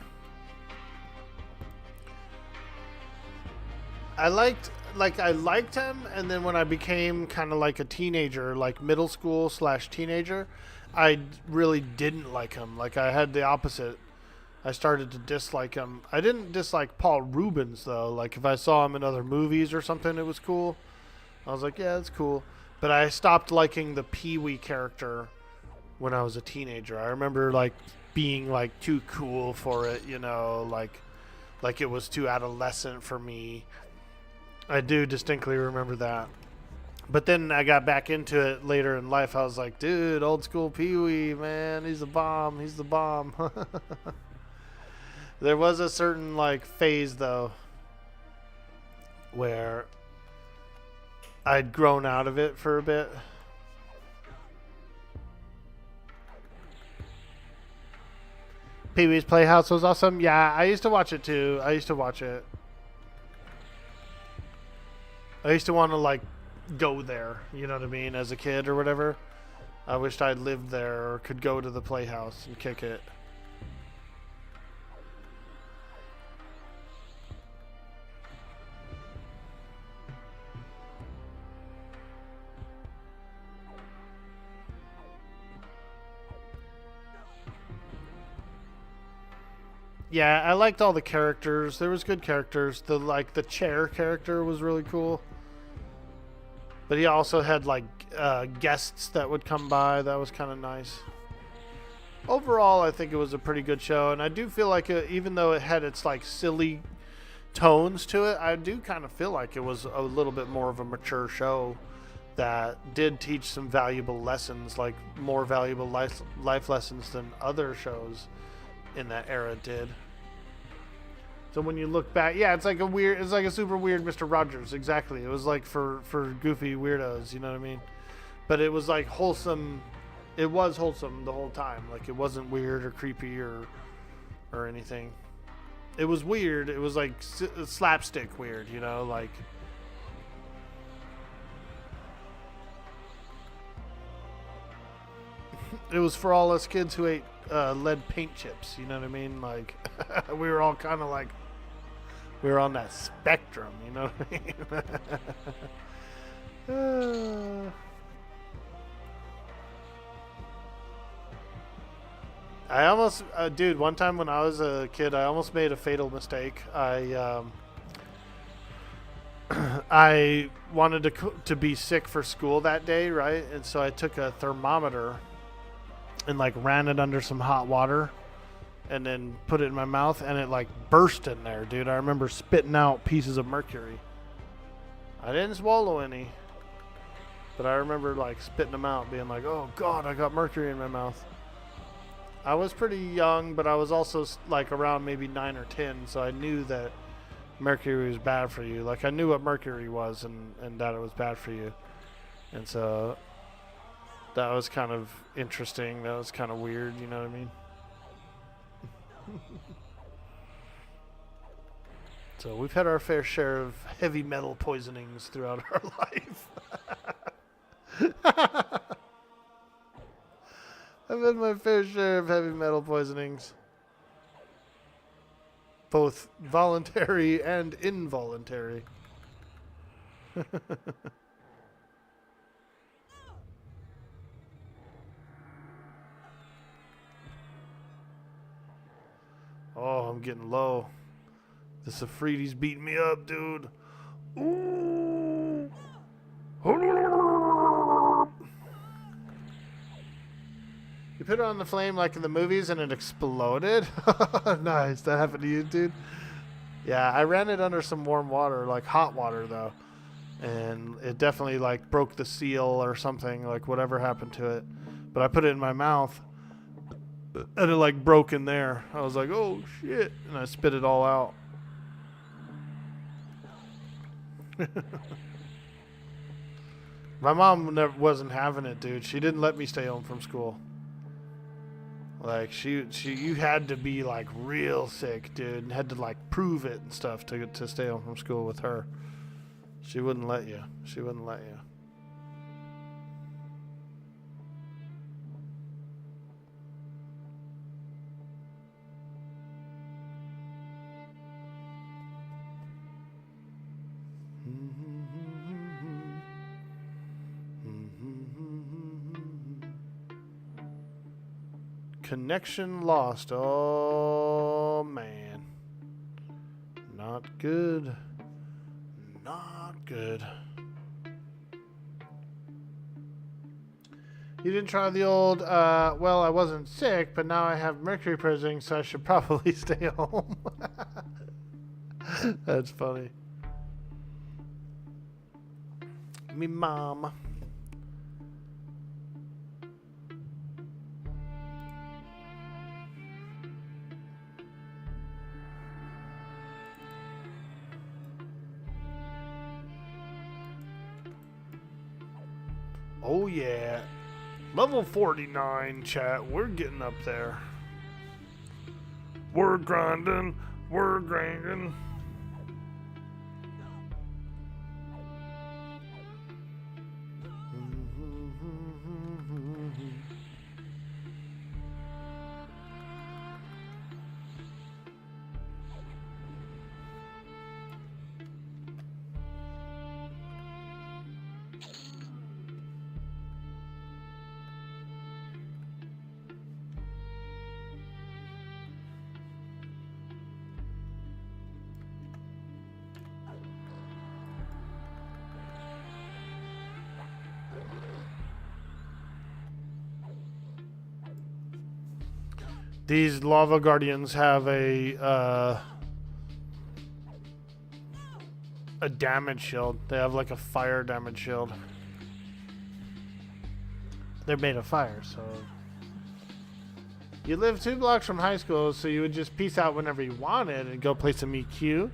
I liked him, and then when I became kind of like a teenager, like middle school / teenager, I really didn't like him. Like I had the opposite. I started to dislike him. I didn't dislike Paul Rubens though. Like if I saw him in other movies or something, it was cool. I was like, yeah, that's cool. But I stopped liking the Pee-wee character when I was a teenager. I remember like being like too cool for it, you know, like it was too adolescent for me. I do distinctly remember that. But then I got back into it later in life. I was like, dude, old school Pee-wee, man, he's the bomb. He's the bomb. There was a certain like phase though where I'd grown out of it for a bit. Pee-wee's Playhouse was awesome. Yeah, I used to watch it too. I used to watch it. I used to want to like go there, you know what I mean, as a kid or whatever. I wished I'd lived there or could go to the Playhouse and kick it. Yeah, I liked all the characters. There was good characters. The chair character was really cool. But he also had like guests that would come by. That was kind of nice. Overall, I think it was a pretty good show, and I do feel like even though it had its like silly tones to it, I do kind of feel like it was a little bit more of a mature show that did teach some valuable lessons, like more valuable life lessons than other shows in that era did. So when you look back, yeah, it's like a super weird Mr. Rogers. Exactly. It was like for goofy weirdos, you know what I mean? But it was like wholesome. It was wholesome the whole time. Like it wasn't weird or creepy or anything. It was weird. It was like slapstick weird, you know, like. It was for all us kids who ate lead paint chips, you know what I mean? Like, we were all kind of like, we were on that spectrum, you know what I mean? I almost, dude, one time when I was a kid, I almost made a fatal mistake. I wanted to be sick for school that day, right? And so I took a thermometer and like ran it under some hot water and then put it in my mouth, and it like burst in there, dude. I remember spitting out pieces of mercury. I didn't swallow any, but I remember like spitting them out, being like, oh God, I got mercury in my mouth. I was pretty young, but I was also like around maybe 9 or 10, so I knew that mercury was bad for you. Like I knew what mercury was and that it was bad for you. And so that was kind of interesting. That was kind of weird, you know what I mean? So we've had our fair share of heavy metal poisonings throughout our life. I've had my fair share of heavy metal poisonings. Both voluntary and involuntary. Oh, I'm getting low. The Safridi's beating me up, dude. Ooh. You put it on the flame like in the movies and it exploded? Nice. That happened to you, dude? Yeah, I ran it under some warm water, like hot water, though. And it definitely, like, broke the seal or something, like, whatever happened to it. But I put it in my mouth, and it, like, broke in there. I was like, oh, shit. And I spit it all out. My mom wasn't having it, dude. She didn't let me stay home from school. Like, you had to be, like, real sick, dude, and had to, like, prove it and stuff to stay home from school with her. She wouldn't let you. She wouldn't let you. Connection lost. Oh, man. Not good. Not good. You didn't try the old, well, I wasn't sick, but now I have mercury poisoning, so I should probably stay home. That's funny. Me mom. Oh yeah, level 49, chat. We're getting up there. We're grinding. We're grinding. These lava guardians have a a damage shield. They have like a fire damage shield. They're made of fire, so... You live 2 blocks from high school, so you would just peace out whenever you wanted and go play some EQ.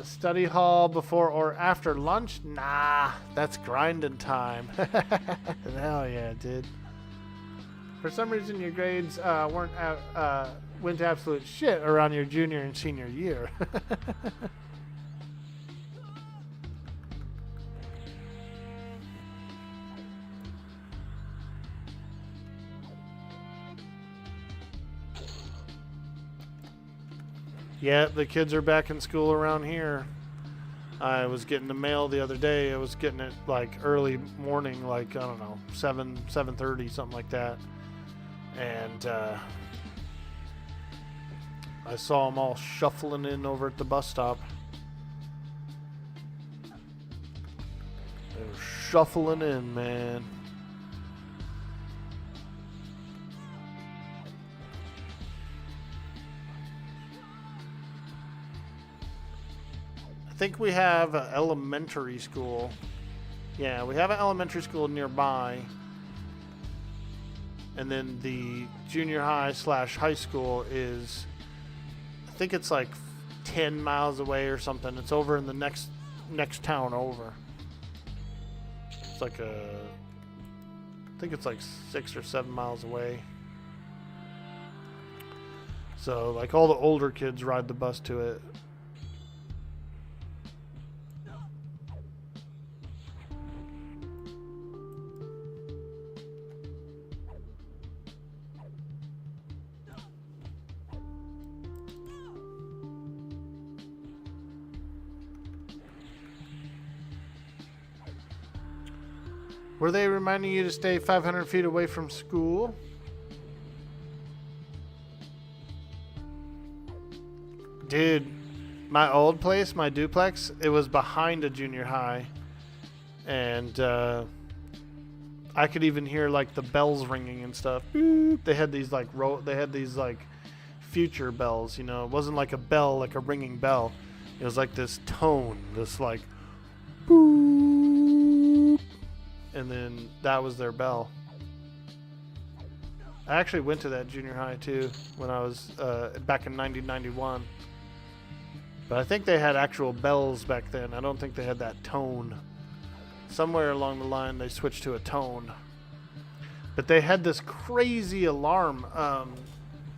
Study hall before or after lunch? Nah, that's grinding time. Hell yeah, dude. For some reason, your grades went to absolute shit around your junior and senior year. Yeah, the kids are back in school around here. I was getting the mail the other day. I was getting it like early morning, like, I don't know, 7:30, something like that. And I saw them all shuffling in over at the bus stop. They were shuffling in, man. I think we have an elementary school. Yeah, we have an elementary school nearby. And then the junior high / high school is, I think it's like 10 miles away or something. It's over in the next town over. It's like I think it's like 6 or 7 miles away. So like all the older kids ride the bus to it. Were they reminding you to stay 500 feet away from school? Dude, my old place, my duplex, it was behind a junior high. And I could even hear like the bells ringing and stuff. Boop. They had these like future bells, you know. It wasn't like a bell, like a ringing bell. It was like this tone, this like boop. And then that was their bell. I actually went to that junior high too when I was back in 1991. But I think they had actual bells back then. I don't think they had that tone. Somewhere along the line they switched to a tone. But they had this crazy alarm,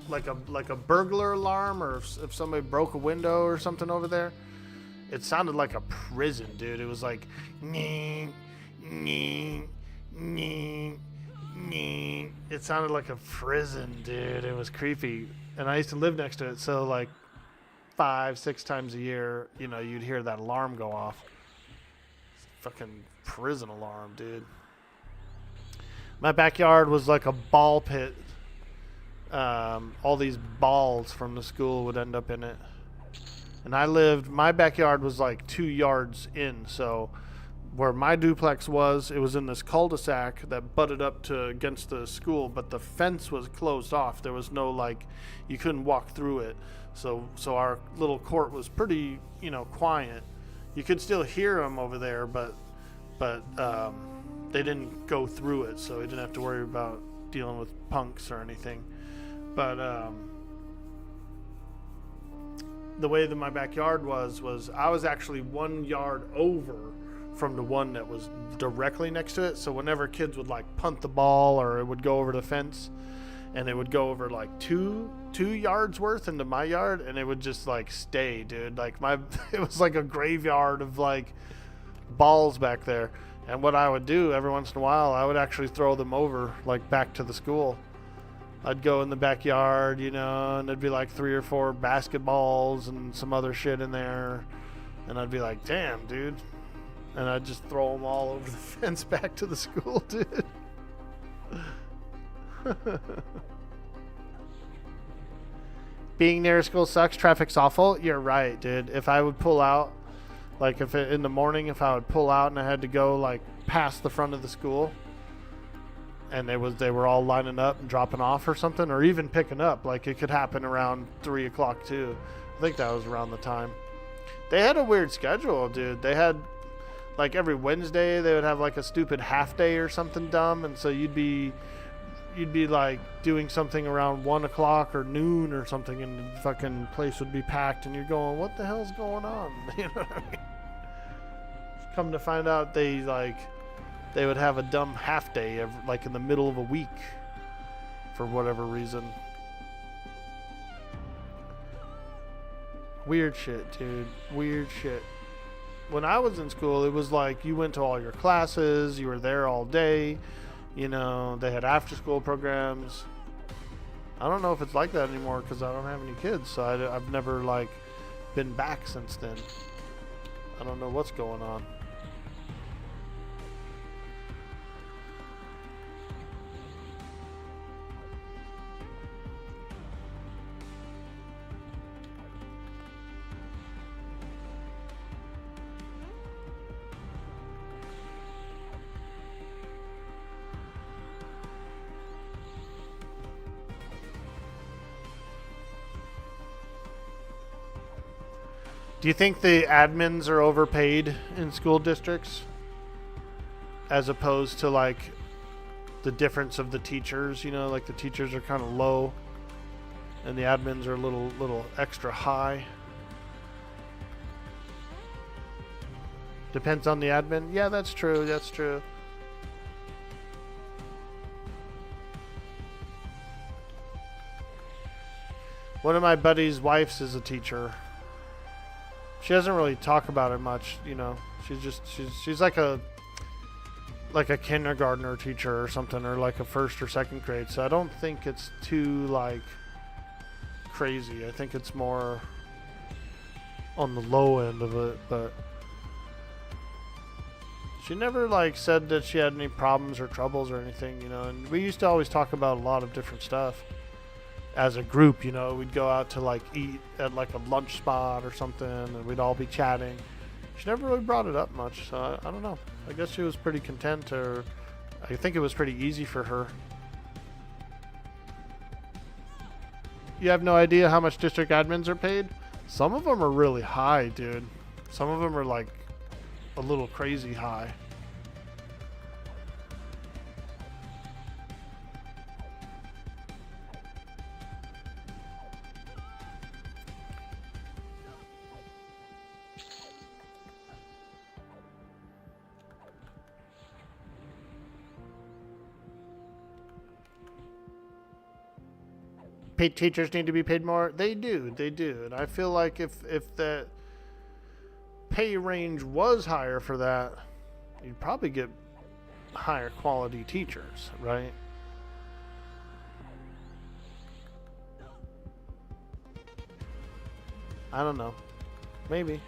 like a burglar alarm, or if somebody broke a window or something over there. It sounded like a prison, dude. It was like, nee. It sounded like a prison, dude. It was creepy. And I used to live next to it, so like 5-6 times a year, you know, you'd hear that alarm go off. Fucking prison alarm, dude. My backyard was like a ball pit. All these balls from the school would end up in it. And my backyard was like 2 yards in, so where my duplex was, it was in this cul-de-sac that butted up to against the school, but the fence was closed off. There was no, like, you couldn't walk through it. So our little court was pretty, you know, quiet. You could still hear them over there, but they didn't go through it, so we didn't have to worry about dealing with punks or anything. But the way that my backyard was I was actually 1 yard over from the one that was directly next to it. So whenever kids would like punt the ball, or it would go over the fence, and it would go over like two yards worth into my yard, and it would just like stay, dude. Like it was like a graveyard of like balls back there. And what I would do every once in a while, I would actually throw them over like back to the school. I'd go in the backyard, you know, and there'd be like 3 or 4 basketballs and some other shit in there, and I'd be like, damn, dude. And I'd just throw them all over the fence back to the school, dude. Being near school sucks. Traffic's awful. You're right, dude. If I would pull out, like in the morning, if I would pull out and I had to go like past the front of the school, and they were all lining up and dropping off or something, or even picking up, like it could happen around 3 o'clock too. I think that was around the time. They had a weird schedule, dude. They had, like, every Wednesday they would have like a stupid half day or something dumb, and so you'd be like doing something around 1 o'clock or noon or something, and the fucking place would be packed, and you're going, what the hell's going on? You know what I mean? Come to find out, they would have a dumb half day like in the middle of a week for whatever reason. Weird shit, dude. Weird shit. When I was in school, it was like you went to all your classes, you were there all day. You know, they had after-school programs. I don't know if it's like that anymore because I don't have any kids, so I've never, like, been back since then. I don't know what's going on. Do you think the admins are overpaid in school districts as opposed to like the difference of the teachers? You know, like the teachers are kind of low and the admins are a little extra high. Depends on the admin. Yeah, that's true. That's true. One of my buddy's wives is a teacher. She doesn't really talk about it much, you know. She's like a kindergartner teacher or something, or like a first or second grade. So I don't think it's too like crazy. I think it's more on the low end of it, but she never like said that she had any problems or troubles or anything, you know. And we used to always talk about a lot of different stuff. As a group, you know, we'd go out to like eat at like a lunch spot or something, and we'd all be chatting. She never really brought it up much, so I don't know. I guess she was pretty content, or I think it was pretty easy for her. You have no idea how much district admins are paid? Some of them are really high, dude. Some of them are like a little crazy high. Teachers need to be paid more. They do, and I feel like if the pay range was higher for that, you'd probably get higher quality teachers, right? I don't know, maybe.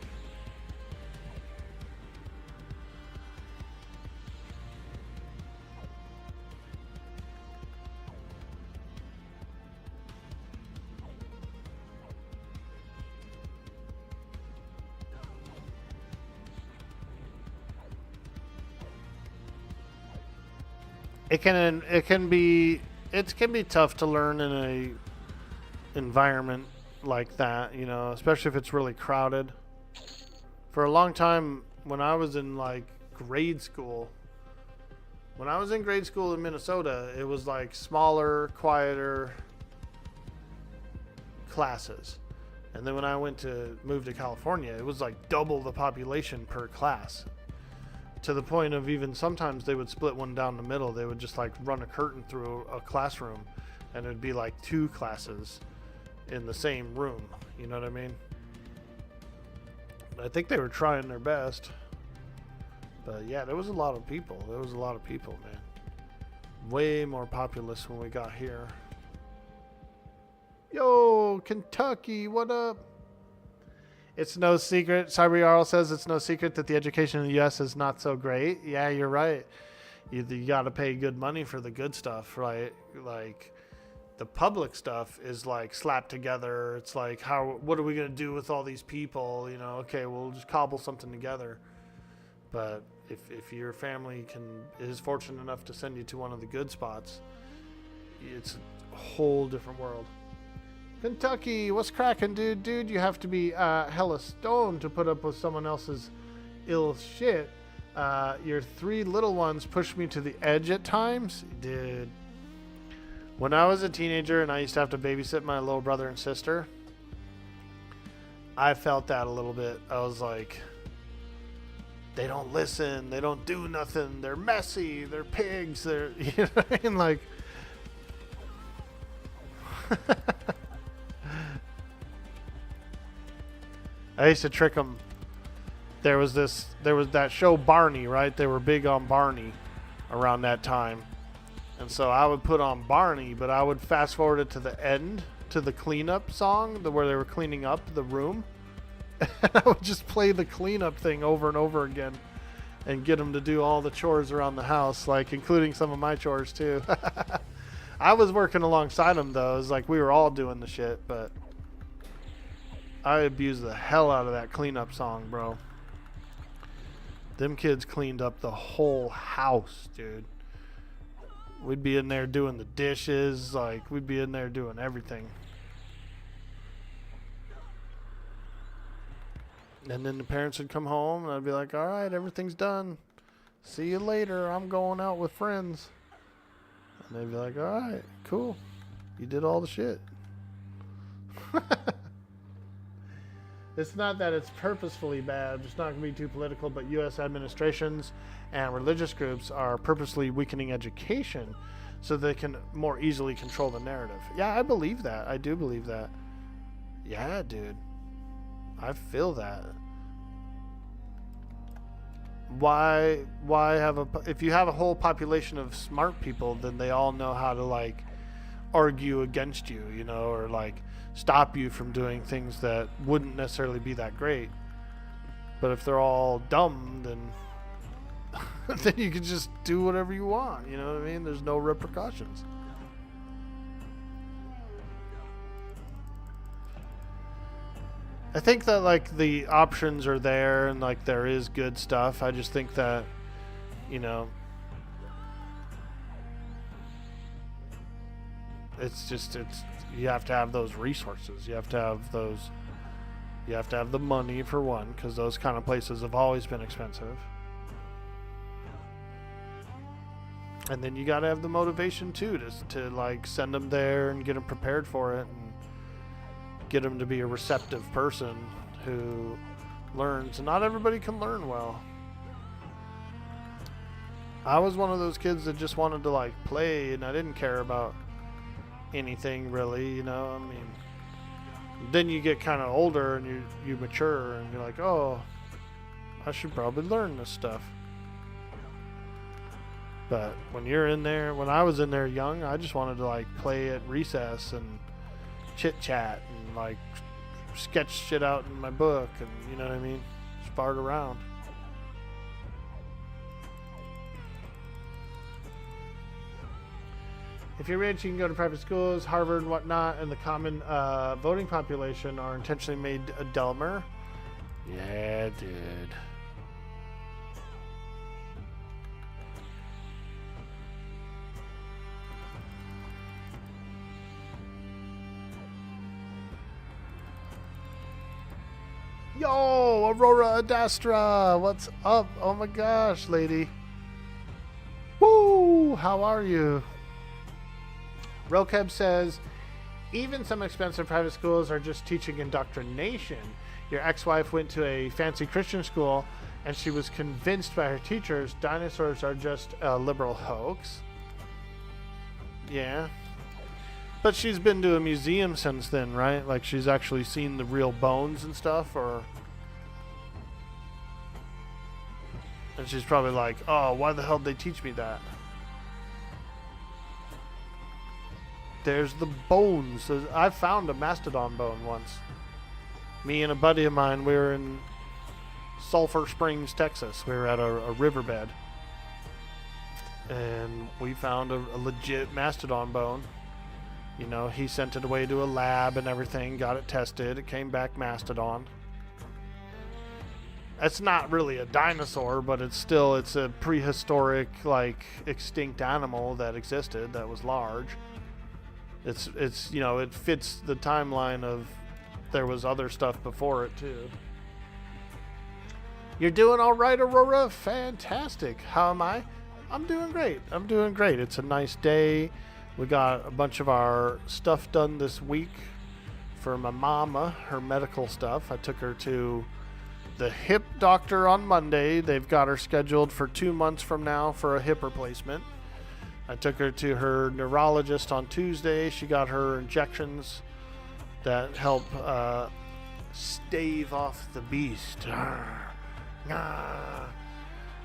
It can be tough to learn in a environment like that, you know, especially if it's really crowded. For a long time, when I was in like grade school, in Minnesota, it was like smaller, quieter classes. And then when I moved to California, it was like double the population per class. To the point of even sometimes they would split one down the middle. They would just like run a curtain through a classroom, and it'd be like 2 classes in the same room. You know what I mean? I think they were trying their best. But yeah, there was a lot of people. Man. Way more populous when we got here. Yo, Kentucky, what up? It's no secret. Cyber says it's no secret that the education in the U.S. is not so great. Yeah, you're right. You got to pay good money for the good stuff, right? Like, the public stuff is like slapped together. It's like, what are we going to do with all these people? You know, okay, we'll just cobble something together. But if your family is fortunate enough to send you to one of the good spots, it's a whole different world. Kentucky, what's cracking, dude? Dude, you have to be hella stoned to put up with someone else's ill shit. Your three little ones push me to the edge at times. Dude. When I was a teenager and I used to have to babysit my little brother and sister, I felt that a little bit. I was like, they don't listen. They don't do nothing. They're messy. They're pigs. They're, you know what I mean? Like, I used to trick them. There was that show Barney, right? They were big on Barney around that time. And so I would put on Barney, but I would fast forward it to the end, to the cleanup song, where they were cleaning up the room. And I would just play the cleanup thing over and over again and get them to do all the chores around the house, like including some of my chores too. I was working alongside them though. It was like we were all doing the shit, but I abused the hell out of that cleanup song, bro. Them kids cleaned up the whole house, dude. We'd be in there doing the dishes, like we'd be in there doing everything. And then the parents would come home and I'd be like, all right, everything's done. See you later. I'm going out with friends. And they'd be like, all right, cool. You did all the shit. It's not that it's purposefully bad. I'm just not going to be too political, but U.S. administrations and religious groups are purposely weakening education so they can more easily control the narrative. Yeah, I believe that. I do believe that. Yeah, dude. I feel that. Why have if you have a whole population of smart people, then they all know how to like argue against you, you know, or like stop you from doing things that wouldn't necessarily be that great. But if they're all dumb, then then you can just do whatever you want, you know what I mean? There's no repercussions. I think that like the options are there and like there is good stuff. I just think that, you know, it's you have to have those resources. You have to have the money for one, because those kind of places have always been expensive. And then you got to have the motivation too to like send them there and get them prepared for it and get them to be a receptive person who learns. And not everybody can learn well. I was one of those kids that just wanted to like play, and I didn't care about anything really, you know. I mean, then you get kind of older and you mature and you're like, oh, I should probably learn this stuff. But when you're in there, when I was in there young, I just wanted to like play at recess and chit chat and like sketch shit out in my book, and you know what I mean, just fart around. If you're rich, you can go to private schools, Harvard and whatnot, and the common voting population are intentionally made dumber. Yeah, dude. Yo, Aurora Adastra, what's up? Oh my gosh, lady. Woo, how are you? Rokeb says, even some expensive private schools are just teaching indoctrination. Your ex-wife went to a fancy Christian school and she was convinced by her teachers dinosaurs are just a liberal hoax. Yeah. But she's been to a museum since then, right? Like she's actually seen the real bones and stuff, or... And she's probably like, oh, why the hell did they teach me that? There's the bones. I found a mastodon bone once. Me and a buddy of mine, we were in Sulphur Springs, Texas. We were at a riverbed. And we found a legit mastodon bone. You know, he sent it away to a lab and everything, got it tested. It came back mastodon. It's not really a dinosaur, but it's a prehistoric, like, extinct animal that existed that was large. it's you know, it fits the timeline of there was other stuff before it too. You're doing all right, Aurora? Fantastic. How am I? I'm doing great. I'm doing great. It's a nice day. We got a bunch of our stuff done this week for my mama, her medical stuff. I took her to the hip doctor on Monday. They've got her scheduled for 2 months from now for a hip replacement. I took her to her neurologist on Tuesday. She got her injections that help stave off the beast.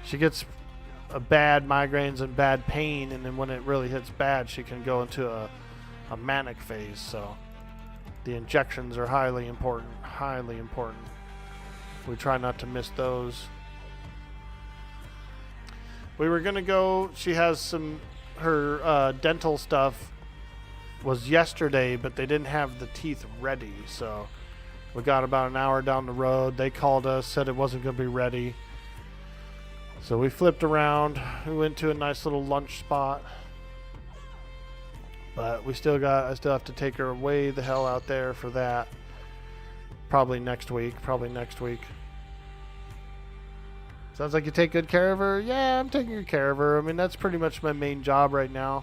She gets a bad migraines and bad pain, and then when it really hits bad, she can go into a manic phase. So the injections are highly important. We try not to miss those. We were gonna go, she has her dental stuff was yesterday, but they didn't have the teeth ready, so we got about an hour down the road. They called us, said it wasn't going to be ready. So we flipped around. We went to a nice little lunch spot. But I still have to take her way the hell out there for that. Probably next week. Sounds like you take good care of her. Yeah, I'm taking good care of her. I mean, that's pretty much my main job right now.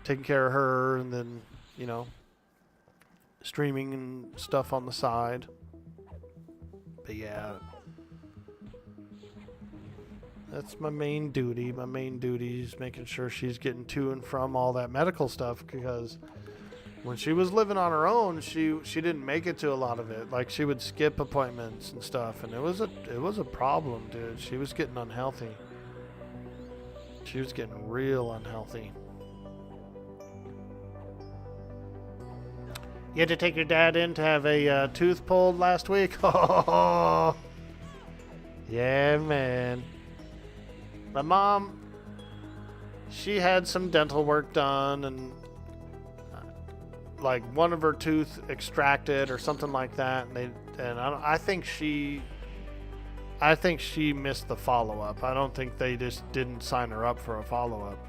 Taking care of her, and then, you know, streaming and stuff on the side. But yeah, that's my main duty. My main duty is making sure she's getting to and from all that medical stuff, because when she was living on her own, she didn't make it to a lot of it. Like, she would skip appointments and stuff, and it was a problem, dude. She was getting unhealthy. She was getting real unhealthy. You had to take your dad in to have a tooth pulled last week? Oh, yeah, man. My mom, she had some dental work done, and like one of her tooth extracted or something like that. I think she missed the follow-up. I don't think they just didn't sign her up for a follow-up.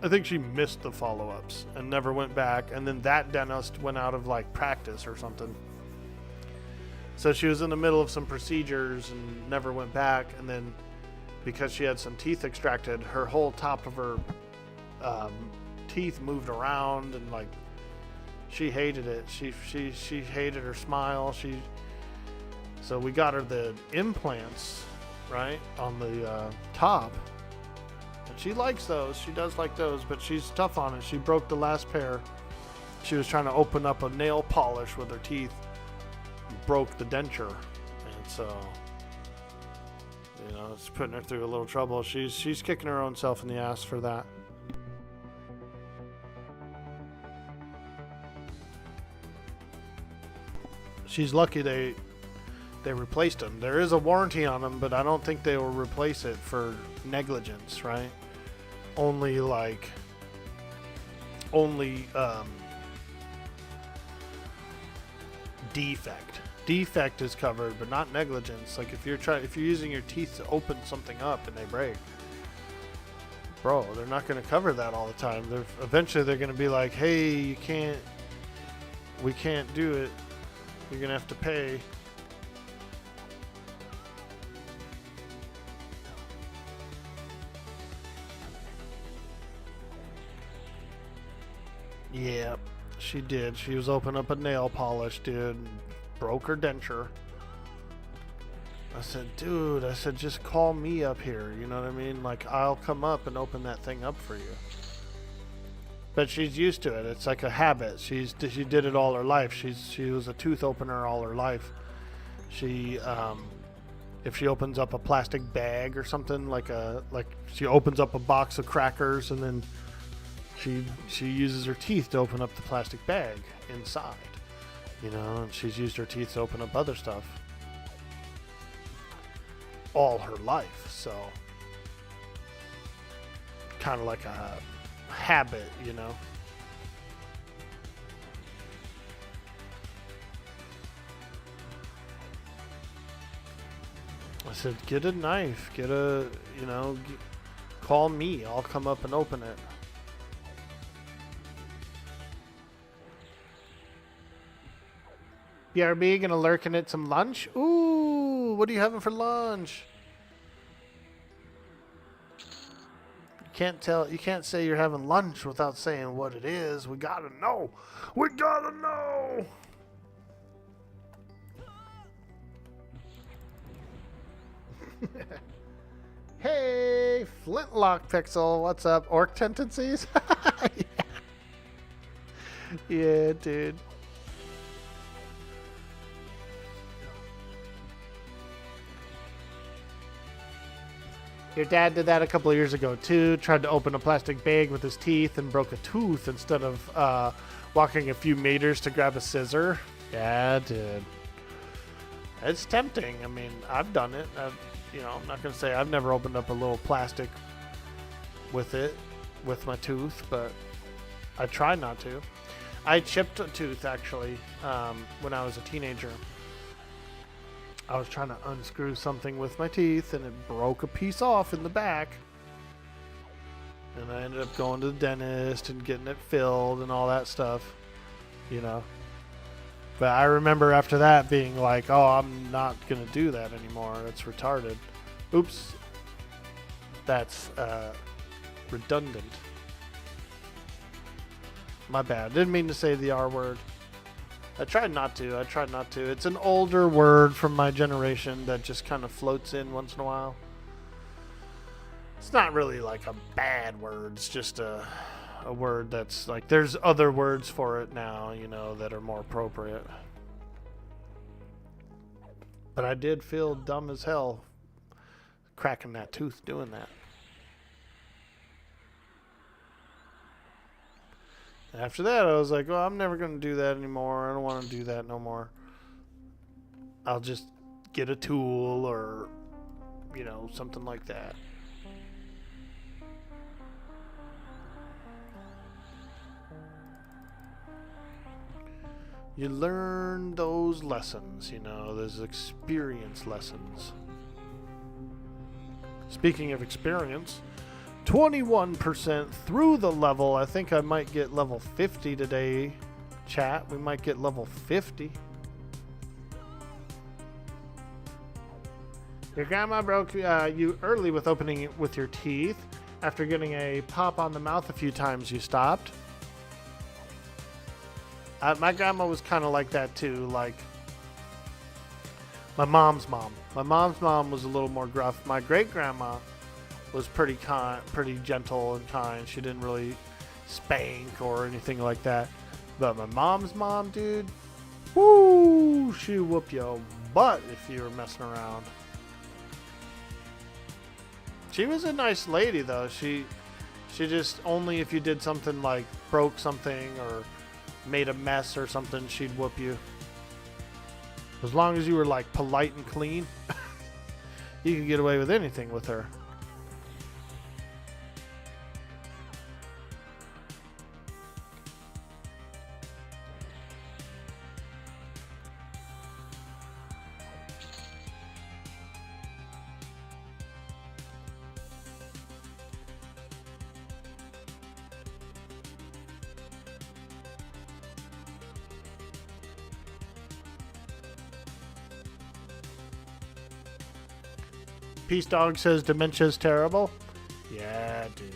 I think she missed the follow-ups and never went back, and then that dentist went out of like practice or something. So she was in the middle of some procedures and never went back, and then because she had some teeth extracted, her whole top of her teeth moved around, and like she hated it. She hated her smile. So we got her the implants, right, on the top. And she likes those. She does like those, but she's tough on it. She broke the last pair. She was trying to open up a nail polish with her teeth, broke the denture, and so, you know, it's putting her through a little trouble. She's kicking her own self in the ass for that. She's lucky they replaced them. There is a warranty on them, but I don't think they will replace it for negligence, right? Only defect. Defect is covered, but not negligence. Like if you're using your teeth to open something up and they break, bro, they're not going to cover that all the time. Eventually they're going to be like, hey, we can't do it. You're going to have to pay. Yeah, she did. She was opening up a nail polish, dude, and broke her denture. I said, dude, just call me up here. You know what I mean? Like, I'll come up and open that thing up for you. But she's used to it. It's like a habit. She did it all her life. She was a tooth opener all her life. She, if she opens up a plastic bag or something, like she opens up a box of crackers, and then she uses her teeth to open up the plastic bag inside, you know, and she's used her teeth to open up other stuff all her life. So kind of like a habit, you know. I said, get a knife, call me, I'll come up and open it. BRB gonna lurk and eat some lunch? Ooh, what are you having for lunch? You can't say you're having lunch without saying what it is. We gotta know. We gotta know. Hey, Flintlock Pixel, what's up? Orc tendencies? Yeah, dude. Your dad did that a couple of years ago too. Tried to open a plastic bag with his teeth and broke a tooth instead of walking a few meters to grab a scissor. Yeah, dude. It's tempting. I mean, I've done it. I'm not gonna say I've never opened up a little plastic with my tooth, but I try not to. I chipped a tooth actually when I was a teenager. I was trying to unscrew something with my teeth and it broke a piece off in the back. And I ended up going to the dentist and getting it filled and all that stuff, But I remember after that being like, oh, I'm not going to do that anymore. It's retarded. Oops. That's redundant. My bad. Didn't mean to say the R word. I tried not to. It's an older word from my generation that just kind of floats in once in a while. It's not really like a bad word. It's just a word that's like, there's other words for it now, that are more appropriate. But I did feel dumb as hell cracking that tooth doing that. After that, I was like, well, I'm never going to do that anymore. I don't want to do that no more. I'll just get a tool or, something like that. You learn those lessons, those experience lessons. Speaking of experience, 21% through the level. I think I might get level 50 today, chat. We might get level 50. Your grandma broke you early with opening it with your teeth. After getting a pop on the mouth a few times, you stopped. My grandma was kind of like that too, like my mom's mom. My mom's mom was a little more gruff. My great-grandma was pretty gentle and kind. She didn't really spank or anything like that. But my mom's mom, dude, woo, she whoop your butt if you were messing around. She was a nice lady though. She just, only if you did something like broke something or made a mess or something, she'd whoop you. As long as you were like polite and clean, you could get away with anything with her. Peace Dog says dementia's terrible. Yeah, dude.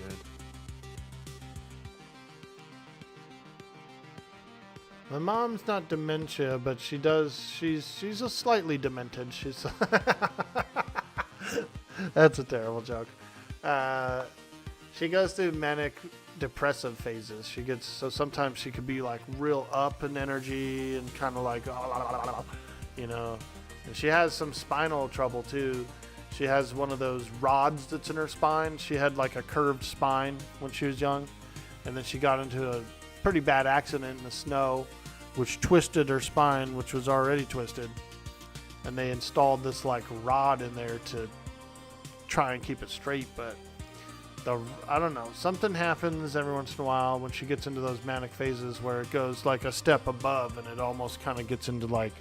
My mom's not dementia, but she's a slightly demented. She's That's a terrible joke. She goes through manic depressive phases. So sometimes she could be like real up in energy and kind of like, and she has some spinal trouble too. She has one of those rods that's in her spine. She had like a curved spine when she was young. And then she got into a pretty bad accident in the snow, which twisted her spine, which was already twisted. And they installed this like rod in there to try and keep it straight. But I don't know, something happens every once in a while when she gets into those manic phases where it goes like a step above and it almost kind of gets into like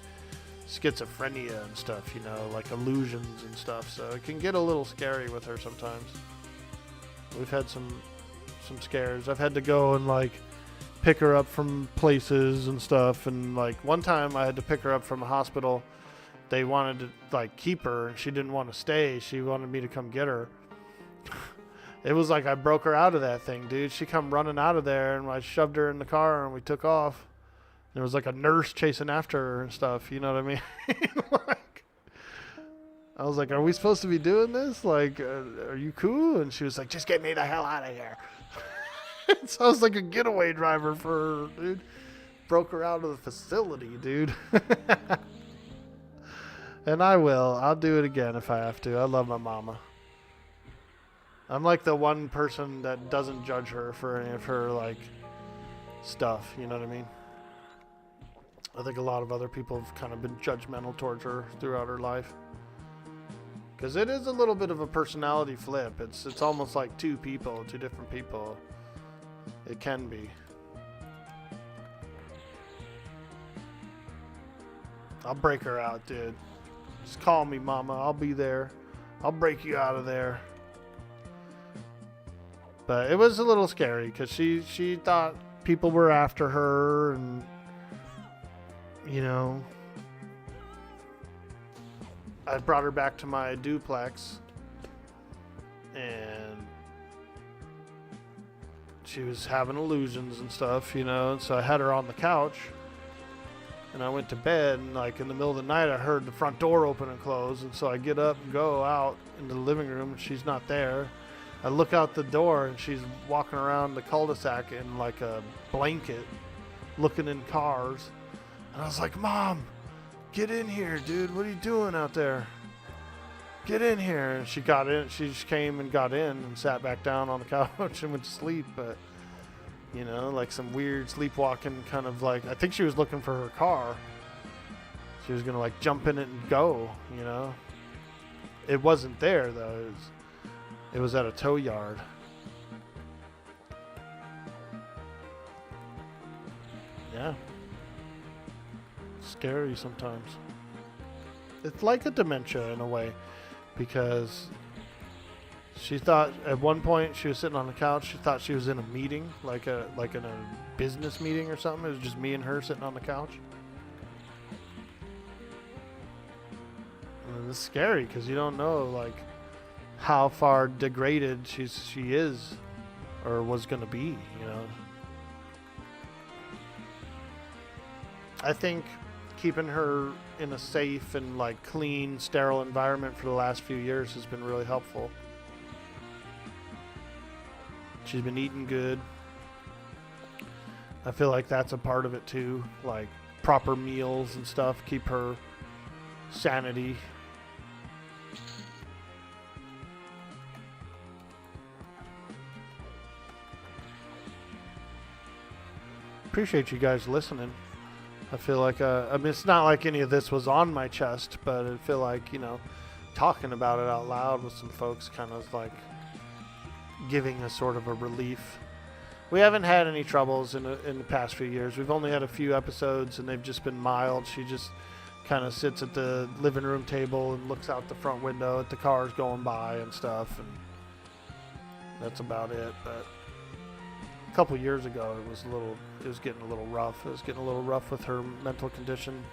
schizophrenia and stuff, like illusions and stuff. So it can get a little scary with her sometimes. We've had some scares. I've had to go and like pick her up from places and stuff. And like one time I had to pick her up from a hospital. They wanted to like keep her and she didn't want to stay. She wanted me to come get her. It was like I broke her out of that thing, dude. She come running out of there and I shoved her in the car and we took off. There was like a nurse chasing after her and stuff. You know what I mean? Like, I was like, are we supposed to be doing this? Like, are you cool? And she was like, just get me the hell out of here. So I was like a getaway driver for her, dude. Broke her out of the facility, dude. And I will. I'll do it again if I have to. I love my mama. I'm like the one person that doesn't judge her for any of her, like, stuff. You know what I mean? I think a lot of other people have kind of been judgmental towards her throughout her life. Because it is a little bit of a personality flip. It's almost like two different people. It can be. I'll break her out, dude. Just call me, mama. I'll be there. I'll break you out of there. But it was a little scary because she thought people were after her and, you know, I brought her back to my duplex and she was having illusions and stuff, you know, and so I had her on the couch and I went to bed and like in the middle of the night I heard the front door open and close, and so I get up and go out into the living room and she's not there. I look out the door and she's walking around the cul-de-sac in like a blanket looking in cars, and I was like, Mom, get in here, dude. What are you doing out there? Get in here. And she got in. She just came and got in and sat back down on the couch and went to sleep. But, you know, like some weird sleepwalking kind of like, I think she was looking for her car. She was going to like jump in it and go, you know. It wasn't there though. It was at a tow yard. Yeah. Scary sometimes. It's like a dementia in a way, because she thought at one point she was sitting on the couch, she thought she was in a meeting, like in a business meeting or something. It was just me and her sitting on the couch. And it's scary because you don't know like how far degraded she is or was going to be, you know. I think keeping her in a safe and like clean, sterile environment for the last few years has been really helpful. She's been eating good. I feel like that's a part of it too, like proper meals and stuff, keep her sanity. Appreciate you guys listening. I feel like, I mean, it's not like any of this was on my chest, but I feel like, you know, talking about it out loud with some folks kind of like giving a sort of a relief. We haven't had any troubles in the past few years. We've only had a few episodes and they've just been mild. She just kind of sits at the living room table and looks out the front window at the cars going by and stuff, and that's about it. But a couple years ago it was getting a little rough. It was getting a little rough with her mental condition.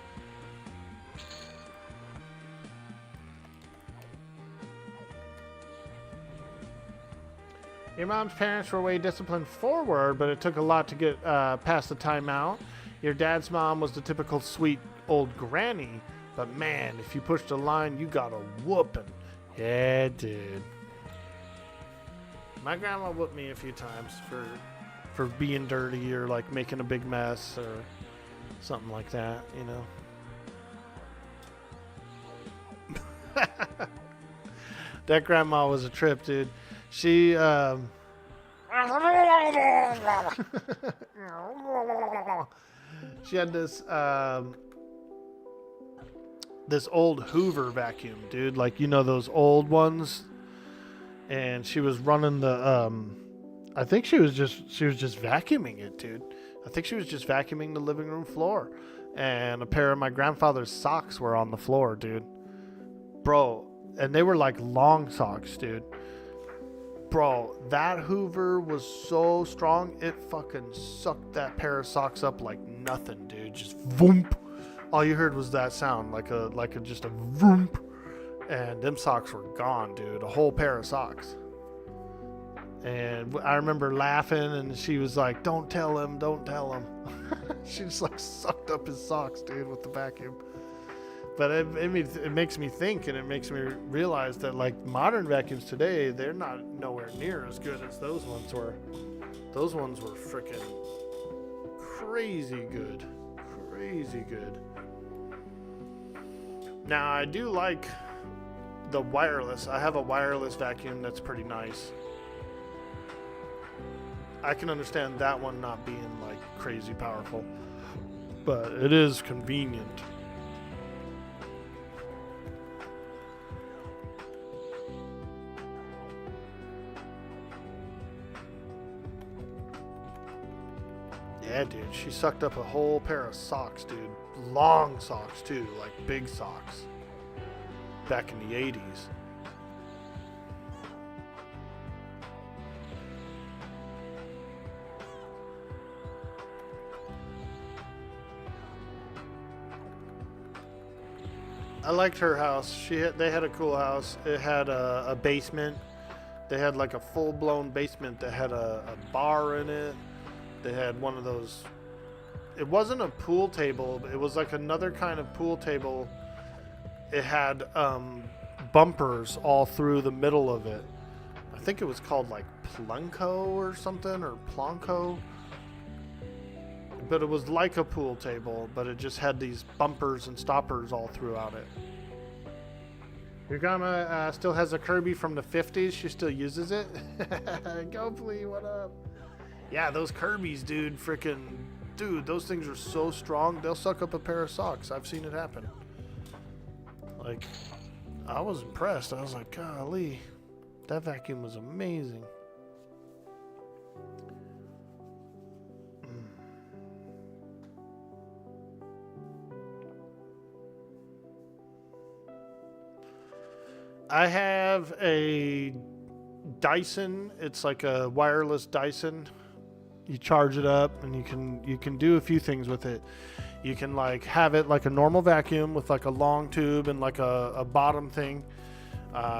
Your mom's parents were way disciplined forward, but it took a lot to get past the timeout. Your dad's mom was the typical sweet old granny, but man, if you pushed a line, you got a whooping. Yeah, dude. My grandma whooped me a few times for being dirty or like making a big mess or something like that, you know. That grandma was a trip, dude. She she had this this old Hoover vacuum, dude, like, you know, those old ones, and she was running the I think she was just vacuuming it, dude. I think she was just vacuuming the living room floor, and a pair of my grandfather's socks were on the floor, dude. Bro, and they were like long socks, dude. Bro, that Hoover was so strong, it fucking sucked that pair of socks up like nothing, dude. Just voomp. All you heard was that sound, like a just a voomp. And them socks were gone, dude. A whole pair of socks. And I remember laughing, and she was like, don't tell him, don't tell him. She just like sucked up his socks, dude, with the vacuum. But it makes me think, and it makes me realize that like modern vacuums today, they're not nowhere near as good as those ones were. Those ones were freaking crazy good. Crazy good. Now, I do like the wireless. I have a wireless vacuum that's pretty nice. I can understand that one not being like crazy powerful, but it is convenient. Yeah, dude, she sucked up a whole pair of socks, dude. Long socks, too, like big socks. Back in the 80s. I liked her house. They had a cool house. It had a basement. They had like a full-blown basement that had a bar in it. They had one of those. It wasn't a pool table. It was like another kind of pool table. It had bumpers all through the middle of it. I think it was called like Plunko or something, or Plonko. But it was like a pool table, but it just had these bumpers and stoppers all throughout it. Your grandma still has a Kirby from the 50s. She still uses it. Go, please. What up? Yeah, those Kirby's, dude. Dude, those things are so strong. They'll suck up a pair of socks. I've seen it happen. Like, I was impressed. I was like, golly, that vacuum was amazing. I have a Dyson. It's like a wireless Dyson. You charge it up, and you can do a few things with it. You can like have it like a normal vacuum with like a long tube and like a bottom thing.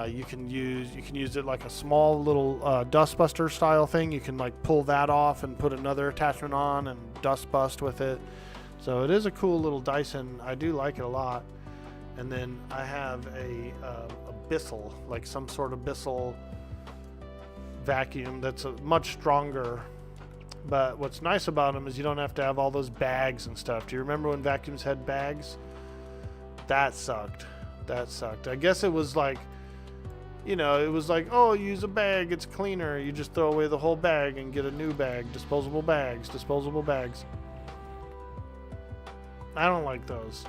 You can use it like a small little dustbuster style thing. You can like pull that off and put another attachment on and dust bust with it. So it is a cool little Dyson. I do like it a lot. And then I have a Bissell, like some sort of Bissell vacuum that's much stronger. But what's nice about them is you don't have to have all those bags and stuff. Do you remember when vacuums had bags? That sucked. I guess it was like, it was like, oh, use a bag, it's cleaner. You just throw away the whole bag and get a new bag. Disposable bags. I don't like those.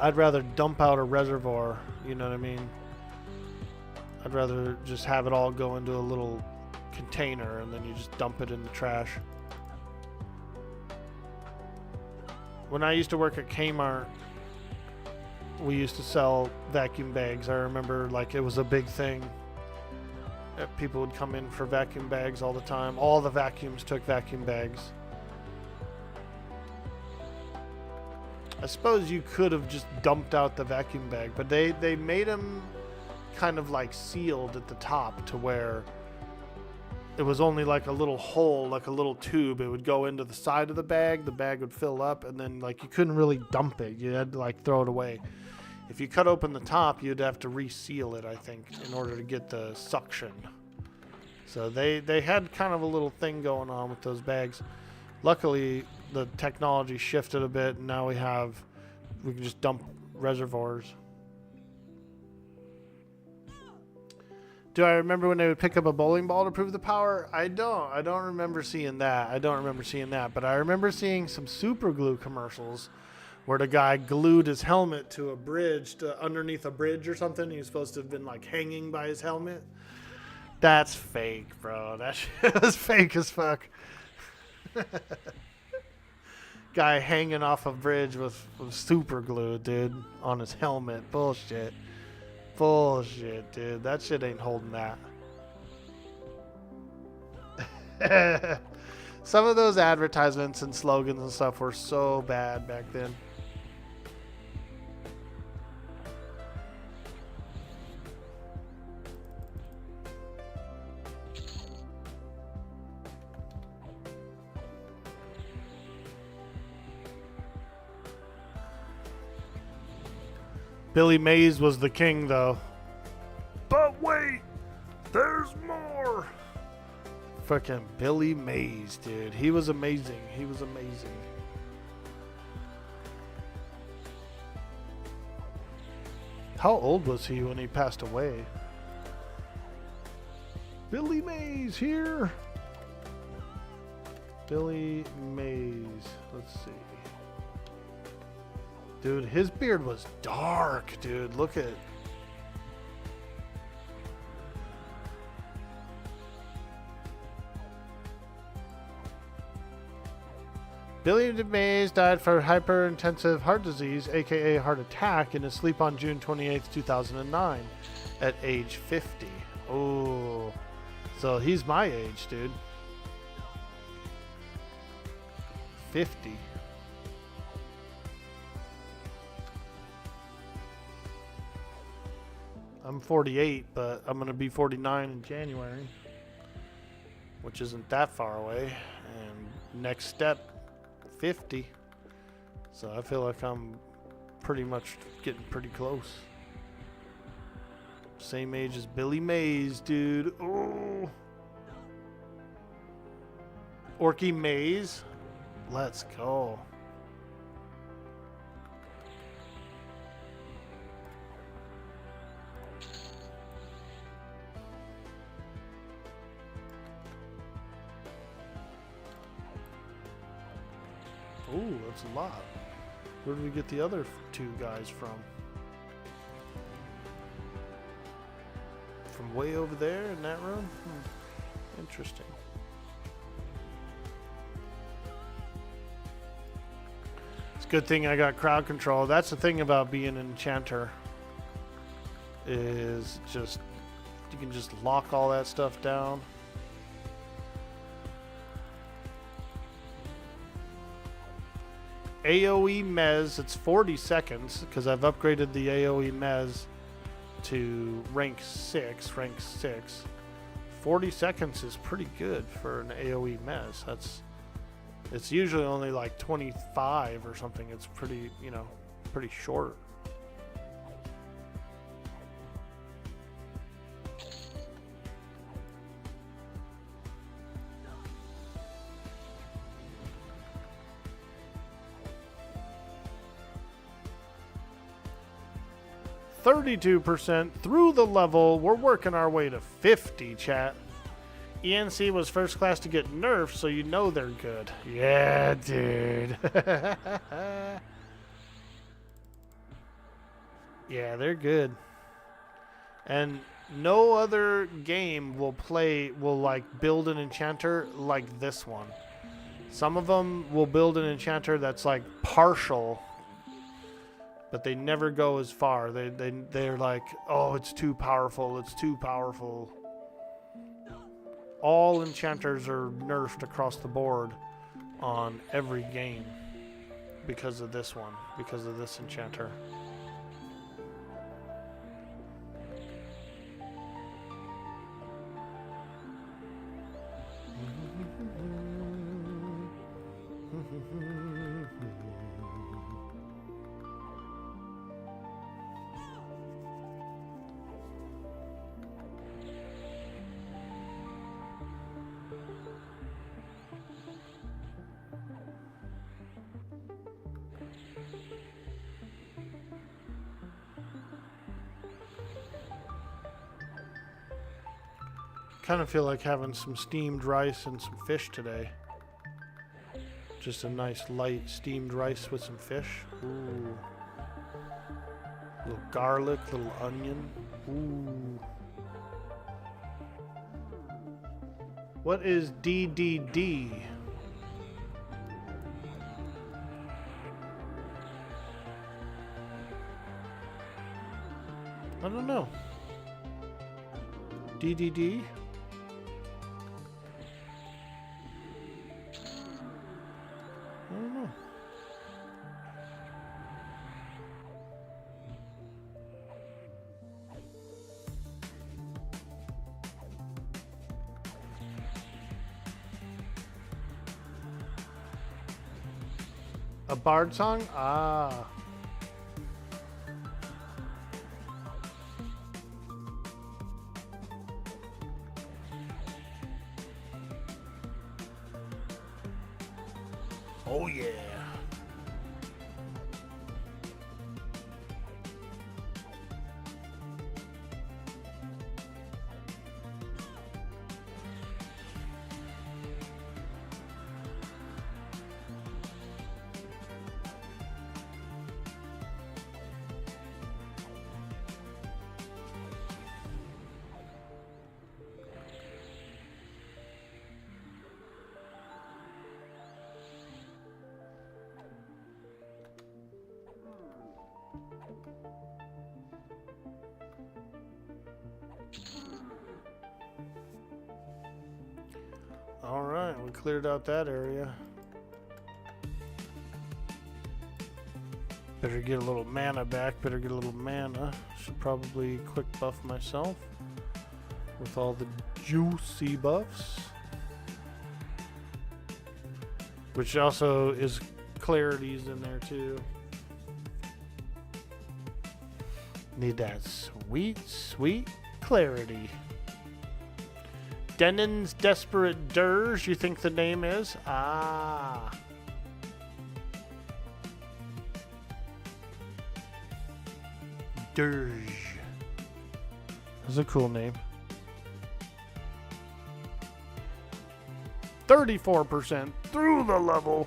I'd rather dump out a reservoir, you know what I mean? I'd rather just have it all go into a little container and then you just dump it in the trash. When I used to work at Kmart, we used to sell vacuum bags. I remember like it was a big thing. People would come in for vacuum bags all the time. All the vacuums took vacuum bags. I suppose you could have just dumped out the vacuum bag, but they made them kind of like sealed at the top to where it was only like a little hole, like a little tube. It would go into the side of the bag would fill up, and then like you couldn't really dump it. You had to like throw it away. If you cut open the top, you'd have to reseal it, I think, in order to get the suction. So they had kind of a little thing going on with those bags. Luckily, the technology shifted a bit, and now we can just dump reservoirs. Do I remember when they would pick up a bowling ball to prove the power? I don't remember seeing that. But I remember seeing some super glue commercials where the guy glued his helmet to a bridge, underneath a bridge or something. He was supposed to have been like hanging by his helmet. That's fake, bro. That shit was fake as fuck. Guy hanging off a bridge with super glue, dude, on his helmet. Bullshit, dude. That shit ain't holding that. Some of those advertisements and slogans and stuff were so bad back then. Billy Mays was the king, though. But wait, there's more. Fucking Billy Mays, dude. He was amazing. He was amazing. How old was he when he passed away? Billy Mays here. Billy Mays. Let's see. Dude, his beard was dark, dude. Look at... Billy Mays died from hyperintensive heart disease, aka heart attack, in his sleep on June 28, 2009, at age 50. Oh, so he's my age, dude. 50. I'm 48, but I'm going to be 49 in January, which isn't that far away. And next step, 50. So I feel like I'm pretty much getting pretty close. Same age as Billy Mays, dude. Oh. Orky Mays. Let's go. Ooh, that's a lot. Where did we get the other two guys from? From way over there in that room? Interesting. It's a good thing I got crowd control. That's the thing about being an enchanter. Is just, you can just lock all that stuff down. AoE Mez, it's 40 seconds because I've upgraded the AoE Mez to rank 6. 40 seconds is pretty good for an AoE Mez. It's usually only like 25 or something. It's pretty, pretty short. %, through the level. We're working our way to 50, chat. ENC was first class to get nerfed, so you know they're good. Yeah, dude. Yeah, they're good. And no other game will like build an enchanter like this one. Some of them will build an enchanter that's like partial, but they never go as far. They're like, oh, it's too powerful. It's too powerful. All enchanters are nerfed across the board on every game because of this one, because of this enchanter. Kind of feel like having some steamed rice and some fish today. Just a nice light steamed rice with some fish. Ooh. Little garlic, little onion. Ooh. What is DDD? I don't know. A bard song? Ah. Oh yeah. All right, we cleared out that area. Better get a little mana back. Better get a little mana. Should probably quick buff myself with all the juicy buffs. Which also is clarities in there too. Need that sweet, sweet clarity. Denon's Desperate Dirge, you think the name is? Ah. Dirge. That's a cool name. 34% through the level.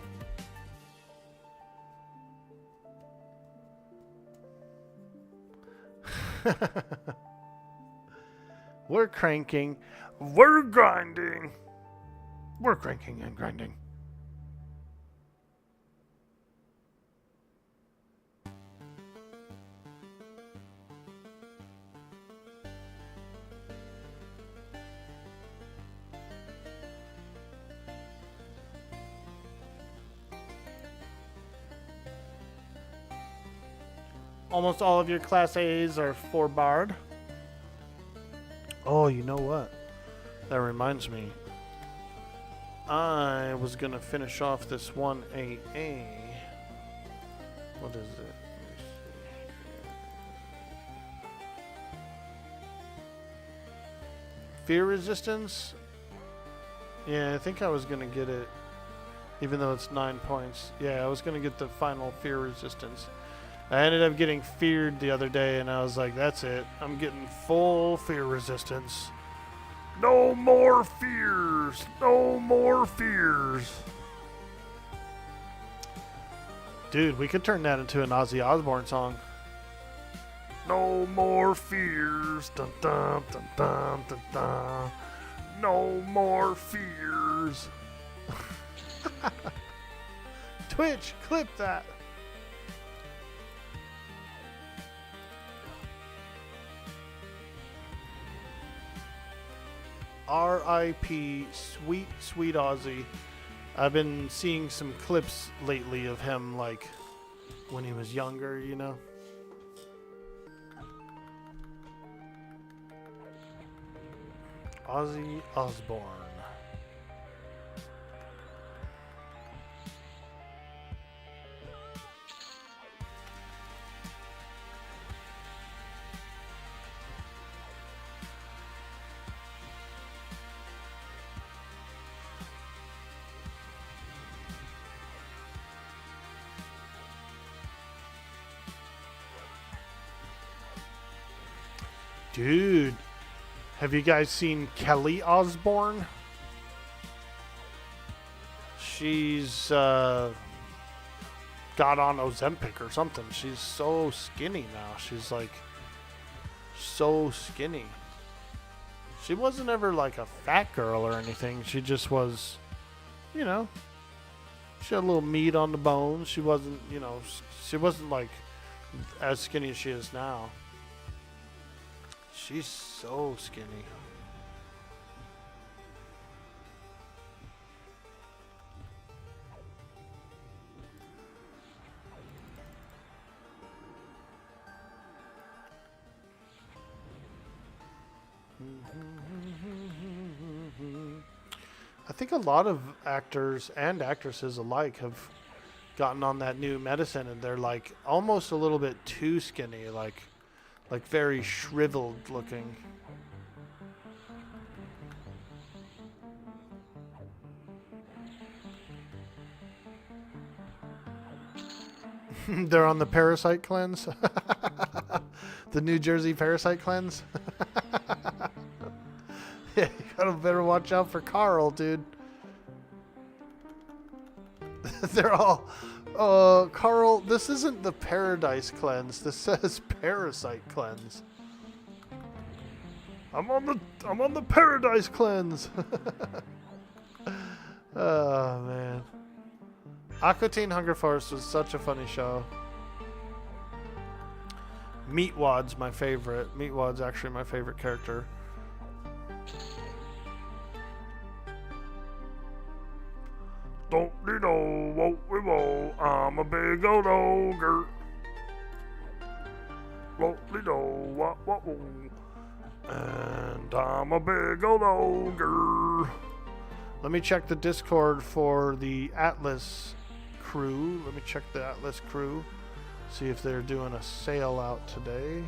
We're cranking. We're grinding. We're cranking and grinding. Almost all of your Class A's are for Bard. Oh, you know what? That reminds me. I was going to finish off this one AA. What is it? Let me see. Fear resistance? Yeah, I think I was going to get it. Even though it's 9 points. Yeah, I was going to get the final fear resistance. I ended up getting feared the other day, and I was like, that's it. I'm getting full fear resistance. No more fears. No more fears. Dude, we could turn that into an Ozzy Osbourne song. No more fears. Dun, dun, dun, dun, dun, dun. No more fears. Twitch, clip that. R.I.P. Sweet, sweet Ozzy. I've been seeing some clips lately of him, like, when he was younger, you know? Ozzy Osbourne. Dude, have you guys seen Kelly Osbourne? She's got on Ozempic or something. She's so skinny now. She's like so skinny. She wasn't ever like a fat girl or anything. She just was, you know, she had a little meat on the bones. She wasn't, you know, she wasn't like as skinny as she is now. She's so skinny. I think a lot of actors and actresses alike have gotten on that new medicine, and they're like almost a little bit too skinny, like very shriveled looking. They're on the parasite cleanse. The New Jersey parasite cleanse. Yeah, you gotta better watch out for Carl, dude. They're all, Carl, this isn't the paradise cleanse. This says parasite cleanse. I'm on the paradise cleanse. Oh man. Aqua Teen Hunger Force was such a funny show. Meatwad's my favorite. Meatwad's actually my favorite character. Don't you know what we will? I'm a big old ogre. Don't you know what will? And I'm a big old ogre. Let me check the Discord for the Atlas crew. Let me check the Atlas crew. See if they're doing a sale out today.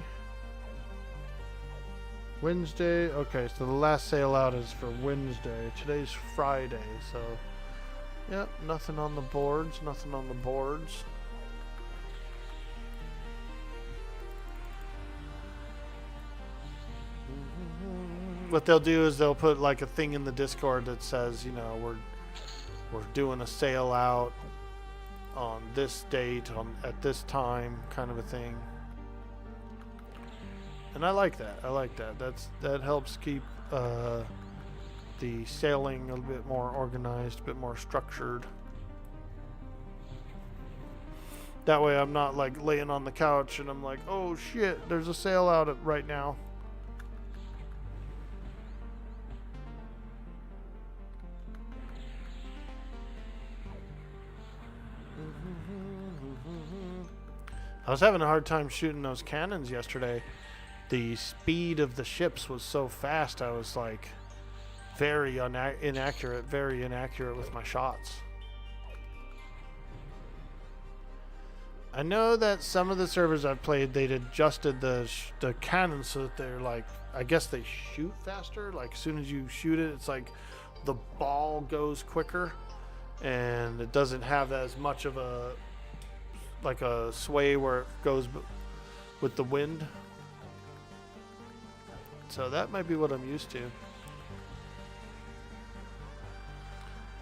Wednesday. Okay, so the last sale out is for Wednesday. Today's Friday, so yep, nothing on the boards. Nothing on the boards. What they'll do is they'll put like a thing in the Discord that says, you know, we're doing a sale out on this date at this time, kind of a thing. And I like that. I like that. That helps keep the sailing a little bit more organized, a bit more structured. That way I'm not like laying on the couch and I'm like, oh shit, there's a sale out right now. I was having a hard time shooting those cannons yesterday. The speed of the ships was so fast, I was like very inaccurate with my shots. I know that some of the servers I've played, they'd adjusted the cannons so that they're like, I guess they shoot faster. Like as soon as you shoot it, it's like the ball goes quicker and it doesn't have as much of a like a sway where it goes with the wind. So that might be what I'm used to.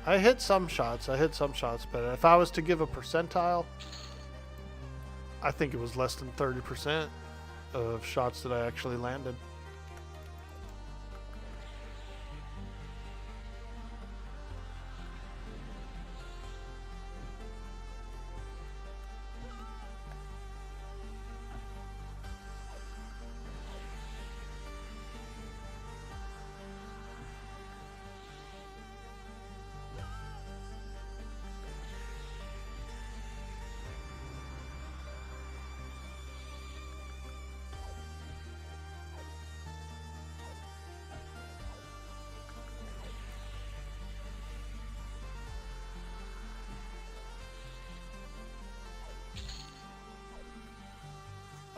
I hit some shots, but if I was to give a percentile, I think it was less than 30% of shots that I actually landed.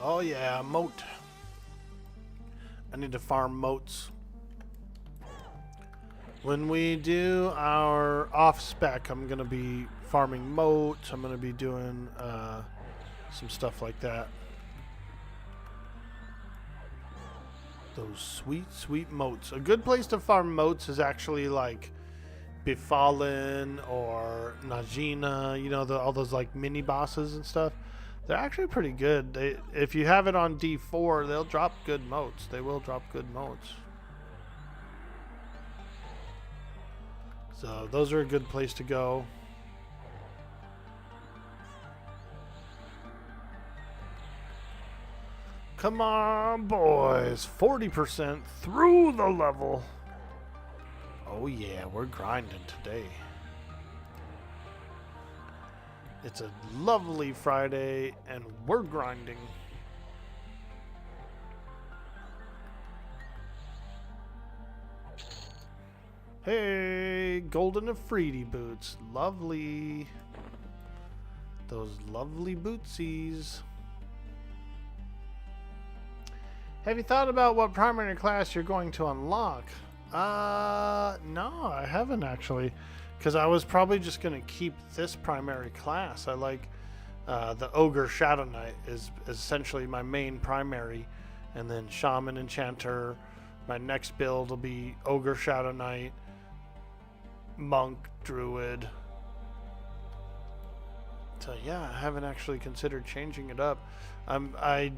Oh yeah, moat. I need to farm moats. When we do our off spec, I'm gonna be farming moats. I'm gonna be doing some stuff like that. Those sweet, sweet moats. A good place to farm moats is actually like Befallen or Najina. You know, all those like mini bosses and stuff. They're actually pretty good. If you have it on D4, they'll drop good moats. They will drop good moats. So those are a good place to go. Come on, boys. 40% through the level. Oh yeah, we're grinding today. It's a lovely Friday, and we're grinding. Hey, golden Afridi boots. Lovely. those lovely bootsies. Have you thought about what primary class you're going to unlock? No, I haven't actually. Because I was probably just going to keep this primary class. I like the Ogre Shadow Knight is essentially my main primary. And then Shaman Enchanter. My next build will be Ogre Shadow Knight, Monk, Druid. So yeah, I haven't actually considered changing it up. I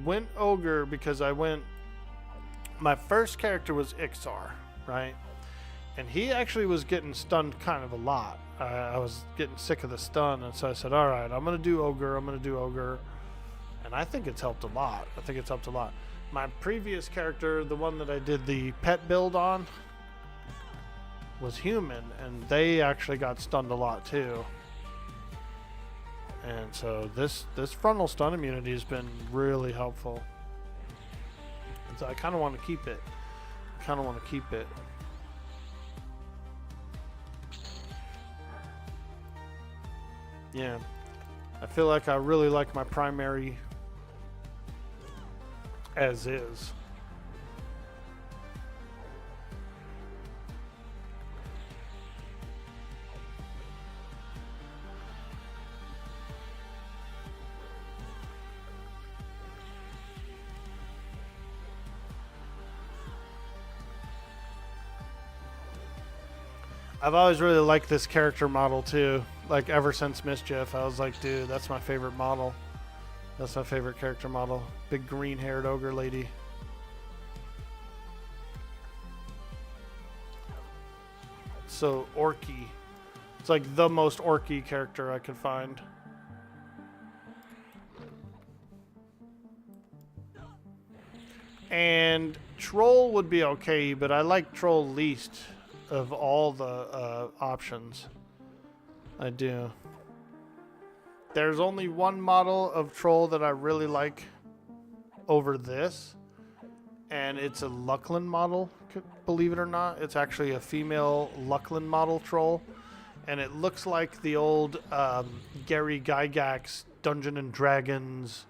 went Ogre because my first character was Ixar, right? And he actually was getting stunned kind of a lot. I was getting sick of the stun, and so I said, all right, I'm going to do Ogre. And I think it's helped a lot. My previous character, the one that I did the pet build on, was human, and they actually got stunned a lot too. And so this frontal stun immunity has been really helpful. And so I kind of want to keep it. Yeah. I feel like I really like my primary as is. I've always really liked this character model too. Like ever since Mischief, I was like, dude, that's my favorite model. That's my favorite character model. Big green-haired ogre lady. So orky. It's like the most orky character I could find. And Troll would be okay, but I like Troll least of all the options. I do. There's only one model of Troll that I really like over this, and it's a Luckland model, believe it or not. It's actually a female Luckland model Troll, and it looks like the old Gary Gygax Dungeon and Dragons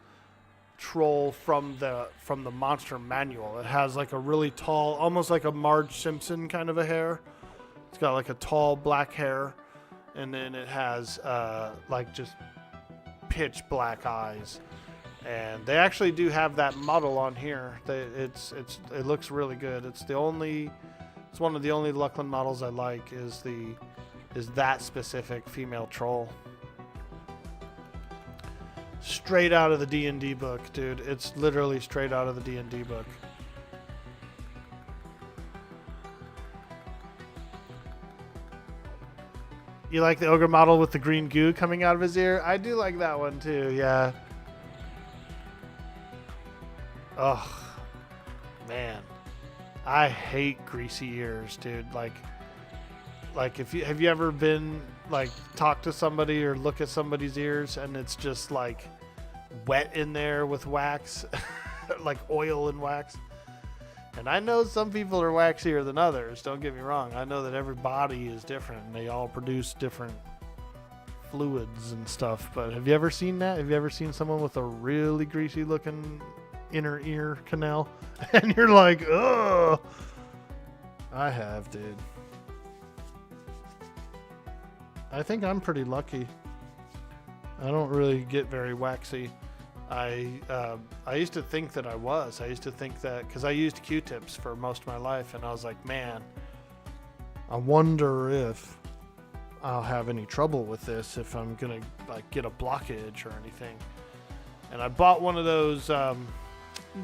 Troll from the Monster Manual. It has like a really tall, almost like a Marge Simpson kind of a hair. It's got like a tall black hair, and then it has like just pitch black eyes. And they actually do have that model on here. It looks really good. It's one of the only Luckland models I like is that specific female Troll. Straight out of the D&D book, dude. It's literally straight out of the D&D book. You like the ogre model with the green goo coming out of his ear? I do like that one too, yeah. Ugh. Man. I hate greasy ears, dude. Like have you ever been like talk to somebody or look at somebody's ears and it's just like wet in there with wax, like oil and wax? And I know some people are waxier than others, don't get me wrong. I know that every body is different and they all produce different fluids and stuff. But have you ever seen that? Have you ever seen someone with a really greasy looking inner ear canal? And you're like, ugh. I have, dude. I think I'm pretty lucky. I don't really get very waxy. I used to think that I was. I used to think that because I used Q-tips for most of my life, and I was like, man, I wonder if I'll have any trouble with this if I'm gonna like get a blockage or anything. And I bought one of those.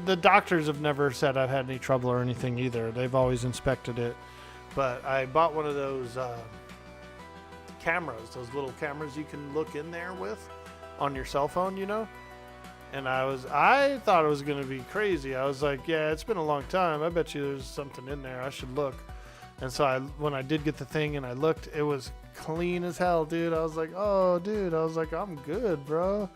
The doctors have never said I've had any trouble or anything either. They've always inspected it. But I bought one of those cameras, those little cameras you can look in there with on your cell phone, you know? And I thought it was going to be crazy. I was like, yeah, it's been a long time. I bet you there's something in there. I should look. And so when I did get the thing and I looked, it was clean as hell, dude. I was like, oh, dude. I was like, I'm good, bro.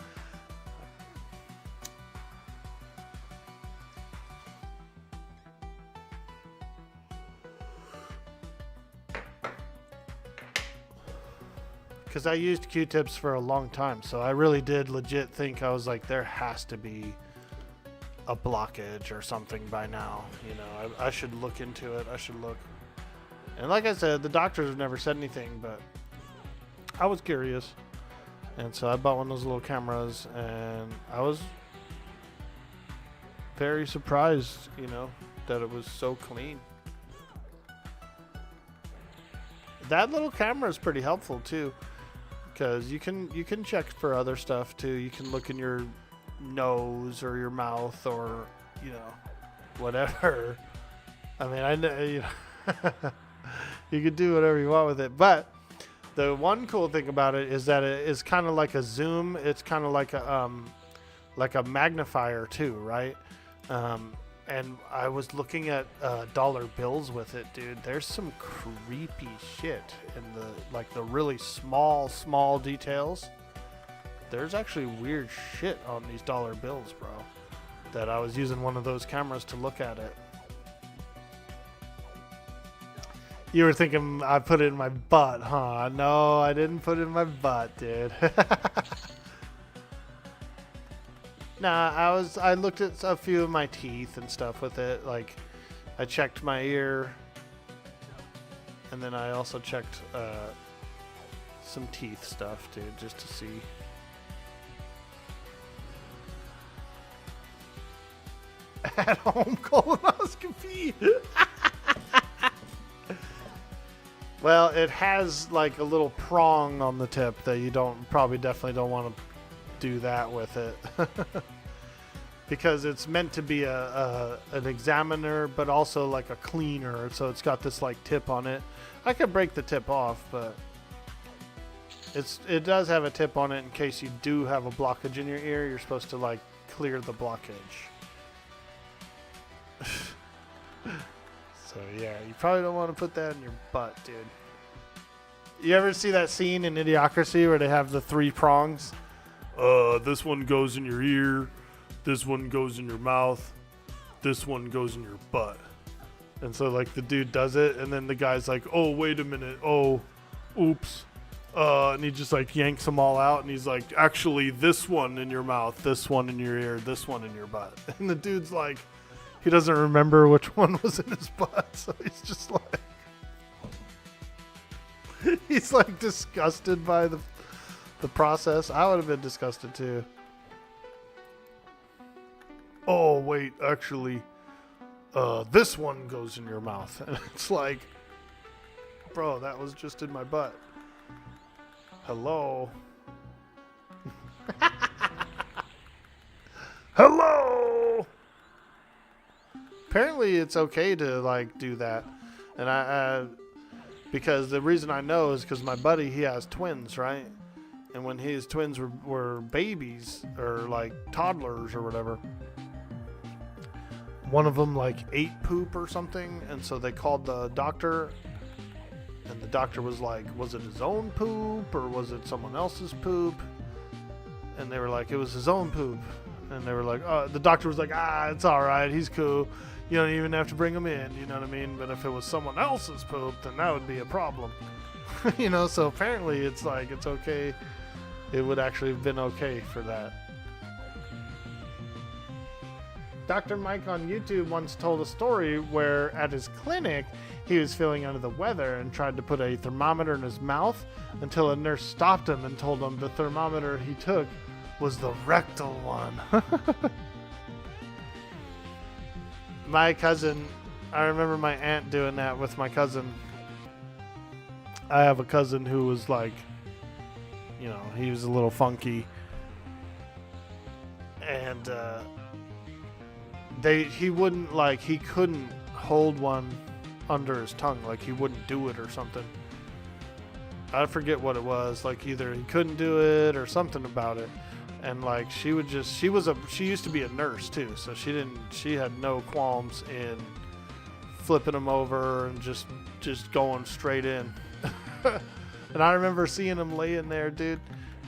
because I used Q-tips for a long time, so I really did legit think, I was like, there has to be a blockage or something by now. You know, I should look into it. I should look. And like I said, the doctors have never said anything, but I was curious. And so I bought one of those little cameras, and I was very surprised, you know, that it was so clean. That little camera is pretty helpful too, because you can check for other stuff too. You can look in your nose or your mouth, or you know, whatever. I mean, I know, you know, you can do whatever you want with it. But the one cool thing about it is that it is kind of like a zoom. It's kind of like a magnifier too, right? And I was looking at dollar bills with it, dude. There's some creepy shit in the really small details. There's actually weird shit on these dollar bills, bro. That I was using one of those cameras to look at it. You were thinking I put it in my butt, huh? No, I didn't put it in my butt, dude. Nah, I looked at a few of my teeth and stuff with it. Like, I checked my ear, and then I also checked some teeth stuff, dude, just to see. At-home colonoscopy. Well, it has like a little prong on the tip that you definitely don't want to do that with it. Because it's meant to be an examiner, but also like a cleaner. So it's got this like tip on it. I could break the tip off, but it does have a tip on it in case you do have a blockage in your ear. You're supposed to like clear the blockage. So yeah, you probably don't want to put that in your butt, dude. You ever see that scene in Idiocracy where they have the 3 prongs? This one goes in your ear, this one goes in your mouth, this one goes in your butt. And so like the dude does it, and then the guy's like, oh, wait a minute, oh, oops. And he just like yanks them all out, and he's like, actually, this one in your mouth, this one in your ear, this one in your butt. And the dude's like, he doesn't remember which one was in his butt, so he's just like, he's like disgusted by the process. I would have been disgusted too. Oh wait, actually, this one goes in your mouth, and it's like, bro, that was just in my butt. Hello. Hello. Apparently it's okay to like do that, and I because the reason I know is because my buddy, he has twins, right? And when his twins were babies or like toddlers or whatever, one of them like ate poop or something, and so they called the doctor, and the doctor was like, was it his own poop or was it someone else's poop? And they were like, it was his own poop. And they were like, oh, the doctor was like, it's all right, he's cool. You don't even have to bring him in, you know what I mean? But if it was someone else's poop, then that would be a problem. You know, so apparently it's like, it's okay. It would actually have been okay for that. Dr. Mike on YouTube once told a story where at his clinic, he was feeling under the weather and tried to put a thermometer in his mouth until a nurse stopped him and told him the thermometer he took was the rectal one. My cousin, I remember my aunt doing that with my cousin. I have a cousin who was like, you know, he was a little funky. And he wouldn't like, he couldn't hold one under his tongue. Like he wouldn't do it or something. I forget what it was. Like either he couldn't do it or something about it. And like she used to be a nurse too, so she had no qualms in flipping him over and just going straight in. And I remember seeing him laying there, dude.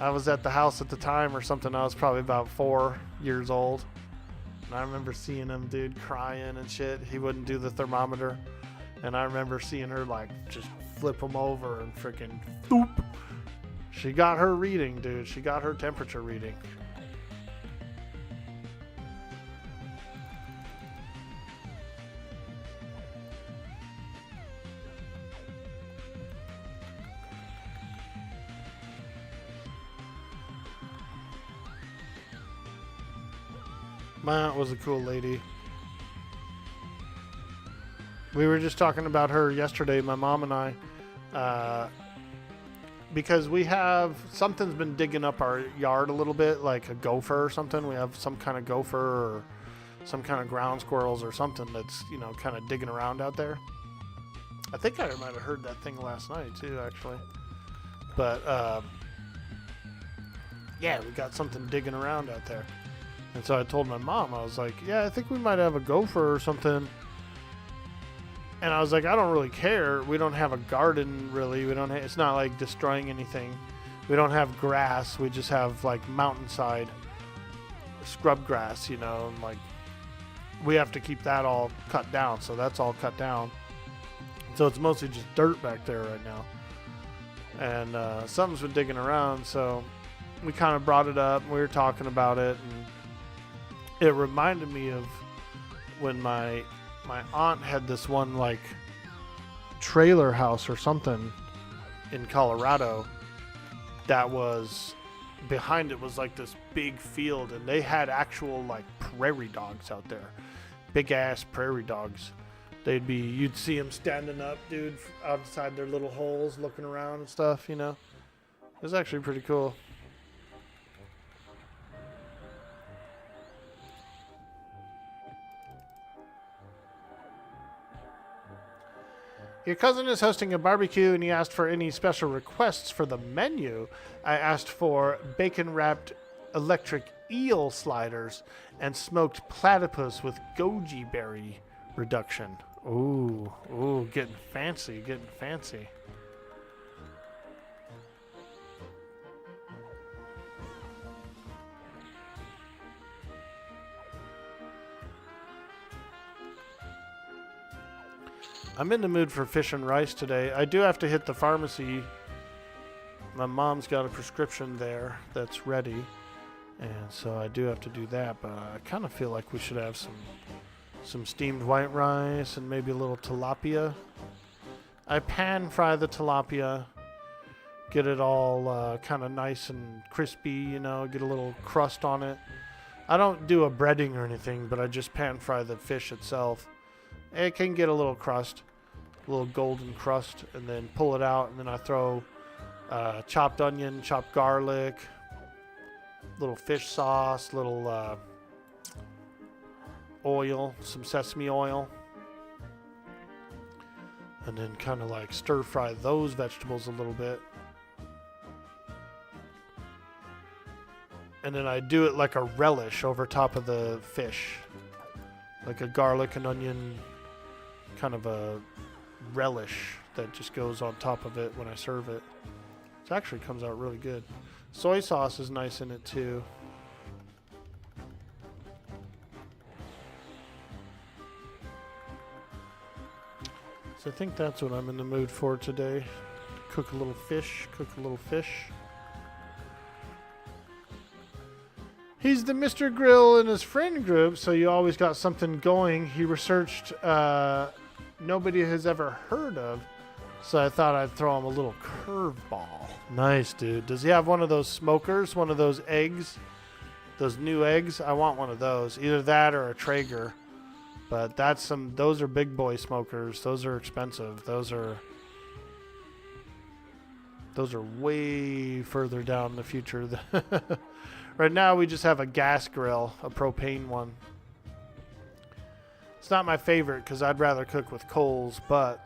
I was at the house at the time or something. I was probably about 4 years old. And I remember seeing him, dude, crying and shit. He wouldn't do the thermometer. And I remember seeing her like just flip him over and freaking boop. She got her reading, dude. She got her temperature reading. My aunt was a cool lady. We were just talking about her yesterday, my mom and I, because we have, something's been digging up our yard a little bit, like a gopher or something. We have some kind of gopher or some kind of ground squirrels or something that's, you know, kind of digging around out there. I think I might have heard that thing last night too, actually. But, yeah, we got something digging around out there. And so I told my mom, I was like, yeah, I think we might have a gopher or something. And I was like, I don't really care. We don't have a garden, really. We don't. It's not like destroying anything. We don't have grass. We just have like mountainside scrub grass, you know. And like we have to keep that all cut down. So that's all cut down. So it's mostly just dirt back there right now. And something's been digging around. So we kind of brought it up. And we were talking about it. And it reminded me of when my aunt had this one like trailer house or something in Colorado that was behind it was like this big field, and they had actual like prairie dogs out there, big ass prairie dogs. You'd see them standing up, dude, outside their little holes looking around and stuff, you know. It was actually pretty cool. Your cousin is hosting a barbecue and he asked for any special requests for the menu. I asked for bacon-wrapped electric eel sliders and smoked platypus with goji berry reduction. Ooh, getting fancy, getting fancy. I'm in the mood for fish and rice today. I do have to hit the pharmacy. My mom's got a prescription there that's ready. And so I do have to do that. But I kind of feel like we should have some steamed white rice and maybe a little tilapia. I pan fry the tilapia. Get it all kind of nice and crispy, you know, get a little crust on it. I don't do a breading or anything, but I just pan fry the fish itself. It can get a little crust, a little golden crust, and then pull it out, and then I throw chopped onion, chopped garlic, little fish sauce, little oil, some sesame oil, and then kind of like stir fry those vegetables a little bit. And then I do it like a relish over top of the fish, like a garlic and onion kind of a relish that just goes on top of it when I serve it. It actually comes out really good. Soy sauce is nice in it too. So I think that's what I'm in the mood for today. Cook a little fish, He's the Mr. Grill in his friend group, so you always got something going. He researched nobody has ever heard of, so I thought I'd throw him a little curveball. Nice, dude. Does he have one of those smokers, one of those eggs, those new eggs? I want one of those, either that or a Traeger. But those are big boy smokers. Those are expensive. Those are way further down in the future. Right now we just have a gas grill, a propane one. It's not my favorite because I'd rather cook with coals, but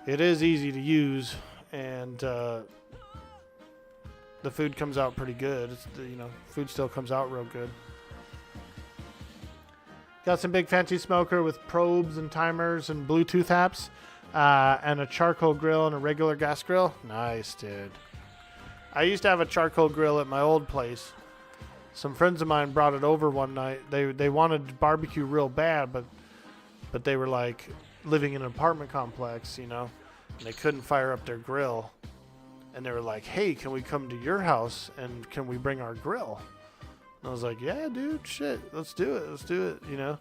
it is easy to use, and the food comes out pretty good. Food still comes out real good. Got some big fancy smoker with probes and timers and Bluetooth apps, and a charcoal grill and a regular gas grill. Nice, dude. I used to have a charcoal grill at my old place. Some friends of mine brought it over one night. They wanted barbecue real bad, but they were like living in an apartment complex, you know, and they couldn't fire up their grill. And they were like, hey, can we come to your house and can we bring our grill? And I was like, yeah, dude, shit, let's do it, you know?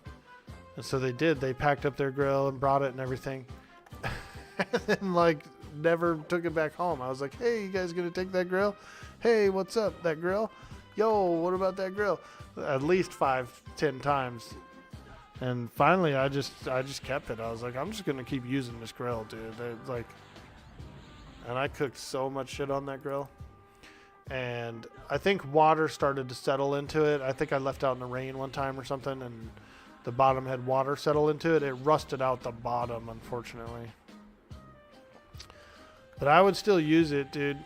And so they did. They packed up their grill and brought it and everything. And then, like, never took it back home. I was like, hey, you guys gonna take that grill? Hey, what's up, that grill? Yo, what about that grill? At least 5-10 times. And finally, I just kept it. I was like, I'm just gonna keep using this grill, dude. Like, and I cooked so much shit on that grill. And I think water started to settle into it. I think I left out in the rain one time or something, and the bottom had water settle into it. It rusted out the bottom, unfortunately. But I would still use it, dude.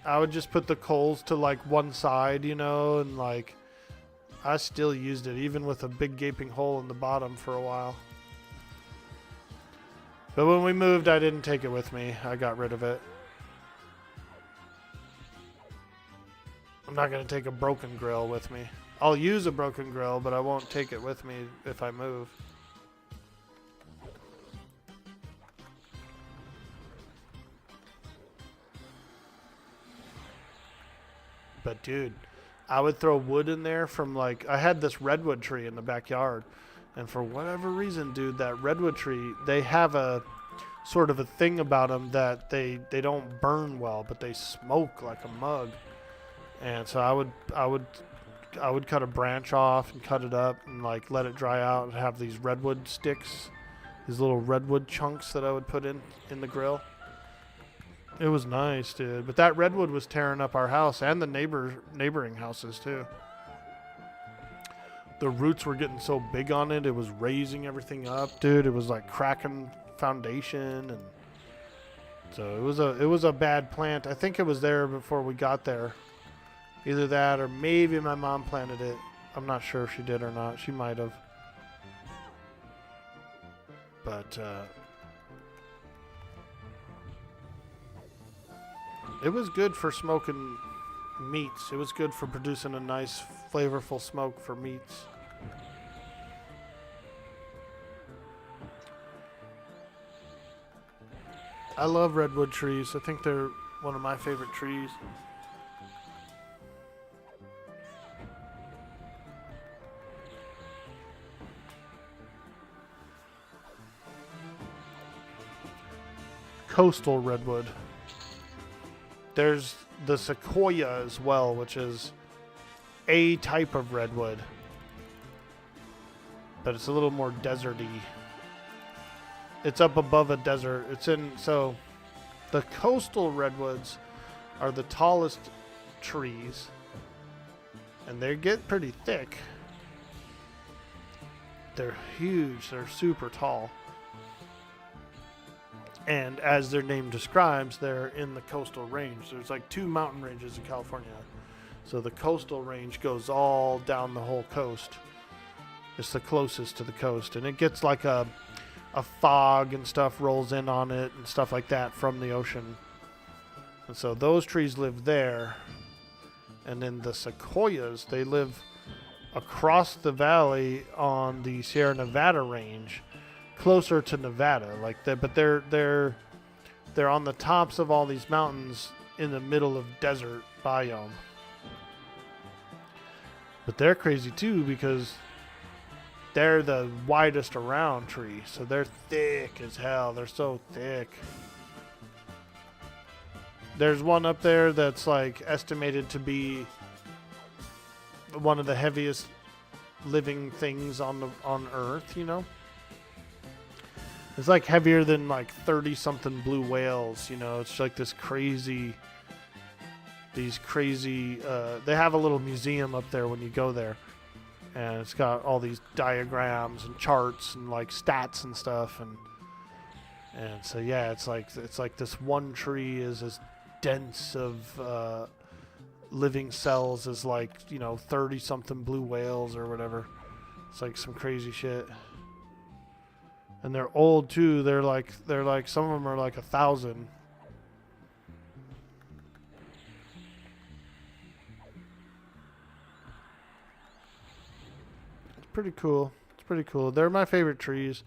I would just put the coals to like one side, you know, and like I still used it even with a big gaping hole in the bottom for a while. But when we moved, I didn't take it with me. I got rid of it. I'm not going to take a broken grill with me. I'll use a broken grill, but I won't take it with me if I move. But dude, I would throw wood in there from like, I had this redwood tree in the backyard. And for whatever reason, dude, that redwood tree, they have a sort of a thing about them that they don't burn well, but they smoke like a mug. And so I would cut a branch off and cut it up and like let it dry out and have these redwood sticks, these little redwood chunks that I would put in the grill. It was nice, dude. But that redwood was tearing up our house and the neighboring houses too. The roots were getting so big on it, it was raising everything up, dude. It was like cracking foundation, and so it was a bad plant. I think it was there before we got there. Either that or maybe my mom planted it. I'm not sure if she did or not. She might have. But it was good for smoking meats. It was good for producing a nice flavorful smoke for meats. I love redwood trees. I think they're one of my favorite trees. Coastal redwood. There's the sequoia as well, which is a type of redwood, but it's a little more deserty. It's up above a desert. So the coastal redwoods are the tallest trees, and they get pretty thick. They're huge. They're super tall. And as their name describes, they're in the coastal range. There's like 2 mountain ranges in California. So the coastal range goes all down the whole coast. It's the closest to the coast. And it gets like a fog and stuff rolls in on it and stuff like that from the ocean. And so those trees live there. And then the sequoias, they live across the valley on the Sierra Nevada range. Closer to Nevada, but they're on the tops of all these mountains in the middle of desert biome. But they're crazy too because they're the widest around tree, so they're thick as hell. They're so thick. There's one up there that's like estimated to be one of the heaviest living things on Earth, you know. It's like heavier than like 30 something blue whales, you know. It's like these crazy, they have a little museum up there when you go there. And it's got all these diagrams and charts and like stats and stuff. And so, yeah, it's like this one tree is as dense of living cells as like, you know, 30 something blue whales or whatever. It's like some crazy shit. And they're old too. They're like some of them are like 1,000. It's pretty cool. It's pretty cool. They're my favorite trees.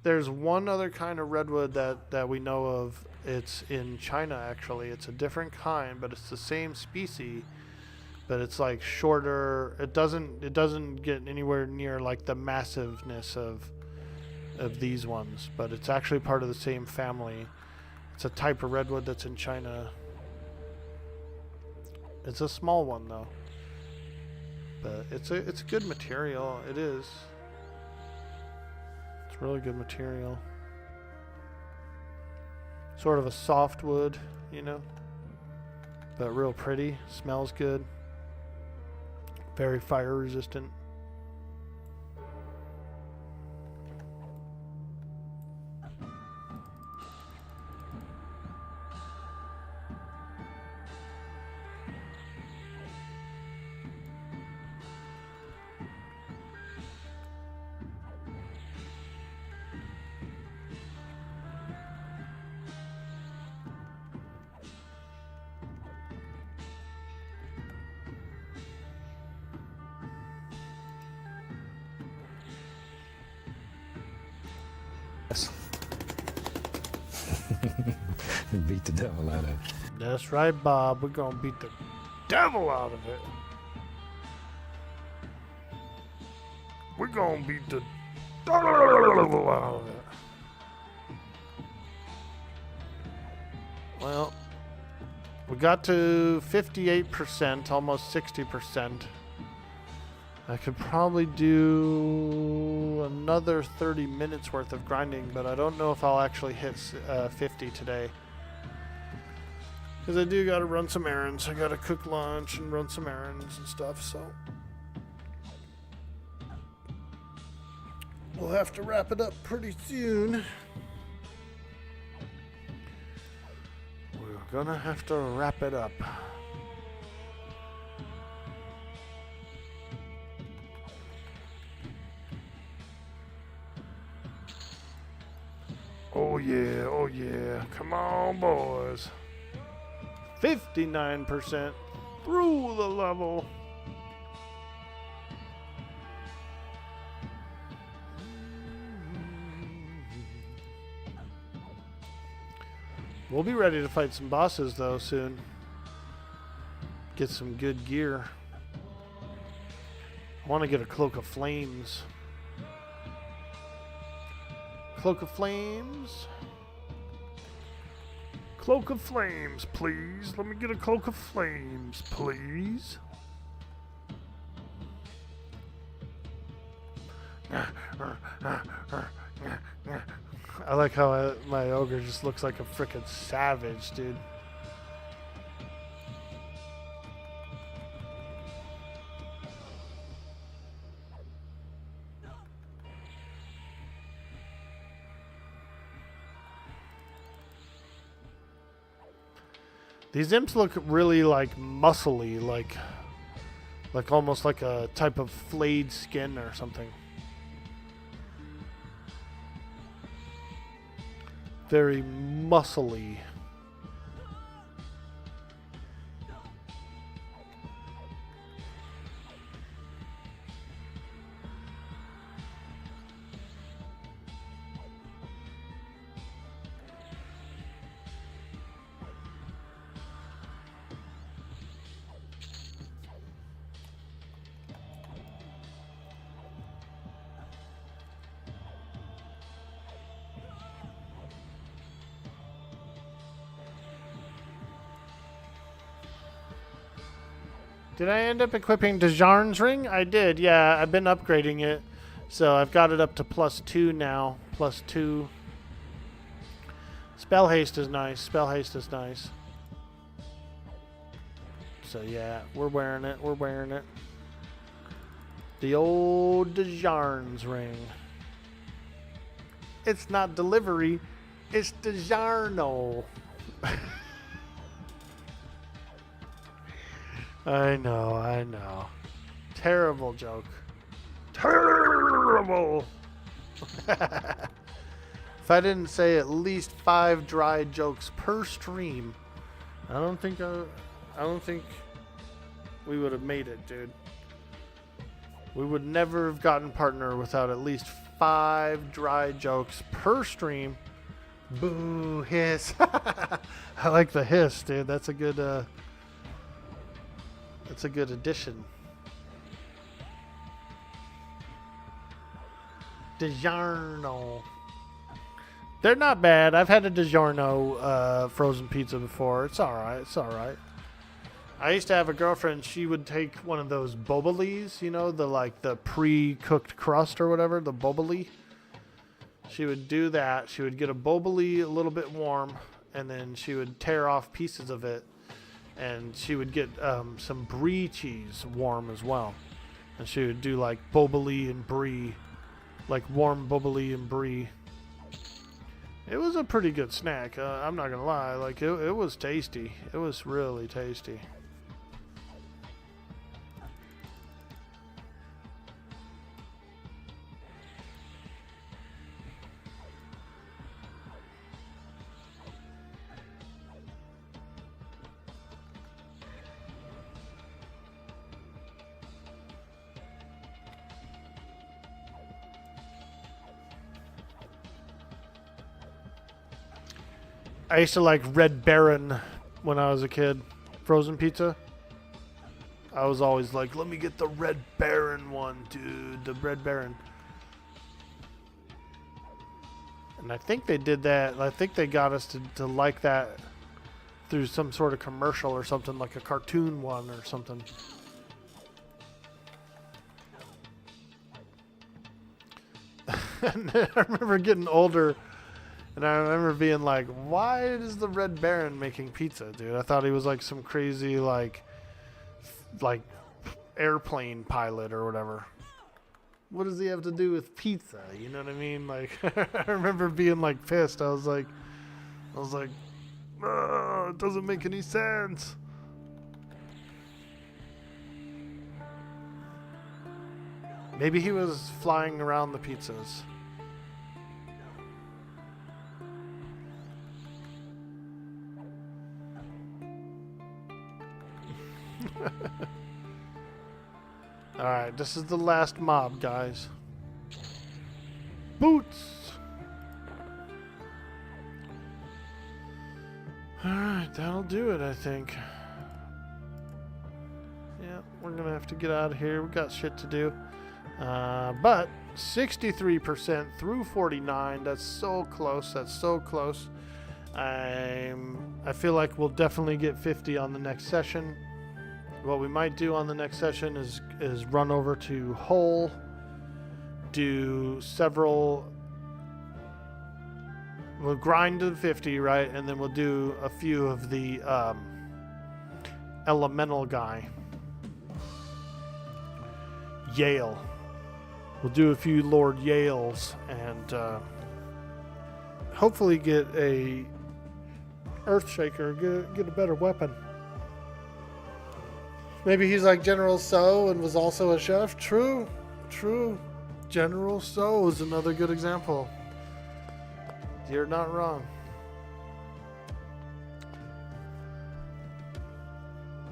There's one other kind of redwood that we know of. It's in China, actually. It's a different kind, but it's the same species. But it's like shorter. It doesn't get anywhere near like the massiveness of these ones. But it's actually part of the same family. It's a type of redwood that's in China. It's a small one though. But it's a good material. It is. It's really good material. Sort of a soft wood, you know, but real pretty. Smells good. Very fire resistant. Beat the devil out of it. That's right, Bob. We're gonna beat the devil out of it. We're gonna beat the devil out of it. Well, we got to 58%, almost 60%. I could probably do another 30 minutes worth of grinding, but I don't know if I'll actually hit 50 today. Because I do got to run some errands. I got to cook lunch and run some errands and stuff, so we'll have to wrap it up pretty soon. We're gonna have to wrap it up. Oh yeah, oh yeah. Come on, boys. 59% through the level. We'll be ready to fight some bosses though soon. Get some good gear. I want to get a Cloak of Flames. Cloak of Flames. Cloak of Flames, please. Let me get a Cloak of Flames, please. I like how my ogre just looks like a frickin' savage, dude. These imps look really like muscly, like almost like a type of flayed skin or something. Very muscly. Did I end up equipping Dejarn's ring? I did, yeah. I've been upgrading it. So I've got it up to +2 now. +2. Spell haste is nice. Spell haste is nice. So yeah, we're wearing it. We're wearing it. The old Dejarn's ring. It's not delivery. It's Dejarno. I know. Terrible joke. Terrible. If I didn't say at least 5 dry jokes per stream, I don't think we would have made it, dude. We would never have gotten partner without at least 5 dry jokes per stream. Boo, hiss. I like the hiss, dude. That's a good addition. DiGiorno. They're not bad. I've had a DiGiorno frozen pizza before. It's alright. It's alright. I used to have a girlfriend. She would take one of those bobalis, you know, the pre-cooked crust or whatever, the bobali. She would do that. She would get a bobali a little bit warm, and then she would tear off pieces of it, and she would get some brie cheese warm as well. And she would do like bobali and brie, like warm bobali and brie. It was a pretty good snack. I'm not gonna lie. Like it was tasty. It was really tasty. I used to like Red Baron when I was a kid. Frozen pizza. I was always like, let me get the Red Baron one, dude. The Red Baron. And I think they did that. I think they got us to like that through some sort of commercial or something, like a cartoon one or something. And I remember getting older. And I remember being like, why is the Red Baron making pizza, dude? I thought he was like some crazy, like airplane pilot or whatever. What does he have to do with pizza? You know what I mean? Like, I remember being like pissed. I was like, it doesn't make any sense. Maybe he was flying around the pizzas. Alright, this is the last mob, guys. Boots! Alright, that'll do it, I think. Yeah, we're gonna have to get out of here. We got shit to do. But 63% through 49. That's so close. That's so close. I feel like we'll definitely get 50 on the next session. What we might do on the next session is run over to Hull, do several. We'll grind to the 50, right, and then we'll do a few of the elemental guy. Yale. We'll do a few Lord Yales and hopefully get a Earthshaker, get a better weapon. Maybe he's like General So and was also a chef. True. General So is another good example. You're not wrong.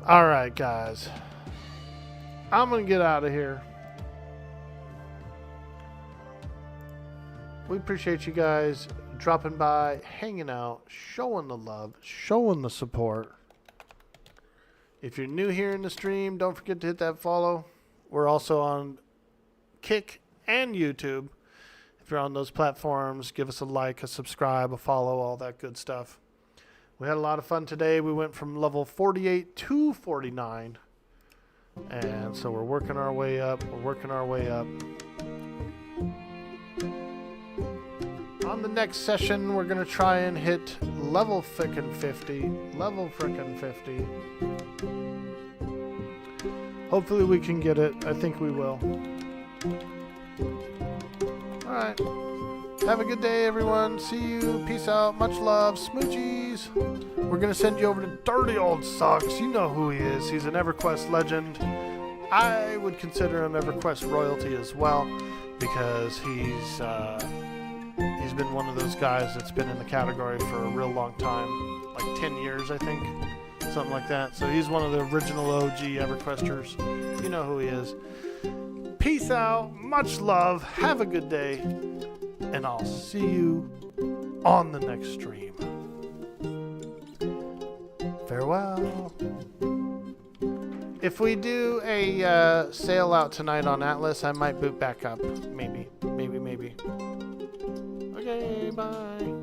Alright, guys. I'm going to get out of here. We appreciate you guys dropping by, hanging out, showing the love, showing the support. If you're new here in the stream, don't forget to hit that follow. We're also on Kick and YouTube. If you're on those platforms, give us a like, a subscribe, a follow, all that good stuff. We had a lot of fun today. We went from level 48 to 49. And so we're working our way up. On the next session, we're going to try and hit level frickin' 50. Level frickin' 50. Hopefully we can get it. I think we will. Alright. Have a good day, everyone. See you. Peace out. Much love. Smoochies. We're going to send you over to Dirty Old Socks. You know who he is. He's an Everquest legend. I would consider him Everquest royalty as well, because he's been one of those guys that's been in the category for a real long time, like 10 years, I think, something like that. So he's one of the original OG Everquesters. You know who he is. Peace. Peace out. Much love. Have a good day. And I'll see you on the next stream. Farewell. If we do a sail out tonight on Atlas, I might boot back up. Maybe. Okay, bye.